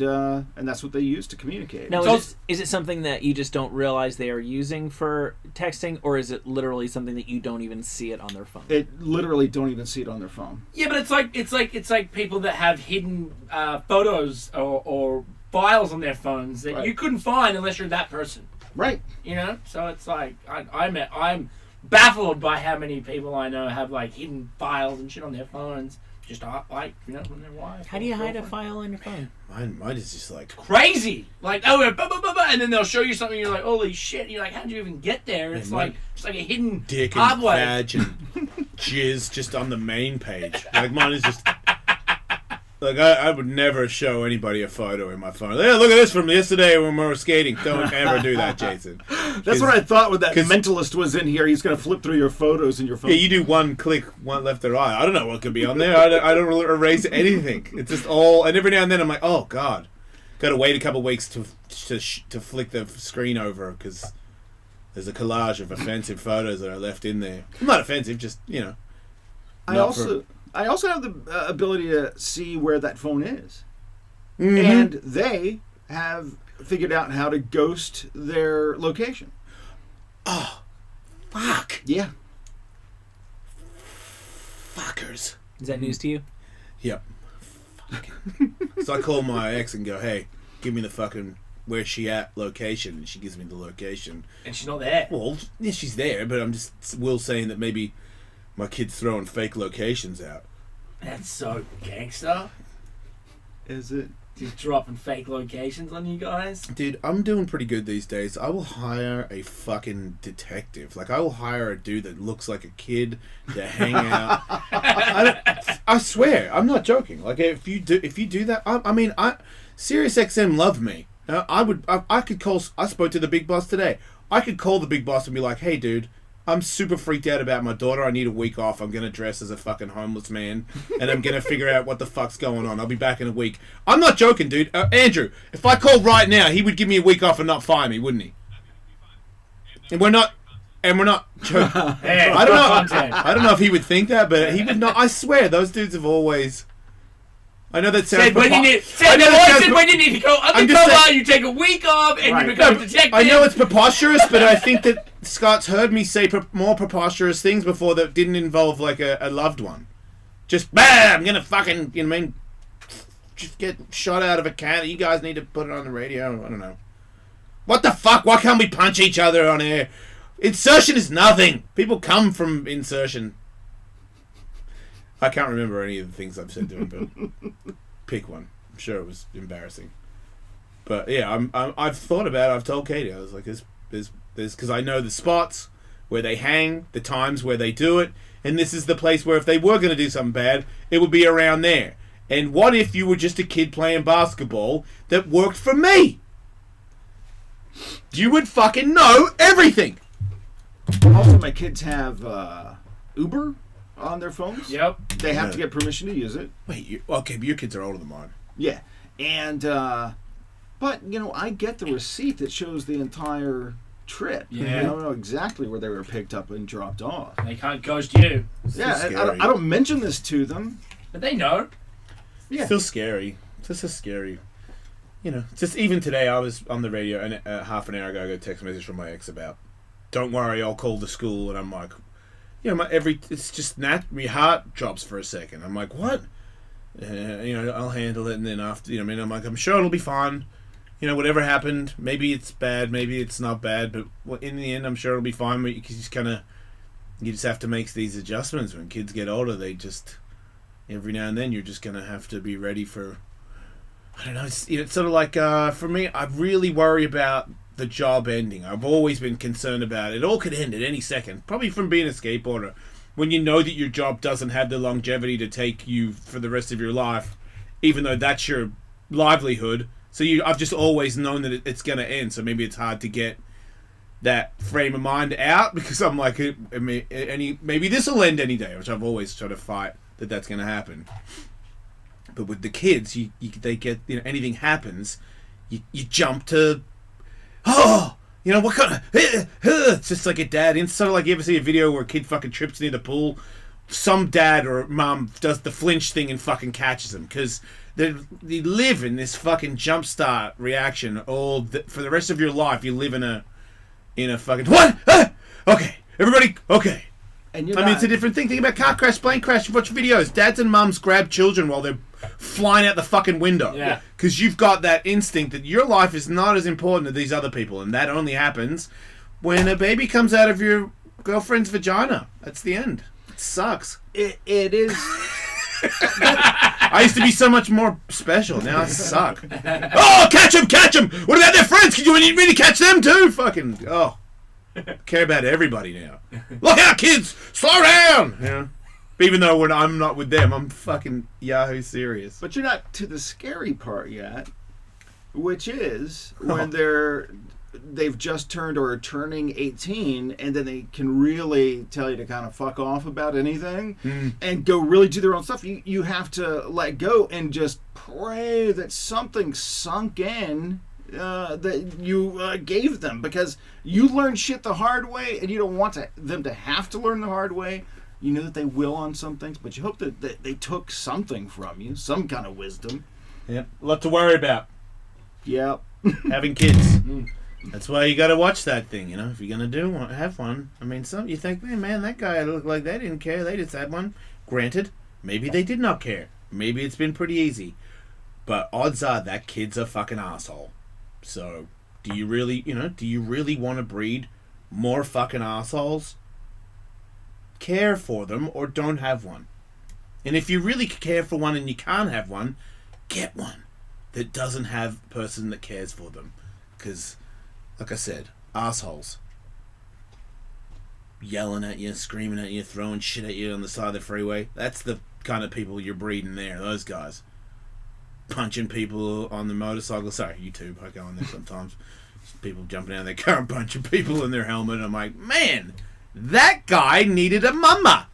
that's what they use to communicate. Now, is it something that you just don't realize they are using for texting, or is it literally something that you don't even see it on their phone? It literally don't even see it on their phone. Yeah, but it's like people that have hidden photos or files on their phones that you couldn't find unless you're that person. Right. You know, so it's like I'm baffled by how many people I know have like hidden files and shit on their phones. Just like, you know, when their wife. How do you hide a file on your phone? Mine is just like crazy. Like, oh, blah, blah, blah, blah, and then they'll show you something. You're like, holy shit! And you're like, how'd you even get there? It's like a hidden dick and pathway. badge and jizz just on the main page. Like mine is just like I would never show anybody a photo in my phone. Yeah, look at this from yesterday when we were skating. Don't ever do that, Jason. That's what I thought when that mentalist was in here. He's going to flip through your photos in your phone. Yeah, you do one click, one left or right. I don't know what could be on there. I don't really erase anything. It's just all. And every now and then I'm like, oh god, got to wait a couple of weeks to flick the screen over because there's a collage of offensive photos that are left in there. Not offensive, just I also have the ability to see where that phone is. Mm-hmm. And they have figured out how to ghost their location. Oh, Fuck. Yeah. Fuckers. Is that news to you? Yep. So I call my ex and go, hey, give me the fucking where's she at location, and she gives me the location. And she's not there. Well, yeah, she's there, but I'm just saying that maybe my kid's throwing fake locations out. That's so gangster. Is it? Just dropping fake locations on you guys. Dude, I'm doing pretty good these days. I will hire a fucking detective. Like, I will hire a dude that looks like a kid to hang out. I swear, I'm not joking. Like, if you do that, I mean, SiriusXM love me. I could call. I spoke to the big boss today. I could call the big boss and be like, "Hey, dude, I'm super freaked out about my daughter. I need a week off. I'm gonna dress as a fucking homeless man, and I'm gonna figure out what the fuck's going on. I'll be back in a week." I'm not joking, dude. Andrew, if I called right now, he would give me a week off and not fire me, wouldn't he? And we're not joking. Hey, I don't know if he would think that, but he would not. I swear, those dudes have always. I know that sounds. Said when you need to go undercover, you take a week off and you become a detective. I know it's preposterous, but I think that Scott's heard me say more preposterous things before that didn't involve like a loved one. Just bam, I'm gonna fucking, you know what I mean, just get shot out of a cannon. You guys need to put it on the radio. I don't know. What the fuck? Why can't we punch each other on air? Insertion is nothing. People come from insertion. I can't remember any of the things I've said to him, but pick one. I'm sure it was embarrassing. But yeah, I've thought about it. I've told Katie. I was like, there's because I know the spots where they hang, the times where they do it, and this is the place where if they were going to do something bad, it would be around there. And what if you were just a kid playing basketball that worked for me? You would fucking know everything. Also, my kids have Uber on their phones. Yep. They have to get permission to use it. Wait, okay, but your kids are older than mine. Yeah. And, but, you know, I get the receipt that shows the entire trip. Yeah. I don't know exactly where they were picked up and dropped off. They can't ghost you. Yeah, I don't mention this to them. But they know. Yeah. Still scary. Just so scary. You know, just even today I was on the radio and half an hour ago I got a text message from my ex about, don't worry, I'll call the school, and I'm like, you know, it's just my heart drops for a second. I'm like, what? You know, I'll handle it, and then after, you know, I mean, I'm like, I'm sure it'll be fine. You know, whatever happened, maybe it's bad, maybe it's not bad, but in the end, I'm sure it'll be fine. But you just have to make these adjustments. When kids get older, they just, every now and then, you're just gonna have to be ready for. I don't know. It's sort of like for me, I really worry about the job ending. I've always been concerned about it. It all could end at any second. Probably from being a skateboarder. When you know that your job doesn't have the longevity to take you for the rest of your life, even though that's your livelihood. So I've just always known that it's going to end. So maybe it's hard to get that frame of mind out, because I'm like, maybe this will end any day, which I've always tried to fight that's going to happen. But with the kids, they get, you know, anything happens, you jump to, oh, you know, what kind of, it's just like a dad. It's sort of like you ever see a video where a kid fucking trips near the pool, some dad or mom does the flinch thing and fucking catches them, because they live in this fucking jump start reaction for the rest of your life. You live in a fucking, what? Okay, everybody, okay. And it's a different thing. Think about car crash, plane crash. You watch videos. Dads and mums grab children while they're flying out the fucking window. Yeah. Because you've got that instinct that your life is not as important to these other people. And that only happens when a baby comes out of your girlfriend's vagina. That's the end. It sucks. It is. I used to be so much more special. Now I suck. Oh, catch them! What about their friends? Can you need me to catch them too? Fucking, oh. Care about everybody now. Look out, kids! Slow down! Yeah. Even though when I'm not with them, I'm fucking Yahoo serious. But you're not to the scary part yet, which is when they've just turned or are turning 18, and then they can really tell you to kind of fuck off about anything and go really do their own stuff. You have to let go and just pray that something sunk in that you gave them, because you learned shit the hard way, and you don't want them to have to learn the hard way. You know that they will on some things, but you hope that they took something from you, some kind of wisdom. Yeah, a lot to worry about. Yeah. Having kids. That's why you got to watch that thing, you know. If you're gonna have one. I mean, you think, man, that guy looked like they didn't care. They just had one. Granted, maybe they did not care. Maybe it's been pretty easy. But odds are that kid's a fucking asshole. So, do you really want to breed more fucking assholes? Care for them or don't have one. And if you really care for one and you can't have one, get one that doesn't have a person that cares for them. Because, like I said, assholes. Yelling at you, screaming at you, throwing shit at you on the side of the freeway. That's the kind of people you're breeding there, those guys. Punching people on the motorcycle. Sorry, YouTube, I go on there sometimes. People jumping out of their car and punching people in their helmet. I'm like, man, that guy needed a mama.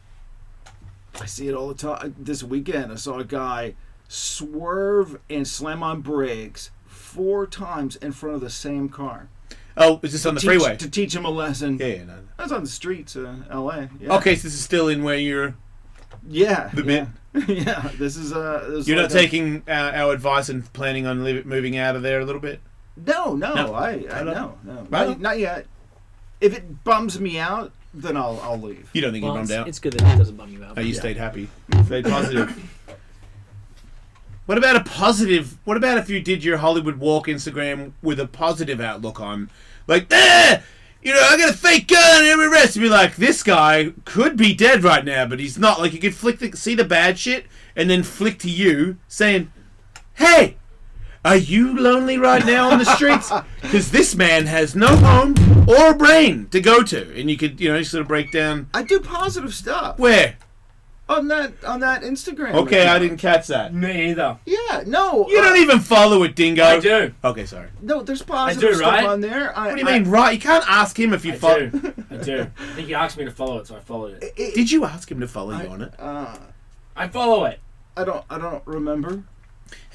I see it all the time. This weekend, I saw a guy swerve and slam on brakes 4 times in front of the same car. Oh, is this on the freeway? To teach him a lesson. Yeah, no. That's on the streets of L.A. Yeah. Okay, so this is still in where you're... Yeah. The bit? Yeah, this is... You're not taking our advice and planning on moving out of there a little bit? No. No. Not yet. If it bums me out, then I'll leave. You don't think you're bummed out? It's good that it doesn't bum you out. Oh, you stayed happy. Stayed positive. What about a positive? What about if you did your Hollywood Walk Instagram with a positive outlook on, like, I got a fake gun and every rest. You'd be like, this guy could be dead right now, but he's not. Like, you could see the bad shit and then flick to you saying, hey, are you lonely right now on the streets? Because this man has no home or brain to go to. And you could, sort of break down. I do positive stuff. Where? On that Instagram. Okay, account. I didn't catch that. Me either. Yeah, no. You don't even follow it, Dingo. I do. Okay, sorry. No, there's positive stuff right? on there. What do you mean, right? You can't ask him if you follow. I do. I think he asked me to follow it, so I followed it. Did you ask him to follow you on it? I follow it. I don't remember.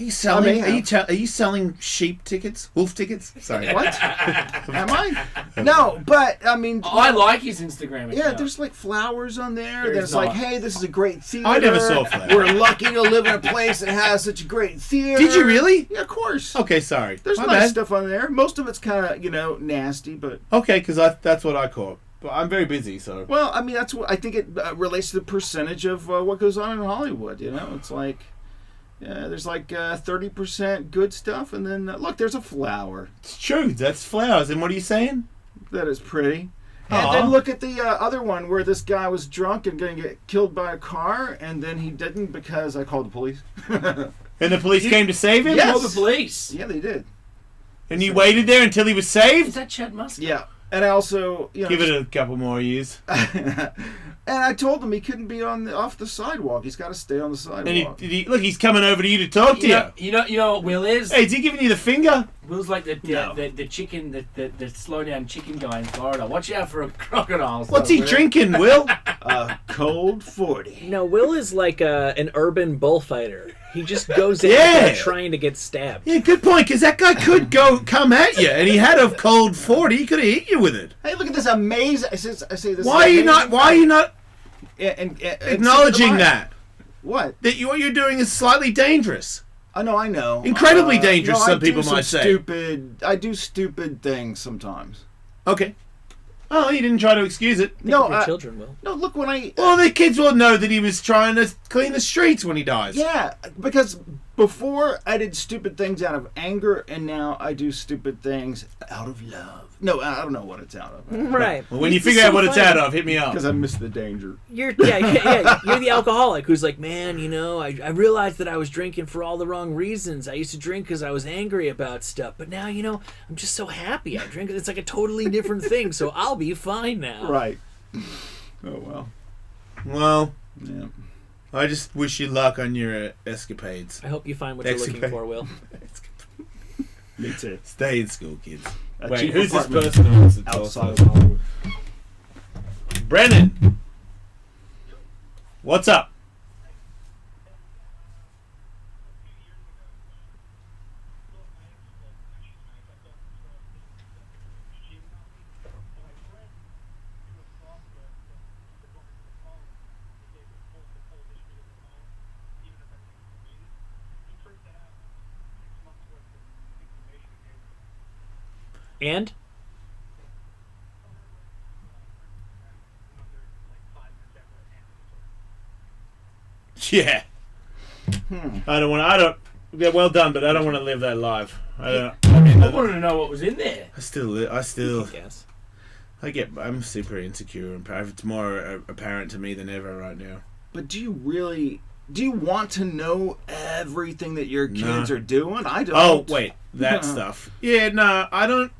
Are you selling? Are you selling sheep tickets? Wolf tickets? Sorry. What? Am I? No, but I mean. I like his Instagram account. Yeah, there's like flowers on there. There's like, not. hey, this is a great theater. I never saw flowers. We're lucky to live in a place that has such a great theater. Did you really? Yeah, of course. Okay, sorry. There's My nice bad. stuff on there. Most of it's kind of nasty, but. Okay, because that's what I caught. But I'm very busy, so. Well, I mean, that's what I think it relates to the percentage of what goes on in Hollywood. It's like. Yeah, there's like 30% good stuff, and then look, there's a flower. It's true. That's flowers. And what are you saying? That is pretty. Aw. And then look at the other one where this guy was drunk and going to get killed by a car, and then he didn't because I called the police. And the police came to save him? Yes. Call the police. Yeah, they did. And you waited there until he was Is saved? that Chad Musk? Yeah. And I also, Give it a couple more years. and I told him he couldn't be off the sidewalk. He's got to stay on the sidewalk. And look, he's coming over to you to talk to you. You know what Will is? Hey, is he giving you the finger? Will's like the chicken, the slow down chicken guy in Florida. Watch out for a crocodile. What's he drinking, Will? Cold 40. No, Will is like an urban bullfighter. He just goes in Yeah. trying to get stabbed. Yeah, good point, because that guy could come at you, and he had a cold 40. He could have hit you with it. Hey, look at this amazing. I say this. Why are you not and acknowledging that? What? That what you're doing is slightly dangerous. I know. Incredibly dangerous, no, some people might say. I do stupid things sometimes. Okay. Oh, you didn't try to excuse it. Think of your children will. No, look when I. Well, the kids will know that he was trying to clean the streets when he dies. Yeah, because before I did stupid things out of anger, and now I do stupid things out of love. No, I don't know what it's out of. Right. Well, when you figure out what it's out of, hit me up. Because I miss the danger. You're You're the alcoholic who's like, man, I realized that I was drinking for all the wrong reasons. I used to drink because I was angry about stuff, but now I'm just so happy. I drink. It's like a totally different thing. So I'll be fine now. Right. Oh well. Well, Yeah. I just wish you luck on your escapades. I hope you find what you're looking for, Will. Me too. Stay in school, kids. A Wait, cheap who's this apartment person who wants to talk outside to of us? Hollywood. Brennan, what's up? And Yeah. I don't want. Yeah, well done, but I don't want to live that life. I wanted to know what was in there. I still. Guess. I'm super insecure, and it's more apparent to me than ever right now. But do you want to know everything that your kids are doing? I don't. Oh wait, that stuff. Yeah, no, I don't.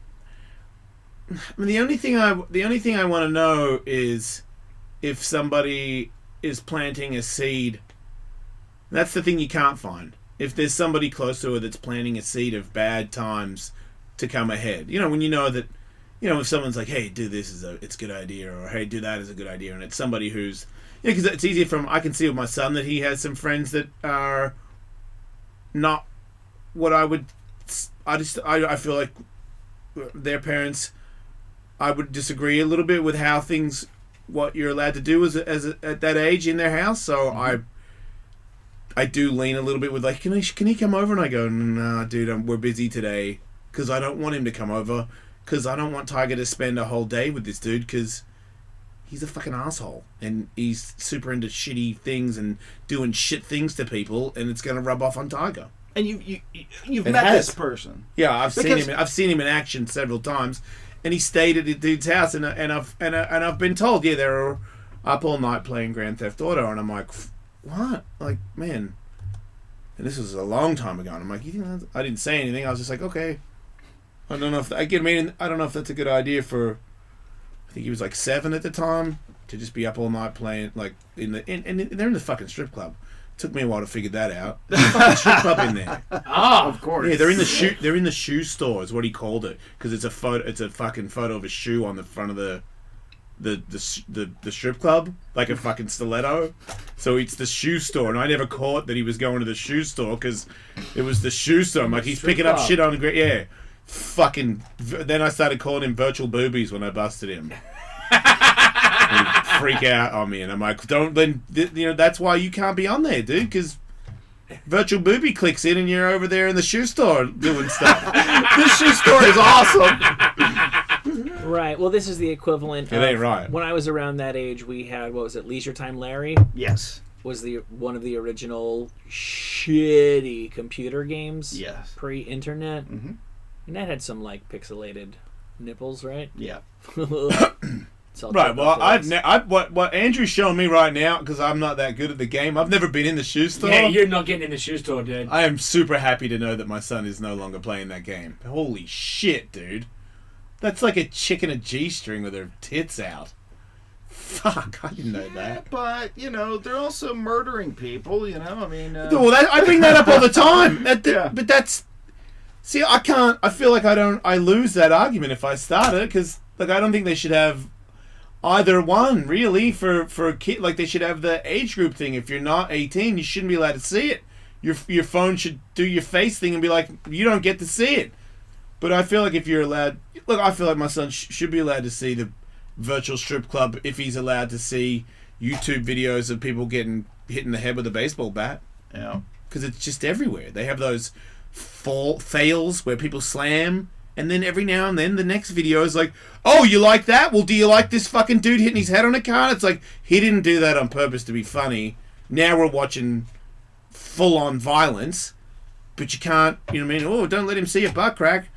I mean, the only thing I want to know is if somebody is planting a seed. That's the thing you can't find. If there's somebody close to her that's planting a seed of bad times to come ahead. You know, when you know that, you know, if someone's like, hey, do this, it's a good idea, or hey, do that is a good idea, and it's somebody who's, you know, because it's easier I can see with my son that he has some friends that are not what I would, I feel like their parents, I would disagree a little bit with how what you're allowed to do at that age in their house, so I do lean a little bit with like, can he come over? And I go, nah, dude, we're busy today because I don't want him to come over because I don't want Tiger to spend a whole day with this dude because he's a fucking asshole and he's super into shitty things and doing shit things to people and it's gonna rub off on Tiger. And you've met this person. Yeah, I've seen him in action several times, and he stayed at the dude's house, and I've been told, yeah, they're up all night playing Grand Theft Auto, and I'm like, what? Like, man. And this was a long time ago. And I'm like, you think I didn't say anything. I was just like, okay. I don't know if I don't know if that's a good idea for. I think he was like 7 at the time to just be up all night playing like and they're in the fucking strip club. Took me a while to figure that out. There's a fucking strip club in there. Oh, of course. Yeah, they're in the shoe. They're in the shoe store. Is what he called it because it's a photo. It's a fucking photo of a shoe on the front of the strip club, like a fucking stiletto. So it's the shoe store, and I never caught that he was going to the shoe store because it was the shoe store. I'm like, he's picking up shit on the ground. Yeah, fucking. Then I started calling him virtual boobies when I busted him. He'd freak out on me, and I'm like, don't. Then you know that's why you can't be on there, dude, because virtual booby clicks in, and you're over there in the shoe store doing stuff. This shoe store is awesome. Right. Well, this is the equivalent. It ain't right. When I was around that age, we had Leisure Time Larry. Yes. Was one of the original shitty computer games. Yes. Pre-internet. Mm-hmm. And that had some like pixelated nipples, right? Yeah. Right. Well, what Andrew's showing me right now, because I'm not that good at the game. I've never been in the shoe store. Yeah, you're not getting in the shoe store, dude. I am super happy to know that my son is no longer playing that game. Holy shit, dude. That's like a chick in a G-string with her tits out. Fuck, I didn't know that. But, you know, they're also murdering people, you know, I mean... Well, I bring that up all the time. But that's... See, I feel like I lose that argument if I start it, because, like, I don't think they should have either one, really, for a kid. Like, they should have the age group thing. If you're not 18, you shouldn't be allowed to see it. Your phone should do your face thing and be like, you don't get to see it. But I feel like if you're allowed... Look, I feel like my son should be allowed to see the virtual strip club if he's allowed to see YouTube videos of people getting hit in the head with a baseball bat. Yeah. Because it's just everywhere. They have those fails where people slam, and then every now and then the next video is like, oh, you like that? Well, do you like this fucking dude hitting his head on a car? It's like, he didn't do that on purpose to be funny. Now we're watching full-on violence, but you can't, you know what I mean? Oh, don't let him see a butt crack.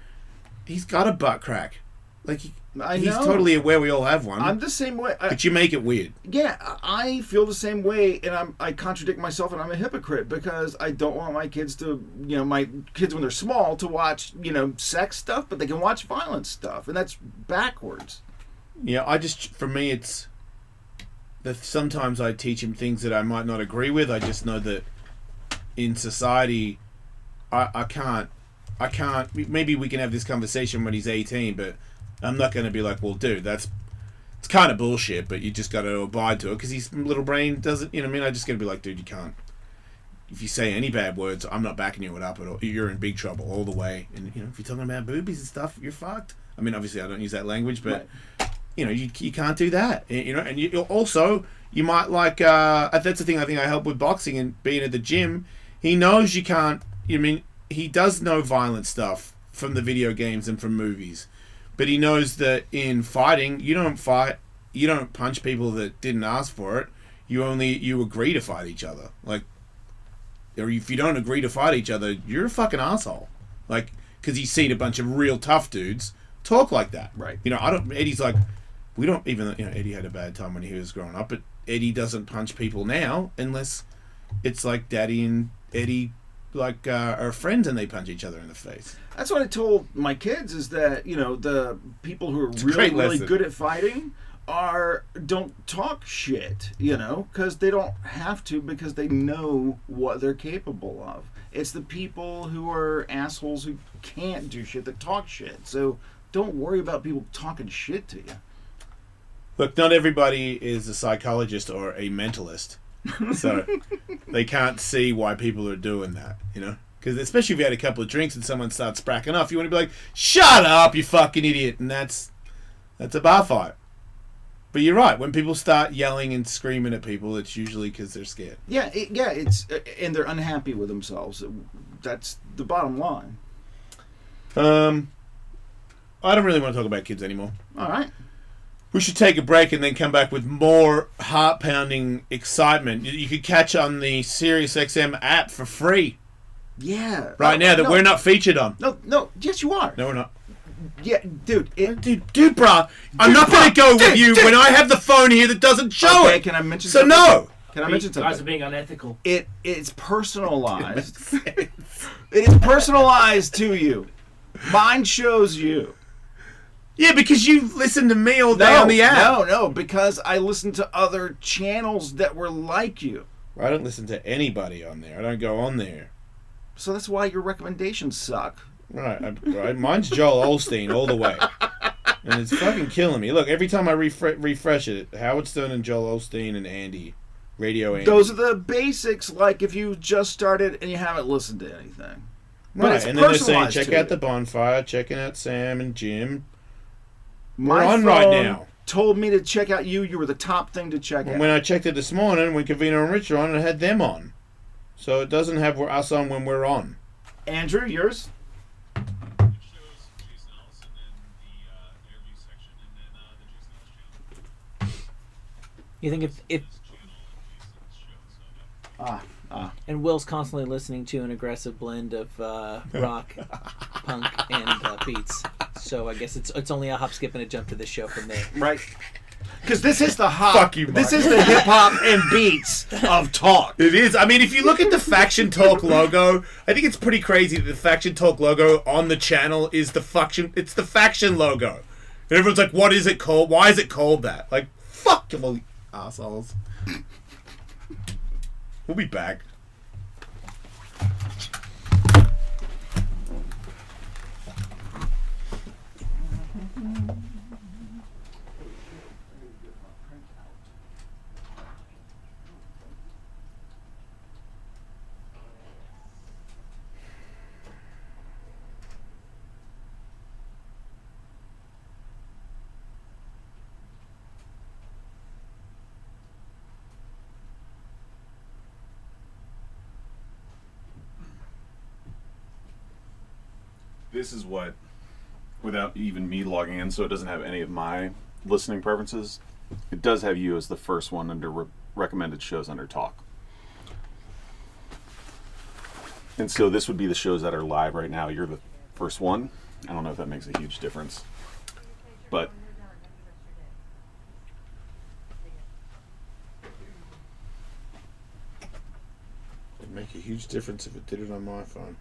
He's got a butt crack. Like, he's totally aware we all have one. I'm the same way. But you make it weird. Yeah, I feel the same way, and I contradict myself, and I'm a hypocrite because I don't want my kids to, you know, my kids when they're small to watch, you know, sex stuff, but they can watch violent stuff, and that's backwards. Yeah, for me, it's that sometimes I teach him things that I might not agree with. I just know that in society, I can't. Maybe we can have this conversation when he's 18, but I'm not going to be like, well, dude, it's kind of bullshit, but you just got to abide to it because his little brain doesn't, you know what I mean? I just got to be like, dude, you can't. If you say any bad words, I'm not backing you up at all. You're in big trouble all the way. And, you know, if you're talking about boobies and stuff, you're fucked. I mean, obviously, I don't use that language, but, you know, you can't do that. You know, and you might like, that's the thing I think I help with boxing and being at the gym. He knows you can't, you know, I mean, he does know violent stuff from the video games and from movies, but he knows that in fighting, you don't punch people that didn't ask for it. you agree to fight each other. Like, or if you don't agree to fight each other, you're a fucking asshole. Like, because he's seen a bunch of real tough dudes talk like that. Right. You know, Eddie's like, we don't even, you know, Eddie had a bad time when he was growing up, but Eddie doesn't punch people now unless it's like Daddy and Eddie like are friends and they punch each other in the face. That's what I told my kids, is that, you know, the people who are It's a really, great really lesson. good at fighting don't talk shit, you know, because they don't have to, because they know what they're capable of. It's the people who are assholes who can't do shit that talk shit. So don't worry about people talking shit to you. Look, not everybody is a psychologist or a mentalist, so they can't see why people are doing that, you know? Because especially if you had a couple of drinks and someone starts spracking off, you want to be like, shut up, you fucking idiot, and that's a bar fight. But you're right, when people start yelling and screaming at people, it's usually because they're scared. Yeah, it's and they're unhappy with themselves. That's the bottom line. I don't really want to talk about kids anymore. All right. We should take a break and then come back with more heart-pounding excitement. You could catch on the SiriusXM app for free Yeah. right now that we're not featured on. No. Yes, you are. No, we're not. Yeah, dude. Dude, bruh, I'm not going to go with you when I have the phone here that doesn't show Okay, it. can I mention So something? no. Can I mention You guys are something? being unethical. It's personalized. It is personalized to you. Mine shows you. Yeah, because you listen to me all day on the app. No, because I listen to other channels that were like you. I don't listen to anybody on there. I don't go on there. So that's why your recommendations suck. Right. Mine's Joel Osteen all the way. And it's fucking killing me. Look, every time I refresh it, Howard Stern and Joel Osteen and Andy. Radio Andy. Those are the basics, like if you just started and you haven't listened to anything. But Right, it's and then they're saying, personalized check to out you. The Bonfire, checking out Sam and Jim. My We're on phone right now. told me to check out you. You were the top thing to check out. When I checked it this morning, when Cavino and Rich are on, it had them on. So it doesn't have us on when we're on. Andrew, yours? It shows Jason Ellis and then the interview section and then the Jason Ellis channel. You think if This channel and Jason's show, so yeah. and Will's constantly listening to an aggressive blend of rock, punk, and beats, so I guess it's only a hop, skip, and a jump to this show from there. Right. Because this is the hop. Fuck you, This Mark. is the hip hop and beats of talk. It is. I mean, if you look at the Faction Talk logo, I think it's pretty crazy that the Faction Talk logo on the channel is the Faction. It's the Faction logo. And everyone's like, what is it called? Why is it called that? Like, fuck you, little assholes. We'll be back. This is what, without even me logging in, so it doesn't have any of my listening preferences, it does have you as the first one under recommended shows under talk. And so this would be the shows that are live right now. You're the first one. I don't know if that makes a huge difference. But It'd make a huge difference if it did it on my phone.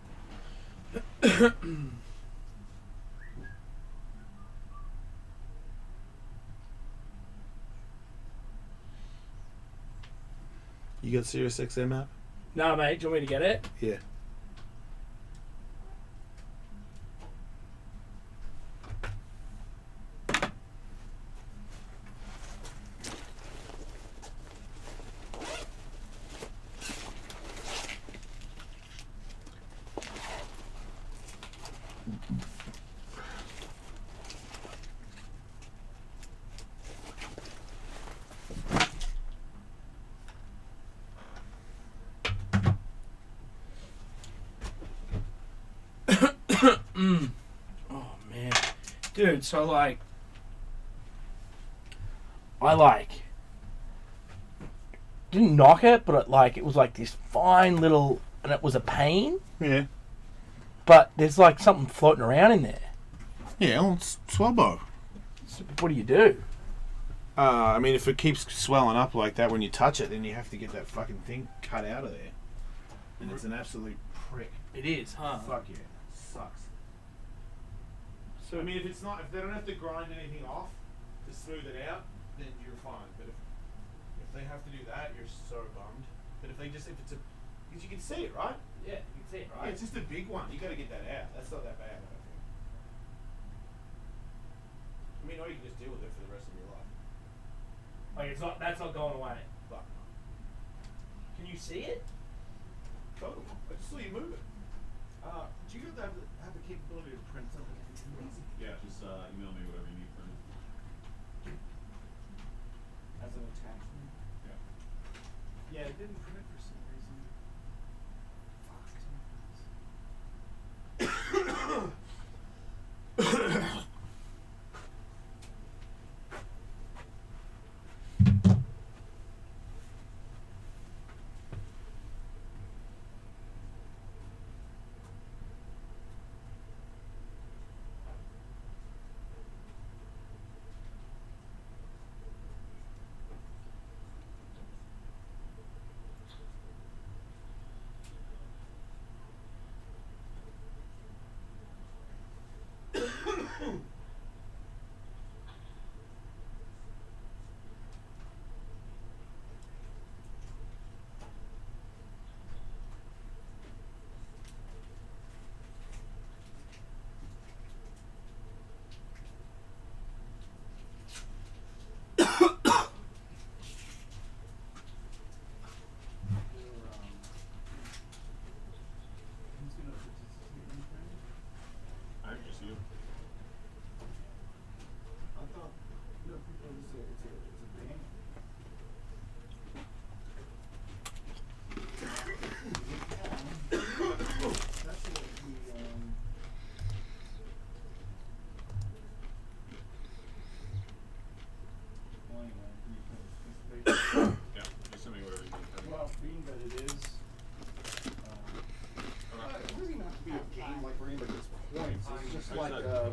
You got SiriusXM app? No, mate. Do you want me to get it? Yeah. Oh man, dude. So like, I like didn't knock it, but it was like this fine little, and it was a pain. Yeah. But there's like something floating around in there. Yeah, well, it's swelbo. So what do you do? I mean, if it keeps swelling up like that when you touch it, then you have to get that fucking thing cut out of there. And it's an absolute prick. It is, huh? Fuck yeah. Sucks. So, I mean, if they don't have to grind anything off to smooth it out, then you're fine. But if they have to do that, you're so bummed. But if it's because you can see it, right? Yeah, you can see it, right? Yeah, it's just a big one. You got to get that out. That's not that bad, I don't think. I mean, or you can just deal with it for the rest of your life. Like that's not going away. Fuck no. Can you see it? Totally. I just saw you move it. Do you guys have the capability to print something? It's amazing. Yeah, just email me whatever you need for it. As an attachment? Yeah. Yeah, it didn't print for some reason. Fuck.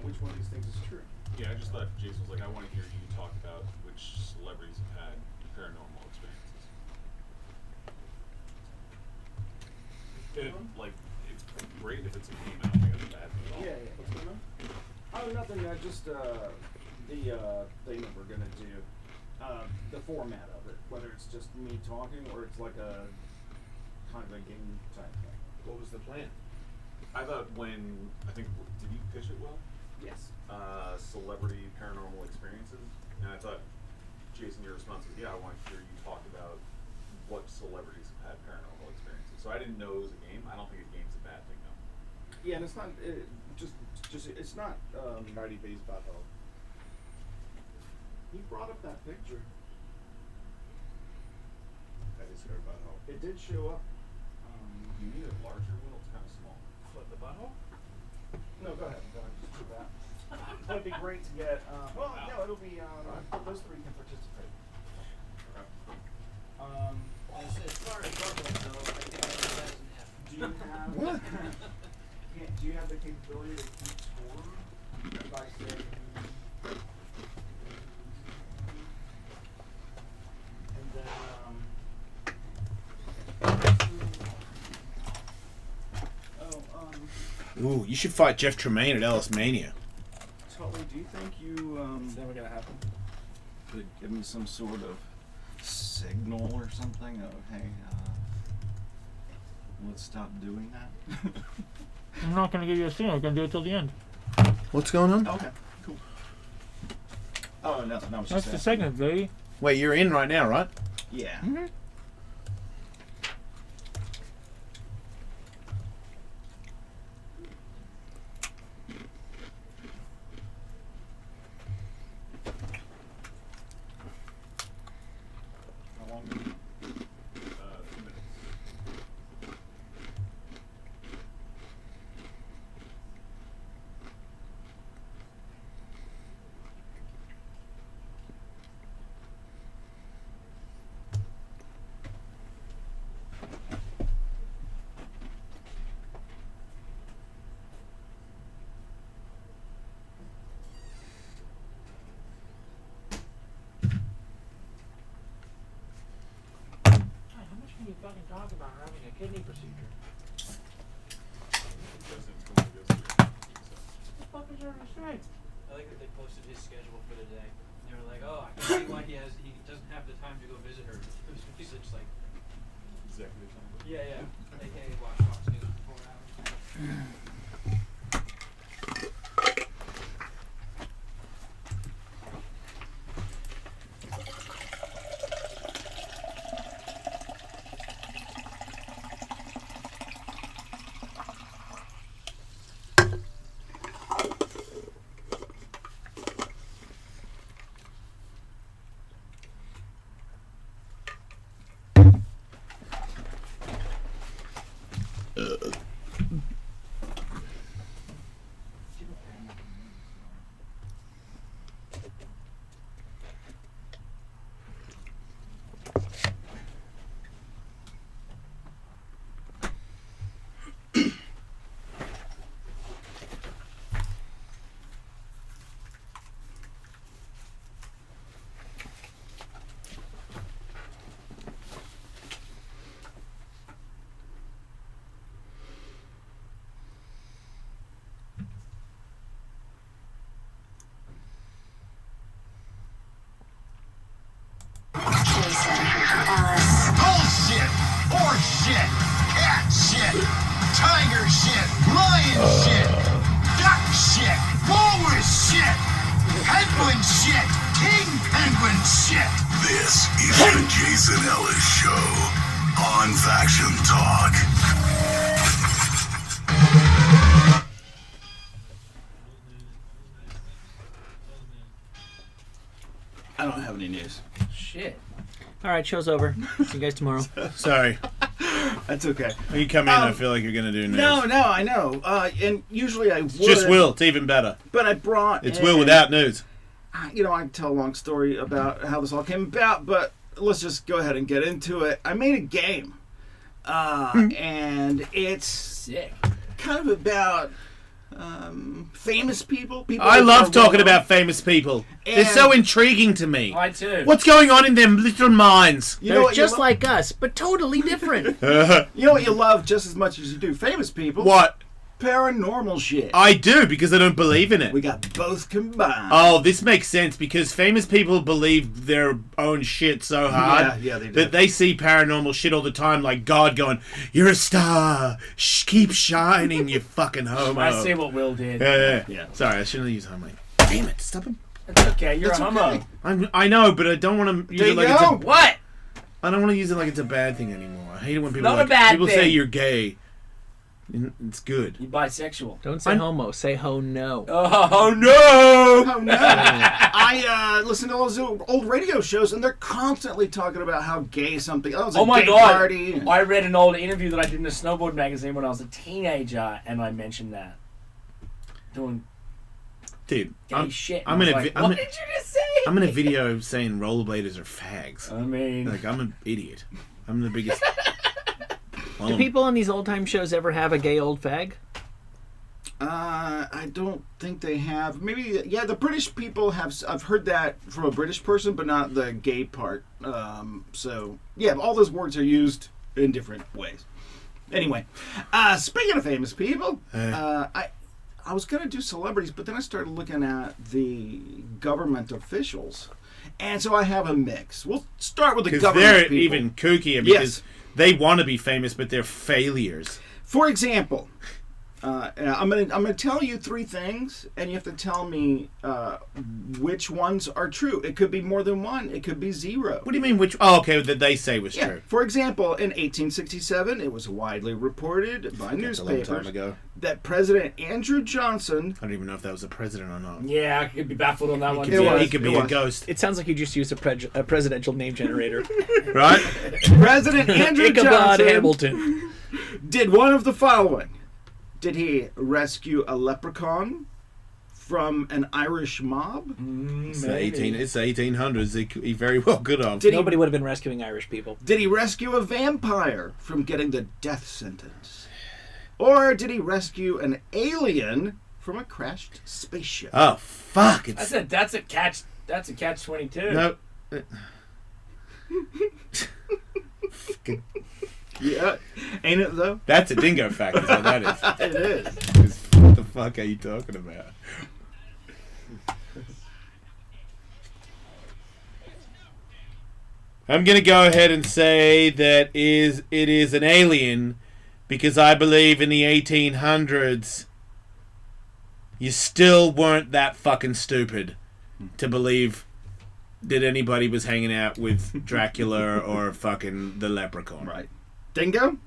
Which one of these things is true? Yeah, I just thought Jason was like, I want to hear you talk about which celebrities have had paranormal experiences. It's great if it's a game. I don't think it's a bad thing at all. Yeah. What's going on? Oh, nothing. Just the thing that we're gonna do. The format of it, whether it's just me talking or it's like a kind of a game type thing. What was the plan? I thought did you pitch it well? Yes. Celebrity paranormal experiences, and I thought, Jason, your response was, yeah, I want to hear you talk about what celebrities have had paranormal experiences. So I didn't know it was a game. I don't think a game's a bad thing, though. Yeah, and it's not it's not 90 Days Butthole. He brought up that picture. That is her butthole. It did show up. You need a larger wheel. It's kind of small. What, the butthole? No, go ahead. Just do that. It'd be great to get. It'll be. Those three can participate. As far as buttholes go, I think I know that doesn't happen. Do you have? What? Do you have the capability to keep score by saying? And then. Ooh, you should fight Jeff Tremaine at Ellis Mania. Tully, do you think you It's never gonna happen. could give me some sort of signal or something of, hey, let's stop doing that? I'm not gonna give you a signal. I'm gonna do it till the end. What's going on? Okay, cool. Oh, nothing. I was That's just the asking. segment, baby. Wait, you're in right now, right? Yeah. Mm-hmm. How long? 2 minutes. fucking talk about having a kidney procedure? President's going to go see it. What the fuck is there to say? I like that they posted his schedule for the day. They were like, "Oh, I can see why he doesn't have the time to go visit her." He's just like, Executive time. yeah. They can't even watch Fox News for 4 hours. Bullshit! Horse shit! Cat shit! Tiger shit! Lion shit! Duck shit! Walrus shit! Penguin shit! King penguin shit! This is the Jason Ellis Show on Faction Talk. I don't have any news. Shit. All right, show's over. See you guys tomorrow. Sorry. That's okay. You come in, I feel like you're going to do news. No, I know. And usually I would. It's just Will. It's even better. But I brought. It's Will without news. You know, I can tell a long story about how this all came about, but let's just go ahead and get into it. I made a game. And it's Sick. kind of about famous people. I that love are talking well-known. about famous people. They're And- so intriguing to me. I too. What's going on in them little minds? You know They're what just you like us, but totally different. You know what you love just as much as you do famous people? What? Paranormal shit. I do, because I don't believe in it. We got both combined. Oh, this makes sense, because famous people believe their own shit so hard Yeah, they do. that they see paranormal shit all the time, like God going, "You're a star. Keep shining, you fucking homo." I see what Will did. Yeah. Sorry, I shouldn't have used homo. Damn it, stop him. It's okay. You're That's a homo. okay. I know, but I don't want to use There it like you it's go. a... What? I don't want to use it like it's a bad thing anymore. I hate it when people Not a bad people say thing. you're gay. It's good. You bisexual. Don't say homo, say ho no. Oh no! Oh no! I listen to all those old radio shows, and they're constantly talking about how gay something. Oh, it's a Oh my gay god! party. I read an old interview that I did in a snowboard magazine when I was a teenager, and I mentioned that. Doing Dude, gay shit. I'm And in I a was vi- like, I'm what in- did you just say? I'm in a video saying rollerbladers are fags. I mean, Like, I'm an idiot. I'm the biggest. Do people on these old time shows ever have a gay old fag? I don't think they have. Maybe, yeah, the British people have. I've heard that from a British person, but not the gay part. So, yeah, all those words are used in different ways. Anyway, speaking of famous people, I was going to do celebrities, but then I started looking at the government officials. And so I have a mix. We'll start with the Because government they're people. even kookier because Yes. they want to be famous, but they're failures. For example, I'm gonna tell you three things, and you have to tell me which ones are true. It could be more than one. It could be zero. What do you mean? Which? Oh, okay, that they say was Yeah. true. For example, in 1867, it was widely reported by That's a long newspapers time ago. that President Andrew Johnson. I don't even know if that was a president or not. yeah, I could be baffled on that one. It too. was. He could be a ghost, It sounds like you just used a presidential name generator. right? President Andrew Ichabod Johnson Hamilton. did one of the following. Did he rescue a leprechaun from an Irish mob? It's the 1800s. He very well could have. Did he Nobody would have been rescuing Irish people. Did he rescue a vampire from getting the death sentence? Or did he rescue an alien from a crashed spaceship? Oh fuck! It's That's a catch. That's a catch 22. no. Yeah. Ain't it, though? That's a dingo fact, is what that is. It is. 'Cause what the fuck are you talking about? I'm gonna go ahead and say that it is an alien, because I believe in the 1800s you still weren't that fucking stupid to believe that anybody was hanging out with Dracula or fucking the leprechaun. Right. Dingo?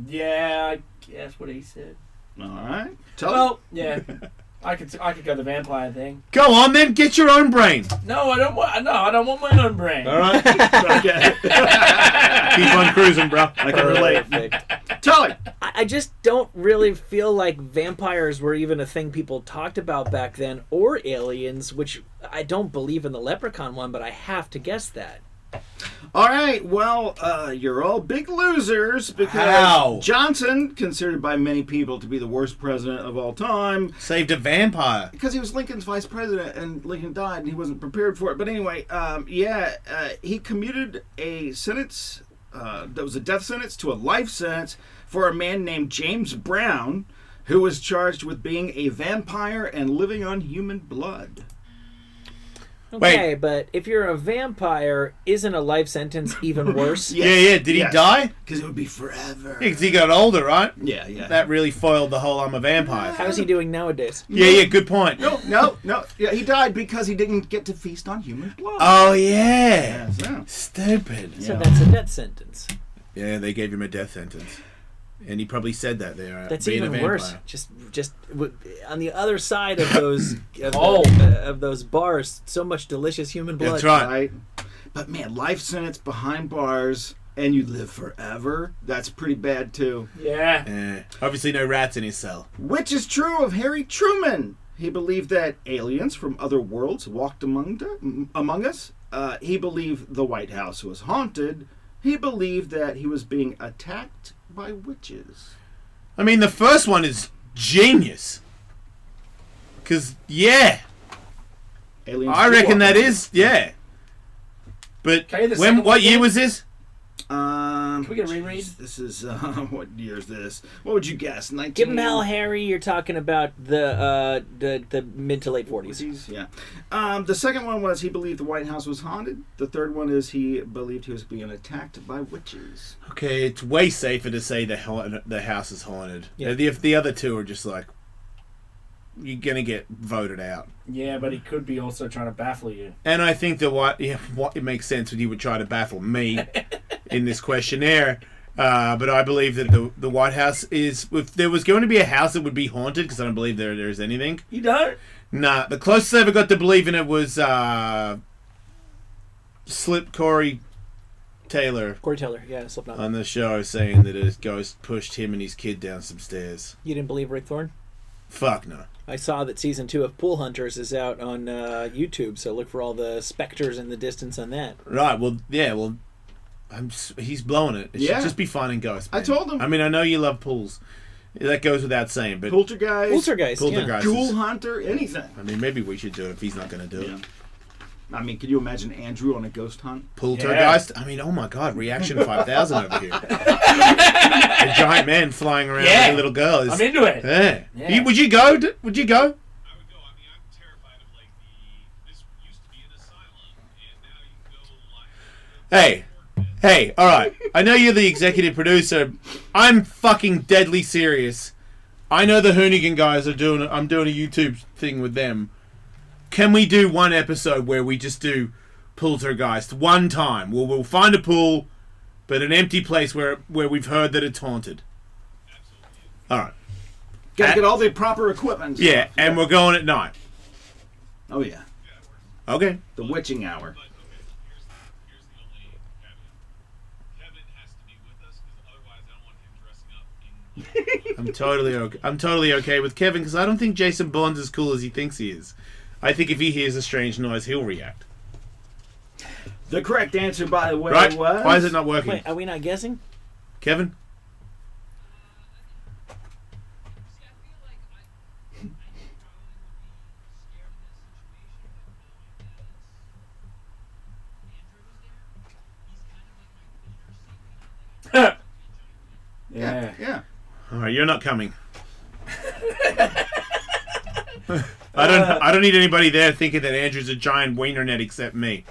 Yeah, I guess what he said. All right. Tully? Well, yeah, I could go the vampire thing. Go on then, get your own brain. No, I don't want my own brain. All right. Okay. Keep on cruising, bro. I can relate. Tully! I just don't really feel like vampires were even a thing people talked about back then, or aliens, which I don't believe in the leprechaun one, but I have to guess that. All right, well, you're all big losers because How? Johnson, considered by many people to be the worst president of all time, Saved a vampire. because he was Lincoln's vice president and Lincoln died and he wasn't prepared for it. But anyway, he commuted a sentence that was a death sentence to a life sentence for a man named James Brown, who was charged with being a vampire and living on human blood. Okay, Wait. but if you're a vampire, isn't a life sentence even worse? Yeah. Did he die? Because it would be forever. Yeah, 'cause he got older, right? Yeah, yeah. That really foiled the whole I'm a vampire thing. How's he doing nowadays? Yeah, good point. No. Yeah, he died because he didn't get to feast on human blood. Oh, yeah. so. Stupid. So that's a death sentence. Yeah, they gave him a death sentence. And he probably said that there. That's being even a vampire. worse. Just on the other side of those of those bars, so much delicious human blood. That's right. But man, life sentence behind bars and you live forever, that's pretty bad too. Yeah. Obviously no rats in his cell. Which is true of Harry Truman. He believed that aliens from other worlds walked among us. He believed the White House was haunted. He believed that he was being attacked by witches. I mean, the first one is genius. Because, yeah. Aliens I do reckon walk that among is, yeah. But Okay, the second what one year again? was this? Can we get a reread? This is what year is this? What would you guess? 19. Give him hell, Harry. You're talking about the mid to late 40s. Yeah. The second one was he believed the White House was haunted. The third one is he believed he was being attacked by witches. Okay, it's way safer to say the house is haunted. Yeah. The other two are just like, you're going to get voted out. Yeah, but he could be also trying to baffle you. And I think that what it makes sense that he would try to baffle me in this questionnaire. But I believe that the White House is... If there was going to be a house that would be haunted, because I don't believe there is anything. You don't? Nah, the closest I ever got to believe in it was Corey Taylor Corey Taylor, yeah, Slipknot. on the show saying that a ghost pushed him and his kid down some stairs. You didn't believe Rick Thorne? Fuck no. I saw that season 2 of Pool Hunters is out on YouTube, so look for all the specters in the distance on that. Right, well, yeah, well, he's blowing it. It Yeah. should just be finding ghosts. I man. told him. I mean, I know you love pools. That goes without saying, but Poltergeist. Poltergeist, yeah. Poltergeist Ghoul is- Hunter, anything. I mean, maybe we should do it if he's not going to do Yeah. it. I mean, can you imagine Andrew on a ghost hunt? Poltergeist? I mean, oh my god, Reaction 5000 over here. A giant man flying around Yeah. with a little girl. I'm into it. Yeah. Yeah. Would you go? Would you go? I would go. I mean, I'm terrified of like this used to be an asylum, and now you can go like. Hey, all right. I know you're the executive producer. I'm fucking deadly serious. I know the Hoonigan guys are doing. I'm doing a YouTube thing with them. Can we do one episode where we just do Poltergeist one time? We'll find a pool, but an empty place where we've heard that it's haunted. All right. Gotta get all the proper equipment. and Yeah, stuff. and we're going at night. Oh yeah, Okay. the witching hour. But okay, here's the only caveat. Kevin has to be with us because otherwise I don't want him dressing up in. I'm totally okay with Kevin because I don't think Jason Bourne's as cool as he thinks he is. I think if he hears a strange noise, he'll react. The correct answer, by the way, Right? was... Why is it not working? Wait, are we not guessing? Kevin? All right, you're not coming. I don't need anybody there thinking that Andrew's a giant wiener net except me.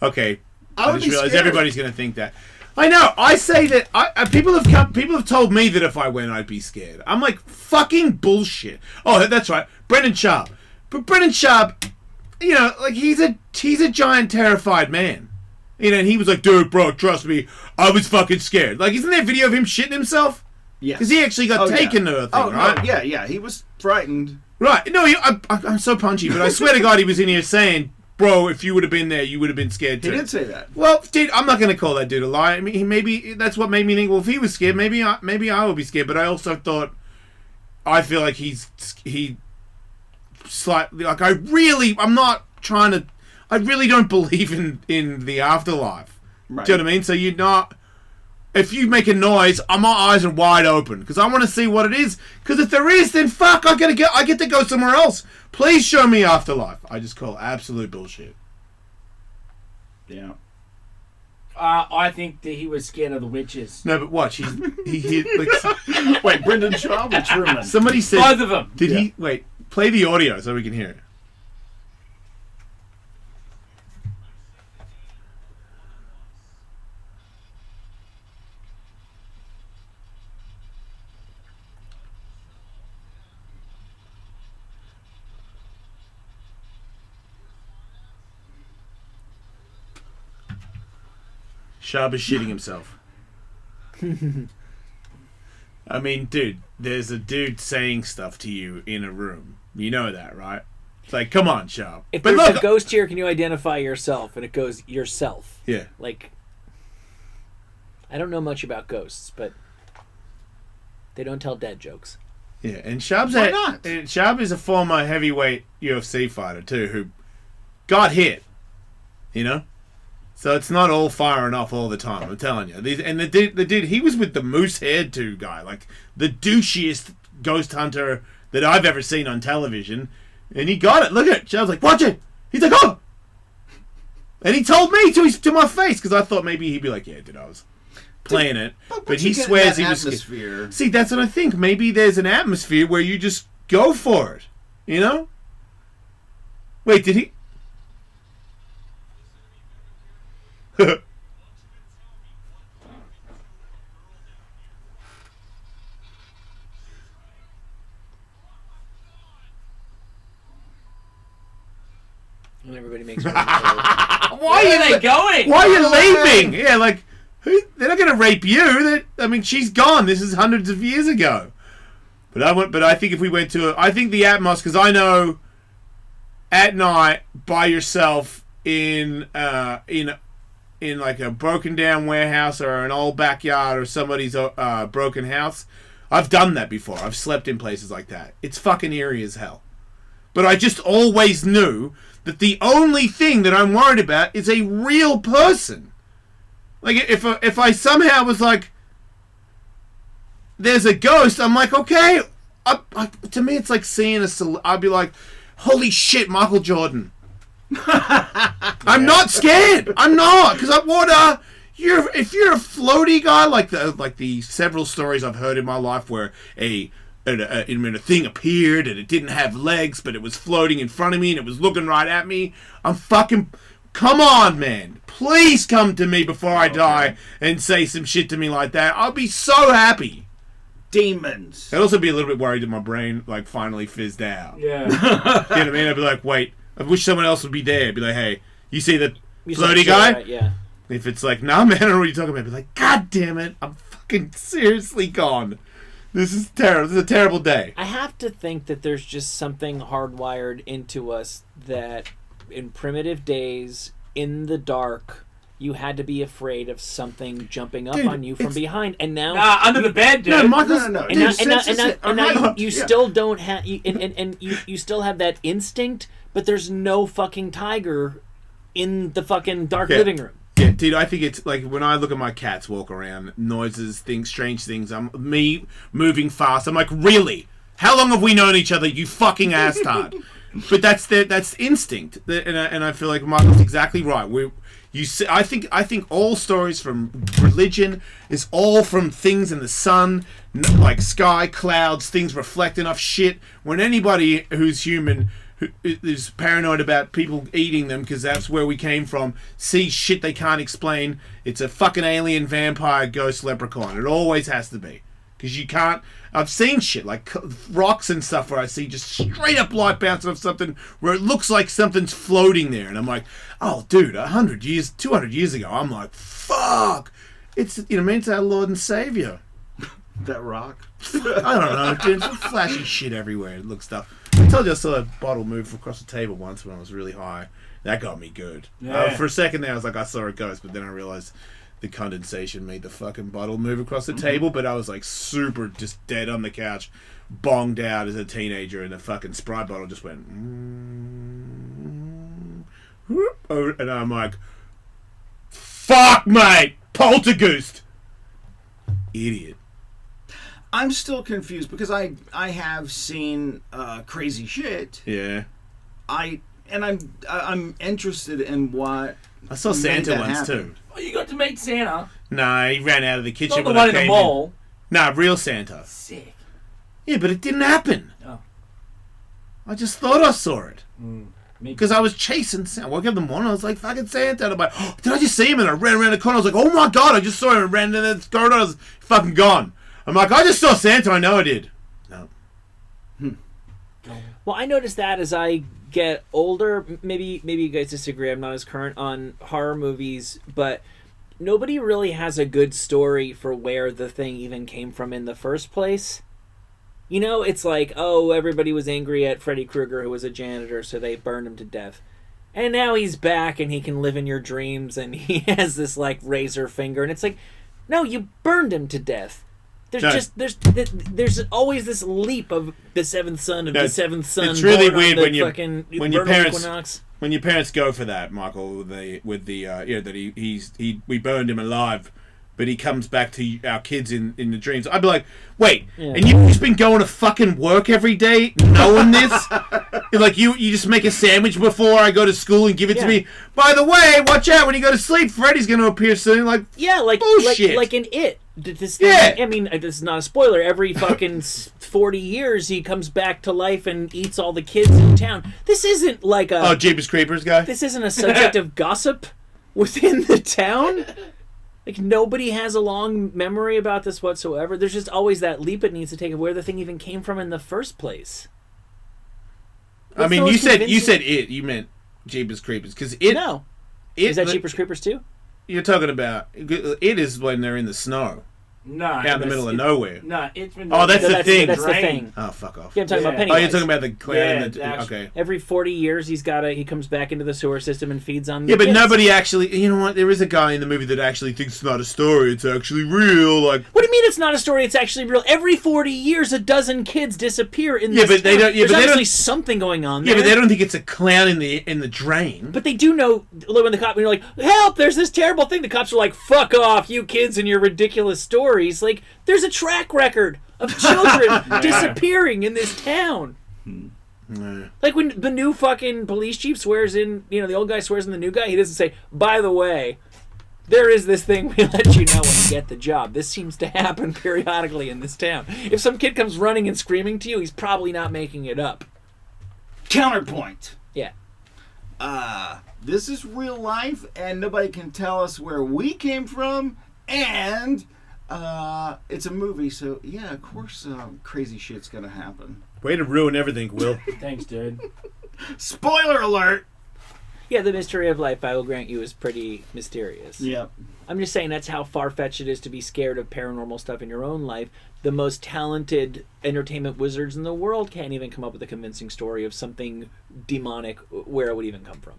Okay, I would just be realized scared. everybody's going to think that. I know. I say that people have told me that if I went, I'd be scared. I'm like, fucking bullshit. Oh, that's right, Brendan Schaub. But Brendan Schaub, you know, like he's a giant terrified man. You know, and he was like, dude, bro, trust me, I was fucking scared. Like, isn't there a video of him shitting himself? Yes. Because he actually got taken to a thing, right? No, yeah, he was frightened. Right. No, I'm so punchy, but I swear to God he was in here saying, bro, if you would have been there, you would have been scared too. He did say that. Well, dude, I'm not going to call that dude a liar. I mean, maybe that's what made me think, well, if he was scared, maybe I would be scared. But I also thought, I feel like he slightly, like I really don't believe in the afterlife. Right. Do you know what I mean? So you're not... If you make a noise, my eyes are wide open because I want to see what it is. Because if there is, then fuck, I get to go somewhere else. Please show me afterlife. I just call absolute bullshit. Yeah. I think that he was scared of the witches. No, but watch. He like, Wait, Brendan Schaub or Truman? somebody said... Both of them. Did he... Wait, play the audio so we can hear it. Schaub is shitting himself. I mean, dude, there's a dude saying stuff to you in a room. You know that, right? It's like, come on, Schaub. If But there's look, a ghost here, can you identify yourself? And it goes, yourself. yeah. Like, I don't know much about ghosts, but they don't tell dead jokes. Yeah, and Schaub's Why not? Schaub is a former heavyweight UFC fighter too, who got hit. You know, so it's not all firing off all the time. I'm telling you. The dude, he was with the moose-haired dude guy, like the douchiest ghost hunter that I've ever seen on television, and he got it. Look at it. Schaub's like, watch it. He's like, oh, and he told me to my face because I thought maybe he'd be like, yeah, dude, I was playing it, but he swears he was atmosphere. See, that's what I think. Maybe there's an atmosphere where you just go for it. You know? Wait, did he? And everybody makes Why are they going? Why are you leaving? Yeah, like they're not going to rape you. I mean, she's gone. This is hundreds of years ago. But I think if we went to, I think the Atmos, because I know, at night by yourself in like a broken down warehouse or an old backyard or somebody's broken house. I've done that before. I've slept in places like that. It's fucking eerie as hell. But I just always knew that the only thing that I'm worried about is a real person. Like, if I somehow was like, there's a ghost, I'm like, okay. To me, it's like seeing I'd be like, holy shit, Michael Jordan. I'm not scared. I'm not, because if you're a floaty guy, like the several stories I've heard in my life where a thing appeared and it didn't have legs, but it was floating in front of me and it was looking right at me. I'm fucking... Come on, man. Please come to me before I die and say some shit to me like that. I'll be so happy. Demons. I'd also be a little bit worried that my brain, like, finally fizzed out. Yeah. You know what I mean? I'd be like, wait, I wish someone else would be there. I'd be like, hey, you see the You floaty said, guy? right, yeah. If it's like, nah, man, I don't know what you're talking about. I'd be like, God damn it. I'm fucking seriously gone. This is terrible. This is a terrible day. I have to think that there's just something hardwired into us that in primitive days, in the dark, you had to be afraid of something jumping up Dude, on you from behind, and now under the bed, dude. No, Michael's... No. and now you still don't have you still have that instinct, but there's no fucking tiger in the fucking dark living room. Yeah, dude, I think it's like when I look at my cats walk around, noises, things, strange things, me moving fast. I'm like, really? How long have we known each other, you fucking asstard? But that's instinct. And I feel like Michael's exactly right. You see, I think all stories from religion is all from things in the sun, like sky, clouds, things reflecting off shit. When anybody who's human who is paranoid about people eating them because that's where we came from, see shit they can't explain, it's a fucking alien, vampire, ghost, leprechaun. It always has to be. Because you can't... I've seen shit like rocks and stuff where I see just straight up light bouncing off something where it looks like something's floating there. And I'm like, oh, dude, 100 years, 200 years ago, I'm like, fuck. It's, you know what I mean? It's our Lord and Savior. That rock. I don't know, dude. It's flashy shit everywhere. It looks stuff. I told you I saw a bottle move across the table once when I was really high. That got me good. Yeah. For a second there, I was like, I saw a ghost, but then I realized the condensation made the fucking bottle move across the table. But I was like super just dead on the couch, bonged out as a teenager, and the fucking Sprite bottle just went. And I'm like, fuck, mate, poltergeist, idiot. I'm still confused because I have seen crazy shit. Yeah. I'm interested in what I saw made Santa that once happen. too. Well, you got to meet Santa. Nah, he ran out of the kitchen. Not the when one I in the came mall. Nah, real Santa. Sick. Yeah, but it didn't happen. Oh. I just thought I saw it. Me Because I was chasing Santa. I woke up in the morning, I was like, fucking Santa. And I'm like, oh, did I just see him? And I ran around the corner. I was like, oh my god, I just saw him and ran into the corridor. I was fucking gone. I'm like, I just saw Santa. I know I did. No. Well, I noticed that as I get older, maybe you guys disagree, I'm not as current on horror movies, but nobody really has a good story for where the thing even came from in the first place. You know, it's like, oh, everybody was angry at Freddy Krueger, who was a janitor, so they burned him to death. And now he's back and he can live in your dreams and he has this, like, razor finger. And it's like, no, you burned him to death. There's always this leap of the seventh son of the seventh son. It's really born on weird the when your parents equinox. when your parents go for that, Michael, with the that we burned him alive, but he comes back to our kids in the dreams. I'd be like, wait, and you've just been going to fucking work every day knowing this? Like you just make a sandwich before I go to school and give it to me. By the way, watch out when you go to sleep. Freddy's going to appear soon. Like bullshit. Like in It. This thing, I mean, this is not a spoiler. Every fucking 40 years, he comes back to life and eats all the kids in town. This isn't like a... Oh, Jeepers Creepers guy? This isn't a subject of gossip within the town. Like, nobody has a long memory about this whatsoever. There's just always that leap it needs to take of where the thing even came from in the first place. I mean, you said It. You meant Jeepers Creepers. Because It... No. Is that Jeepers Creepers too? You're talking about... It is when they're in the snow. No. Out in the middle of nowhere. No, it's when... Oh, that's the thing. That's the thing. Oh, fuck off. Yeah, I'm talking about Pennywise. Oh, you're talking about the clown. Okay. Every 40 years, he comes back into the sewer system and feeds on the Yeah, but kids. nobody actually... You know what? There is a guy in the movie that actually thinks it's not a story. It's actually real. Like... What do you mean it's not a story? It's actually real. Every 40 years, a dozen kids disappear in this but they town. don't... Yeah, There's but they obviously don't, something going on there. Yeah, but they don't think it's a clown in the drain. But they do know, like, when you're like, help, there's this terrible thing. The cops are like, fuck off, you kids and your ridiculous stories. Like, there's a track record of children disappearing in this town. Like when the new fucking police chief swears in, the old guy swears in the new guy, he doesn't say, by the way, there is this thing we let you know when you get the job. This seems to happen periodically in this town. If some kid comes running and screaming to you, he's probably not making it up. Counterpoint. Yeah. This is real life, and nobody can tell us where we came from, and it's a movie, so yeah, of course, crazy shit's gonna happen. Way to ruin everything, Will. Thanks, dude. Spoiler alert! Yeah, the mystery of life, I will grant you, is pretty mysterious. Yep. I'm just saying that's how far-fetched it is to be scared of paranormal stuff in your own life. The most talented entertainment wizards in the world can't even come up with a convincing story of something demonic where it would even come from.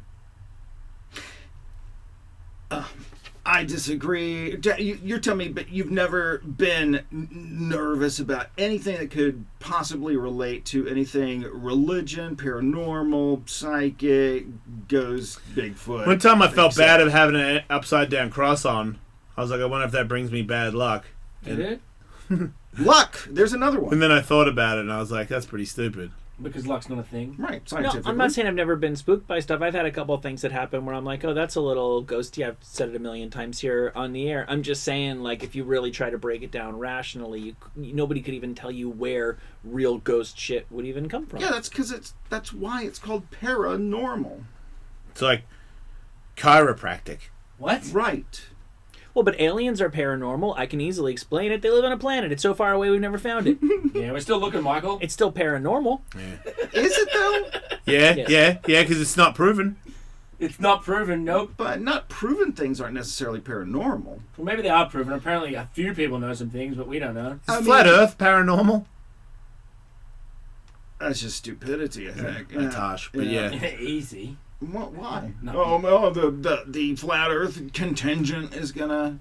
I disagree. You're telling me, but you've never been nervous about anything that could possibly relate to anything religion, paranormal, psychic, ghost, Bigfoot. One time I felt bad of having an upside-down cross on. I was like, I wonder if that brings me bad luck. Did it? Luck! There's another one. And then I thought about it, and I was like, that's pretty stupid. because luck's not a thing. Right, No, scientifically. I'm not saying I've never been spooked by stuff. I've had a couple of things that happen where I'm like, oh, that's a little ghosty. I've said it a million times here on the air. I'm just saying, like, if you really try to break it down rationally, nobody could even tell you where real ghost shit would even come from. Yeah, that's why it's called paranormal. It's like chiropractic. What? Right. Well, but aliens are paranormal. I can easily explain it. They live on a planet. It's so far away we've never found it. Yeah, we're still looking, Michael. It's still paranormal. Yeah, Is it though? yeah, Yes. yeah, because it's not proven. It's not proven, nope. But not proven things aren't necessarily paranormal. Well, maybe they are proven. Apparently a few people know some things, but we don't know. Is Flat Earth paranormal? That's just stupidity, I think. That's harsh, but yeah. Easy. Why? No. Oh, well, the flat Earth contingent is gonna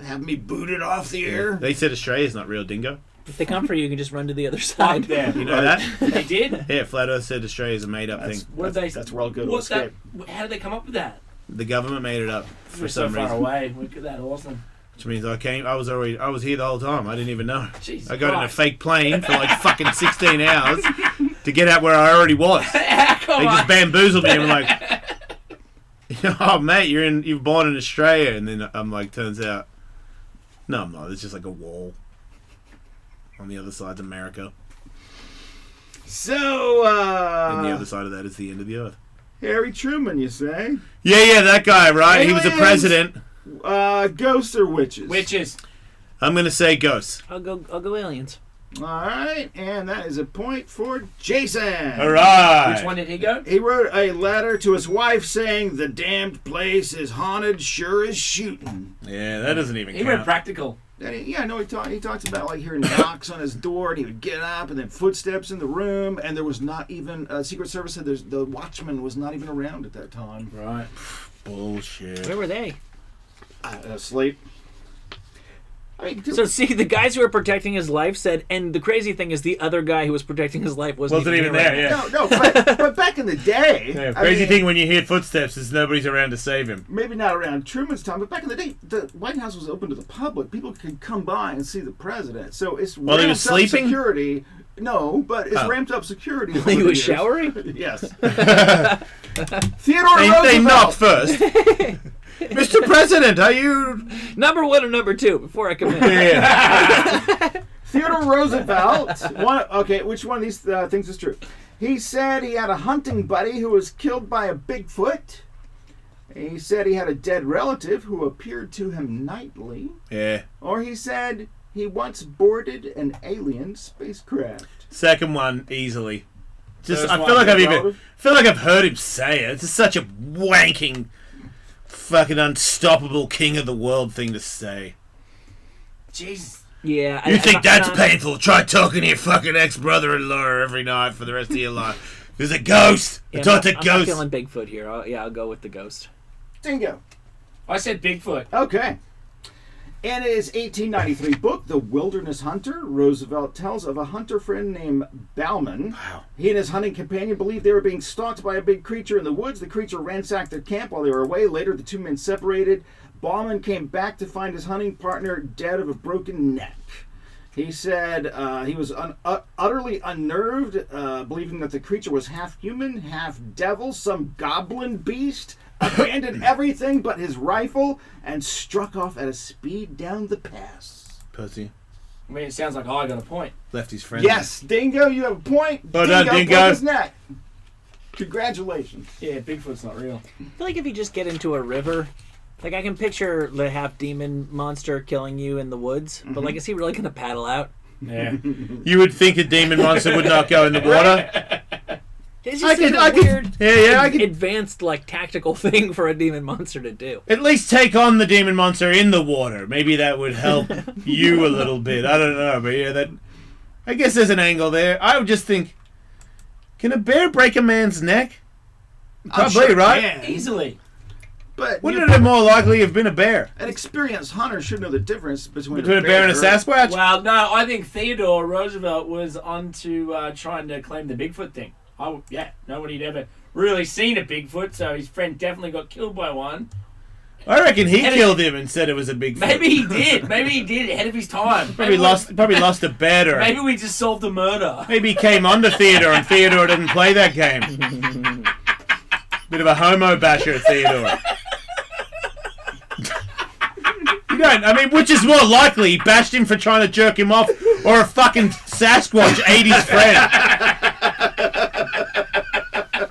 have me booted off the air. They said Australia's not real, Dingo. If they come for you, you can just run to the other Fuck side. them. You know that? They did? Yeah, Flat Earth said Australia's a made-up thing. What did they? That's where I'll go to What's that? escape. How did they come up with that? The government made it up for We're so some far reason. away. Look at that, awesome. Which means I was here the whole time. I didn't even know. Jesus I got in a Christ. fake plane for like fucking 16 hours to get out where I already was. Come They on. just bamboozled me and were like, oh mate, you're born in Australia, and then I'm like, turns out, no, I'm not. It's just like a wall. On the other side's America, So, and the other side of that is the end of the earth. Harry Truman, you say? Yeah, that guy, right? He was a Aliens. president. Ghosts or witches? Witches. I'm gonna say ghosts. I'll go aliens. All right, and that is a point for Jason. All right. Which one did he go? He wrote a letter to his wife saying, "The damned place is haunted, sure as shooting." Yeah, that doesn't even He count. went practical. And he talks about like hearing knocks on his door, and he would get up, and then footsteps in the room, and there was not even Secret Service said the watchman was not even around at that time. Right. Bullshit. Where were they? Asleep. I mean, So see, the guys who were protecting his life said, and the crazy thing is the other guy who was protecting his life wasn't Even there, around. yeah. no, but back in the day, Yeah, I crazy mean, thing when you hear footsteps is nobody's around to save him. maybe not around Truman's time, but back in the day, the White House was open to the public. People could come by and see the president. So it's While he was ramped up sleeping? security. No, but it's Oh. ramped up security. He over the was years. showering? Yes. Theodore They Roosevelt. knock first. Mr. President, are you? Number one or number two before I come in. Yeah. Theodore Roosevelt. Which one of these things is true? He said he had a hunting buddy who was killed by a Bigfoot. He said he had a dead relative who appeared to him nightly. Yeah. Or he said he once boarded an alien spacecraft. Second one easily. Just First I one, feel like relative? I've heard him say it. It's just such a wanking, fucking unstoppable king of the world thing to say. Jesus. Yeah. You think that's not- painful? Try talking to your fucking ex-brother-in-law every night for the rest of your life. There's a ghost. Yeah, I talked to I'm not ghosts. feeling Bigfoot here. I'll go with the ghost. Dingo. I said Bigfoot. Okay. In his 1893 book, The Wilderness Hunter, Roosevelt tells of a hunter friend named Bauman. Wow. He and his hunting companion believed they were being stalked by a big creature in the woods. The creature ransacked their camp while they were away. Later, the two men separated. Bauman came back to find his hunting partner dead of a broken neck. He said he was utterly unnerved, believing that the creature was half human, half devil, some goblin beast, abandoned everything but his rifle, and struck off at a speed down the pass. Pussy. I mean, it sounds like I got a point. Left his friend. Yes, Dingo, you have a point. Well done, Dingo. broke his neck. Congratulations. Yeah, Bigfoot's not real. I feel like if you just get into a river, like I can picture the half demon monster killing you in the woods, but like, is he really gonna paddle out? Yeah. You would think a demon monster would not go in the water. It's I just could- a I could- weird, yeah, I could- advanced like tactical thing for a demon monster to do. At least take on the demon monster in the water. Maybe that would help you a little bit. I don't know, but yeah, I guess there's an angle there. I would just think, can a bear break a man's neck? I'm Probably, sure it right? can. Easily. But Wouldn't it have more likely have been a bear? an experienced hunter should know the difference between Between a bear and a Sasquatch? Well, no, I think Theodore Roosevelt was onto trying to claim the Bigfoot thing. Nobody'd ever really seen a Bigfoot, so his friend definitely got killed by one. I reckon he And killed him and said it was a big. Maybe he did. Maybe he did ahead of his time. Probably lost a bet, or Maybe we just solved the murder. maybe he came onto Theodore and Theodore didn't play that game. Bit of a homo basher, Theodore. You don't. I mean, which is more likely? He bashed him for trying to jerk him off, or a fucking Sasquatch ate his friend?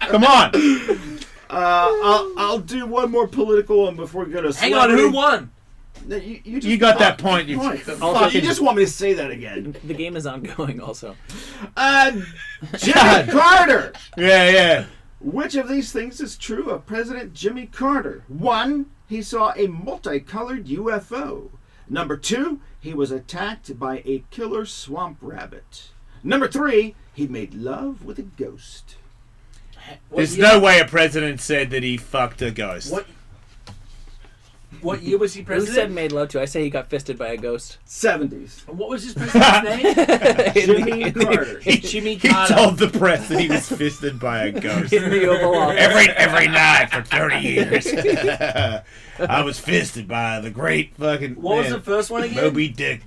Come on. I'll do one more political one before we go to. Hang on, who won? No, you You got that point. You Also, you just want me to say that again. The game is ongoing also. Jimmy Carter. Yeah. Which of these things is true of President Jimmy Carter? 1, he saw a multicolored UFO. Number 2, he was attacked by a killer swamp rabbit. Number 3, he made love with a ghost. There's no way a president said that he fucked a ghost. What year was he Who president? said made love to? I say he got fisted by a ghost. 70s. What was his president's name? Jimmy Carter. Jimmy He Carter. told the press that he was fisted by a ghost. In the Oval Office. every night for 30 years. I was fisted by the great fucking. What was the first one again? Moby Dick.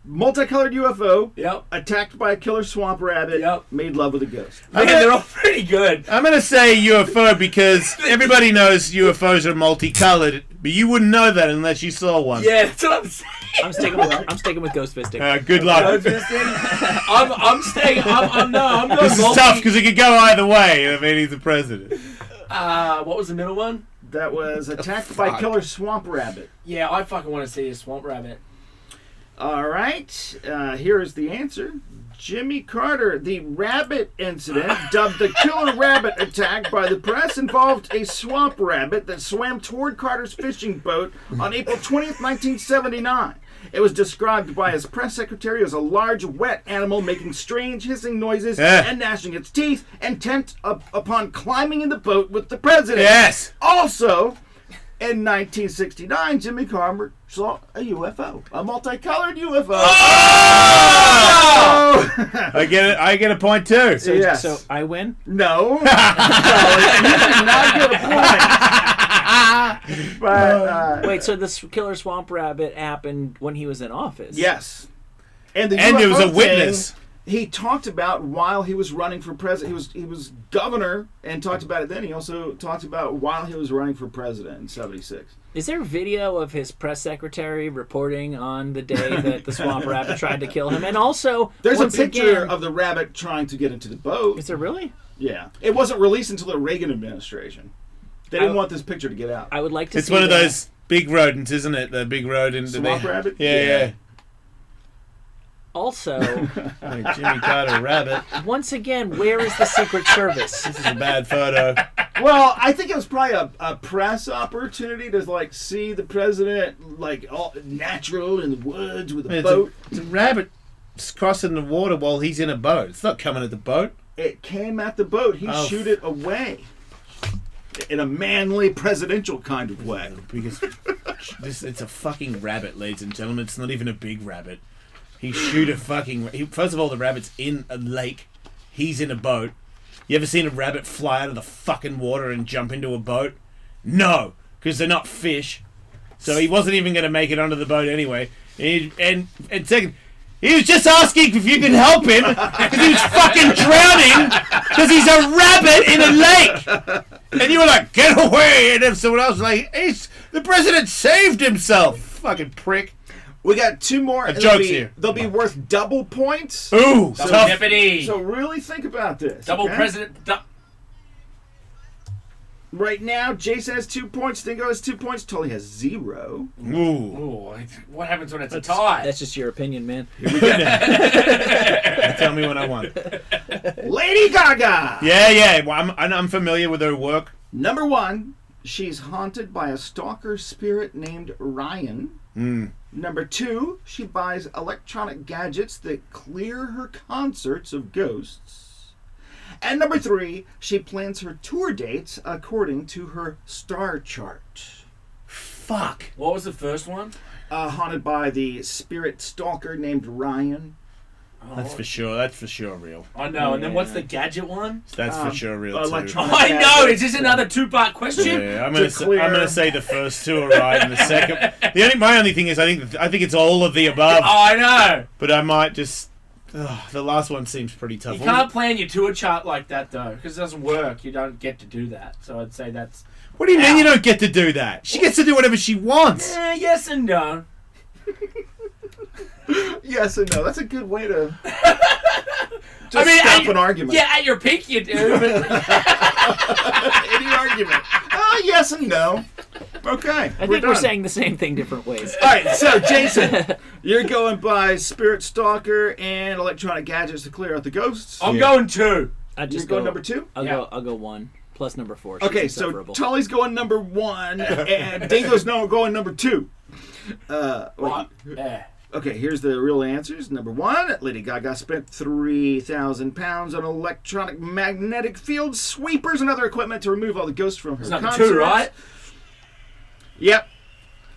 Multicolored UFO. Yep. Attacked by a killer swamp rabbit. Yep. Made love with a ghost. Man, they're all pretty good. I'm gonna say UFO because everybody knows UFOs are multicolored, but you wouldn't know that unless you saw one. Yeah, that's what I'm saying. I'm sticking with ghost fisting. Good luck. I'm going This is tough because it could go either way. I mean, he's the president. What was the middle one? That was attacked by a killer swamp rabbit. Yeah, I fucking want to see a swamp rabbit. All right, here is the answer. Jimmy Carter, the rabbit incident, dubbed the killer rabbit attack by the press, involved a swamp rabbit that swam toward Carter's fishing boat on April 20th, 1979. It was described by his press secretary as a large, wet animal making strange hissing noises and gnashing its teeth, intent upon climbing in the boat with the president. Yes. Also, in 1969, Jimmy Carter saw a UFO, a multicolored UFO. Oh! I get a point too. Yes. So I win? No. You did not get a point. But, Wait, so this killer swamp rabbit happened when he was in office? yes. And And there was a witness. He talked about while he was running for president. He was governor and talked about it then. He also talked about while he was running for president in 76. Is there video of his press secretary reporting on the day that the swamp rabbit tried to kill him? And also, There's a once picture again, of the rabbit trying to get into the boat. Is there really? Yeah. It wasn't released until the Reagan administration. They didn't want this picture to get out. I would like to It's see one of that. those big rodents, isn't it? The big rodent. Swamp rabbit? Yeah. Also, Like Jimmy Carter rabbit. once again, where is the Secret Service? This is a bad photo. Well, I think it was probably a press opportunity to like see the president like all natural in the woods with a It's boat. a rabbit crossing the water while he's in a boat. It's not coming at the boat. It came at the boat. He Oh. shoot it away in a manly presidential kind of way. Because it's a fucking rabbit, ladies and gentlemen. It's not even a big rabbit. He shoot a fucking... first of all, the rabbit's in a lake. He's in a boat. You ever seen a rabbit fly out of the fucking water and jump into a boat? No, because they're not fish. So he wasn't even going to make it onto the boat anyway. And second, he was just asking if you could help him because he was fucking drowning because he's a rabbit in a lake. And you were like, get away. And then someone else was like, the president saved himself. Fucking prick. We got two more. A and joke's here. They'll be worth double points. Ooh, Double tough. jeopardy. So really think about this. Double okay? president. Right now, Jason has 2 points. Dingo has 2 points. Tully has 0. Ooh. Ooh, what happens when it's a tie? That's just your opinion, man. Tell me what I want. Lady Gaga. Yeah. Well, I'm familiar with her work. Number 1, she's haunted by a stalker spirit named Ryan. Number 2, she buys electronic gadgets that clear her concerts of ghosts. And number 3, she plans her tour dates according to her star chart. Fuck. What was the first one? Haunted by the spirit stalker named Ryan. That's for sure. That's for sure real. I know. And then what's the gadget one? That's for sure real too. electronic I know. gadgets. Is this another 2-part question? Yeah, I'm To clear. gonna say the first two are right, and the second. My only thing is I think it's all of the above. Oh, I know. But I might just. The last one seems pretty tough. You can't plan your tour chart like that though, because it doesn't work. You don't get to do that. So I'd say that's. What do you mean you don't get to do that? She gets to do whatever she wants. Yes and no. Yes and no. That's a good way to I mean, stop an argument. Yeah, at your peak you do. But Any argument. Yes and no. Okay. I think we're saying the same thing different ways. All right, so Jason, you're going by Spirit Stalker and electronic gadgets to clear out the ghosts. I'm going 2. I'd You're just going go number 2? I'll go 1 plus number 4. She's Okay, so insufferable. Tully's going number 1 and Dingo's going number 2. Wait. Yeah. Okay, here's the real answers. Number 1, Lady Gaga spent 3,000 pounds on electronic magnetic field sweepers and other equipment to remove all the ghosts from her It's number concerts. 2, right? Yep.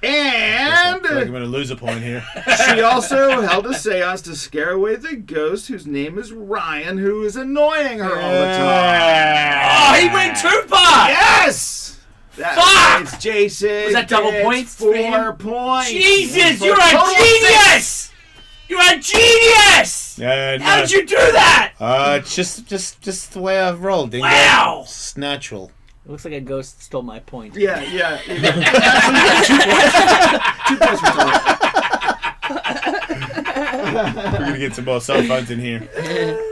I And feel like I'm going to lose a point here. she also held a seance to scare away the ghost whose name is Ryan, who is annoying her all the time. Oh, he went 2-part. Yes! That Fuck! means Jason. Was that double gets points for 4 him? points. Jesus, For you're total a genius! You're a genius! How did you do that? It's just the way I've rolled. Dingo. Wow! It's natural. It looks like a ghost stole my point. Yeah. Actually, you got 2 points. 2 points for Tully. We're going to get some more cell phones in here.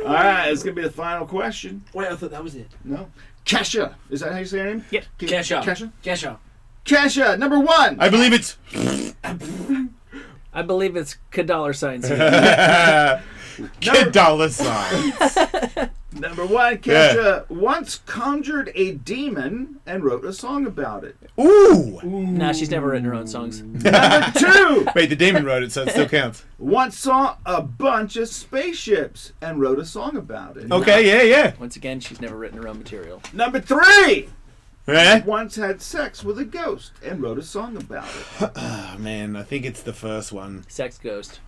All right, it's going to be the final question. Wait, I thought that was it. No. Kesha. Is that how you say her name? Yep. Kesha. Kesha? Kesha. Kesha, number 1. I believe it's. I believe it's $signs here. Kid dollar signs. Number 1, Kesha once conjured a demon and wrote a song about it. Ooh. Nah, she's never written her own songs. Number 2, Wait, the demon wrote it, so it still counts. once saw a bunch of spaceships and wrote a song about it. Okay, yeah. Once again, she's never written her own material. Number 3, Eh? once had sex with a ghost and wrote a song about it. Oh, man, I think it's the first one. Sex ghost.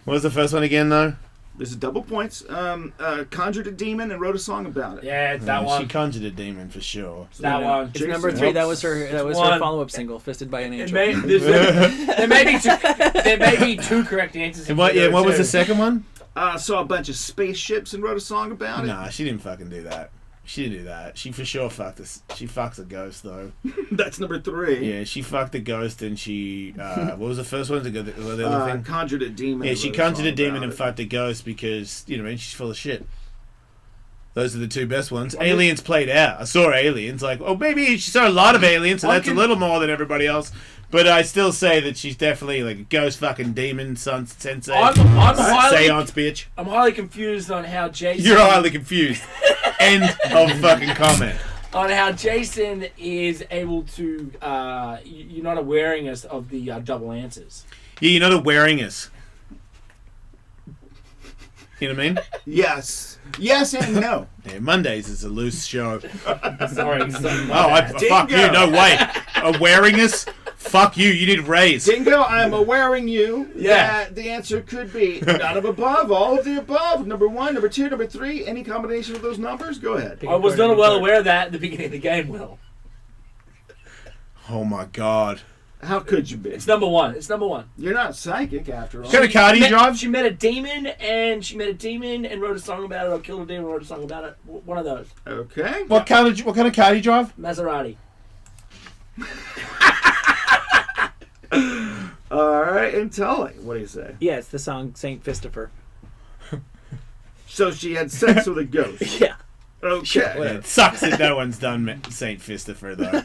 What was the first one again, though? This is double points. Conjured a demon and wrote a song about it. Yeah, it's that one. She conjured a demon for sure. That one. It's number 3. That was her One. follow-up single, Fisted by an It Angel. may, there may be 2 correct answers. And what was the second one? Saw a bunch of spaceships and wrote a song about it. Nah, she didn't fucking do that. She didn't do that. She for sure fucked us. She fucks a ghost though. That's number 3. Yeah, she fucked a ghost and she. What was the first one? The other thing. Conjured a demon. Yeah, and she wrote conjured a song demon about and it. fucked a ghost because she's full of shit. Those are the 2 best ones. Aliens played out. I saw Aliens. Like, oh, maybe she saw a lot of aliens, so that's a little more than everybody else. But I still say that she's definitely like a ghost fucking demon sensei. I'm Seance bitch. I'm highly confused on how Jason. You're highly confused. End of fucking comment. On how Jason is able to. You're not awareing us of the double answers. Yeah, you're not a wearing us. You know what I mean? Yes. Yes and no. Yeah, Mondays is a loose show. Sorry. Fuck you. No, wait. A wearing us? Fuck you. You need a raise. Dingo, I'm awareing you Yeah. that the answer could be none of above, all of the above. Number 1, number 2, number 3, any combination of those numbers. Go ahead. I was not well aware of that at the beginning of the game, Will. Oh my god. How could you be? It's number 1. It's number 1. You're not psychic after all. What kind of car do you drive? She met a demon and wrote a song about it, or killed a demon and wrote a song about it. One of those. Okay. What kind of car do you drive? Maserati. All right, and Tully, what do you say? Yeah, it's the song Saint Fistifer. So she had sex with a ghost. Yeah. Okay. Yeah, it sucks that no one's done Saint Fistifer though.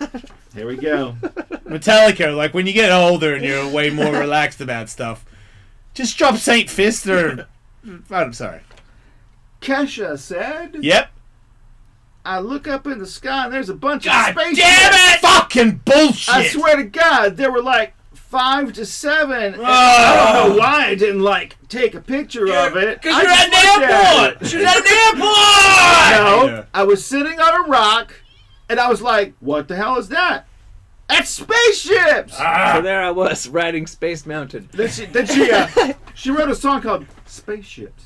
Here we go. Metallica, like when you get older and you're way more relaxed about stuff, just drop Saint Fist or. I'm sorry. Kesha said, Yep. I look up in the sky and there's a bunch God of spaceships. damn it! Fucking bullshit! I swear to God, there were like 5 to 7. Oh. I don't know why I didn't take a picture of it. Because I you're just at looked an at airport! it. She was at an airport! No, Yeah. I was sitting on a rock and I was like, what the hell is that? That's spaceships! So there I was, riding Space Mountain. Then she wrote a song called Spaceships.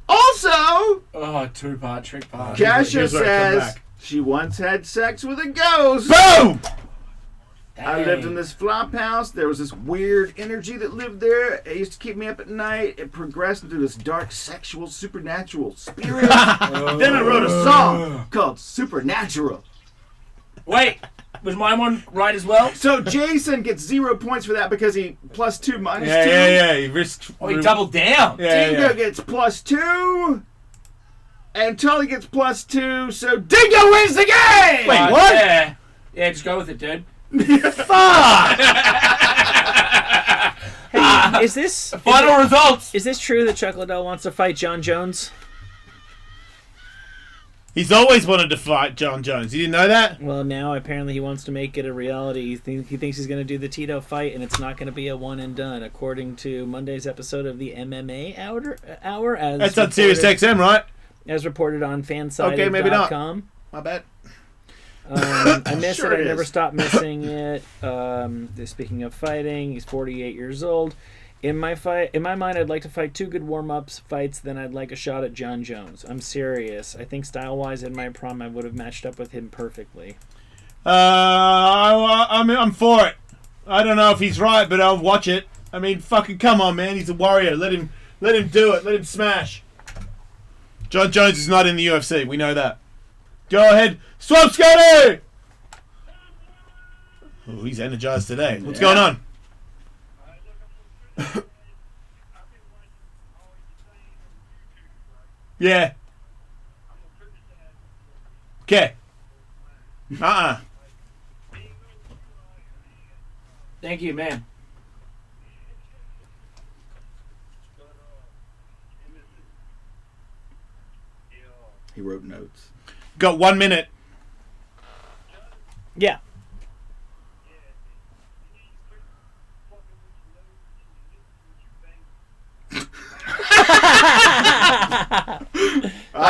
Also, Oh, two-part, trick part. Kasha here's where I come says back. she once had sex with a ghost. Boom! I lived in this flop house. There was this weird energy that lived there. It used to keep me up at night. It progressed into this dark, sexual, supernatural spirit. Then I wrote a song called Supernatural. Wait, was my one right as well? So Jason gets 0 points for that because he +2 -2. Yeah. He risked. Oh, he doubled down. Dingo gets +2. And Tully gets +2. So Dingo wins the game! Wait, what? Yeah, just go with it, dude. Fuck! Hey, is this Final results. Is this true that Chuck Liddell wants to fight John Jones? He's always wanted to fight John Jones. You didn't know that? Well, now apparently he wants to make it a reality. He thinks he's going to do the Tito fight, and it's not going to be a one and done, according to Monday's episode of the MMA Hour. As That's on Sirius XM, right? As reported on fansided.com. Okay, maybe not. My bad. I miss Sure it. I it never is. stopped missing it. Speaking of fighting, he's 48 years old. In my mind, I'd like to fight 2 good warm-ups fights, then I'd like a shot at John Jones. I'm serious. I think style-wise in my prime, I would have matched up with him perfectly. I'm for it. I don't know if he's right, but I'll watch it. I mean, fucking come on, man. He's a warrior. Let him do it. Let him smash. John Jones is not in the UFC. We know that. Go ahead. Swamp Scotty! Oh, he's energized today. What's going on? Yeah. Okay. Thank you, man. He wrote notes. Got 1 minute. Yeah.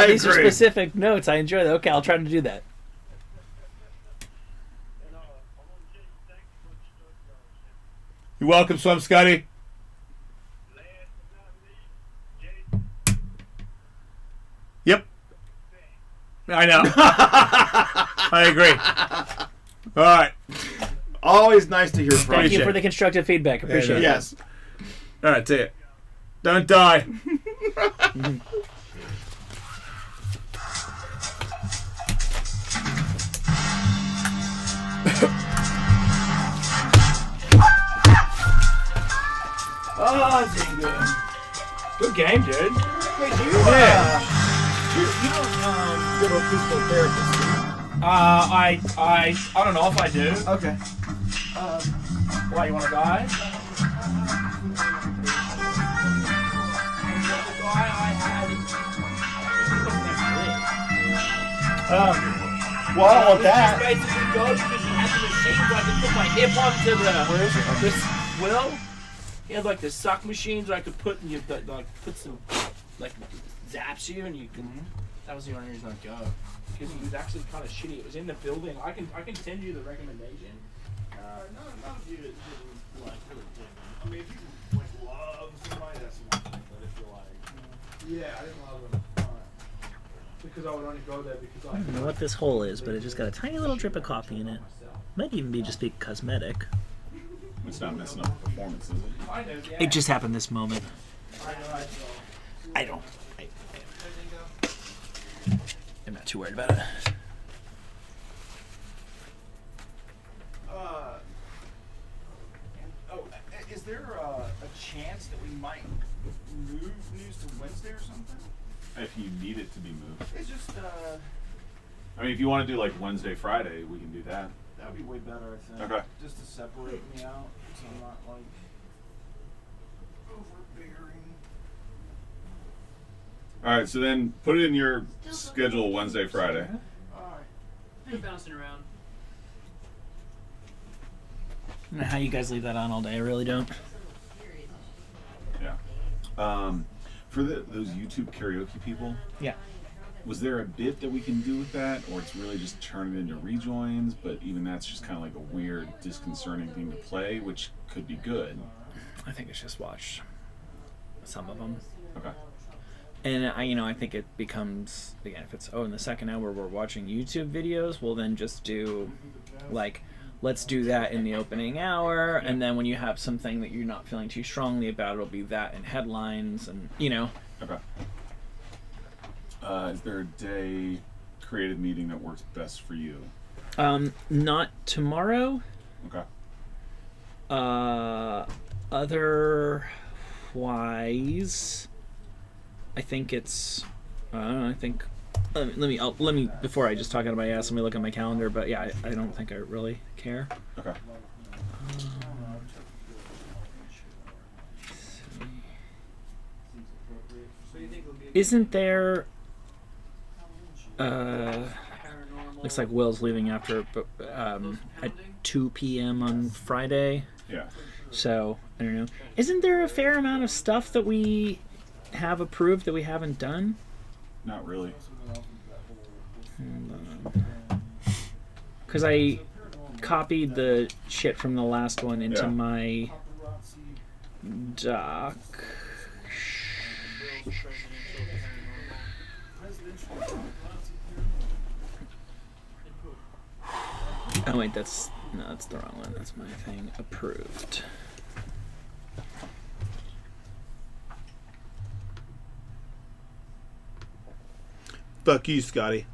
These are specific notes. I enjoy that. Okay, I'll try to do that. You're welcome, Swamp Scotty. Yep. I know. I agree. All right. Always nice to hear from Thank you. you for the constructive feedback. Appreciate it. Yes. All right, see it. Don't die. Oh, Dingo. Good game, dude. Hey, do you, you don't go to a physical therapist, do you? I don't know if I do. Okay. Why, you want to die? Well, I don't want Just that. basically go because he had the machine so I could put my hip onto this will. He had like the suck machines where I could put put some zaps you and you can. That was the only reason I'd go because he was actually kind of shitty. It was in the building. I can send you the recommendation. None of you didn't like really dig him. I mean, if you like love somebody, that's one thing. But if you're like, yeah, I didn't love him. Because I would only go there because I don't know what this hole is, but it just got a tiny little drip of coffee in it. Might even be just be cosmetic. It's not messing up the performance, is it? It just happened this moment. I don't. I'm not too worried about it. Is there a chance that we might move news to Wednesday or something? If you need it to be moved. It's just, I mean, if you want to do like Wednesday, Friday, we can do that. that would be way better, I think. Okay. Just to separate me out, so I'm not, like, overbearing. All right, so then put it in your schedule Wednesday, Friday. Alright. Been bouncing around. I don't know how you guys leave that on all day. I really don't. Yeah. For those YouTube karaoke people, Yeah. was there a bit that we can do with that, or it's really just turn it into rejoins? But even that's just kind of like a weird, disconcerting thing to play, which could be good. I think it's just watch some of them. Okay. And I think it becomes, again, if it's in the second hour we're watching YouTube videos, we'll then just do let's do that in the opening hour, and then when you have something that you're not feeling too strongly about, it'll be that in headlines, and Okay. Is there a day creative meeting that works best for you? Not tomorrow. Okay. Otherwise, I think it's. I don't know. I think. Let me. Before I just talk out of my ass, let me look at my calendar. But yeah, I don't think I really care. Okay. Isn't there? Looks like Will's leaving after at 2 p.m. on Friday. Yeah. So I don't know. Isn't there a fair amount of stuff that we have approved that we haven't done? Not really. Because I copied the shit from the last one into my doc. Oh wait, that's the wrong one. That's my thing. Approved. Fuck you, Scotty.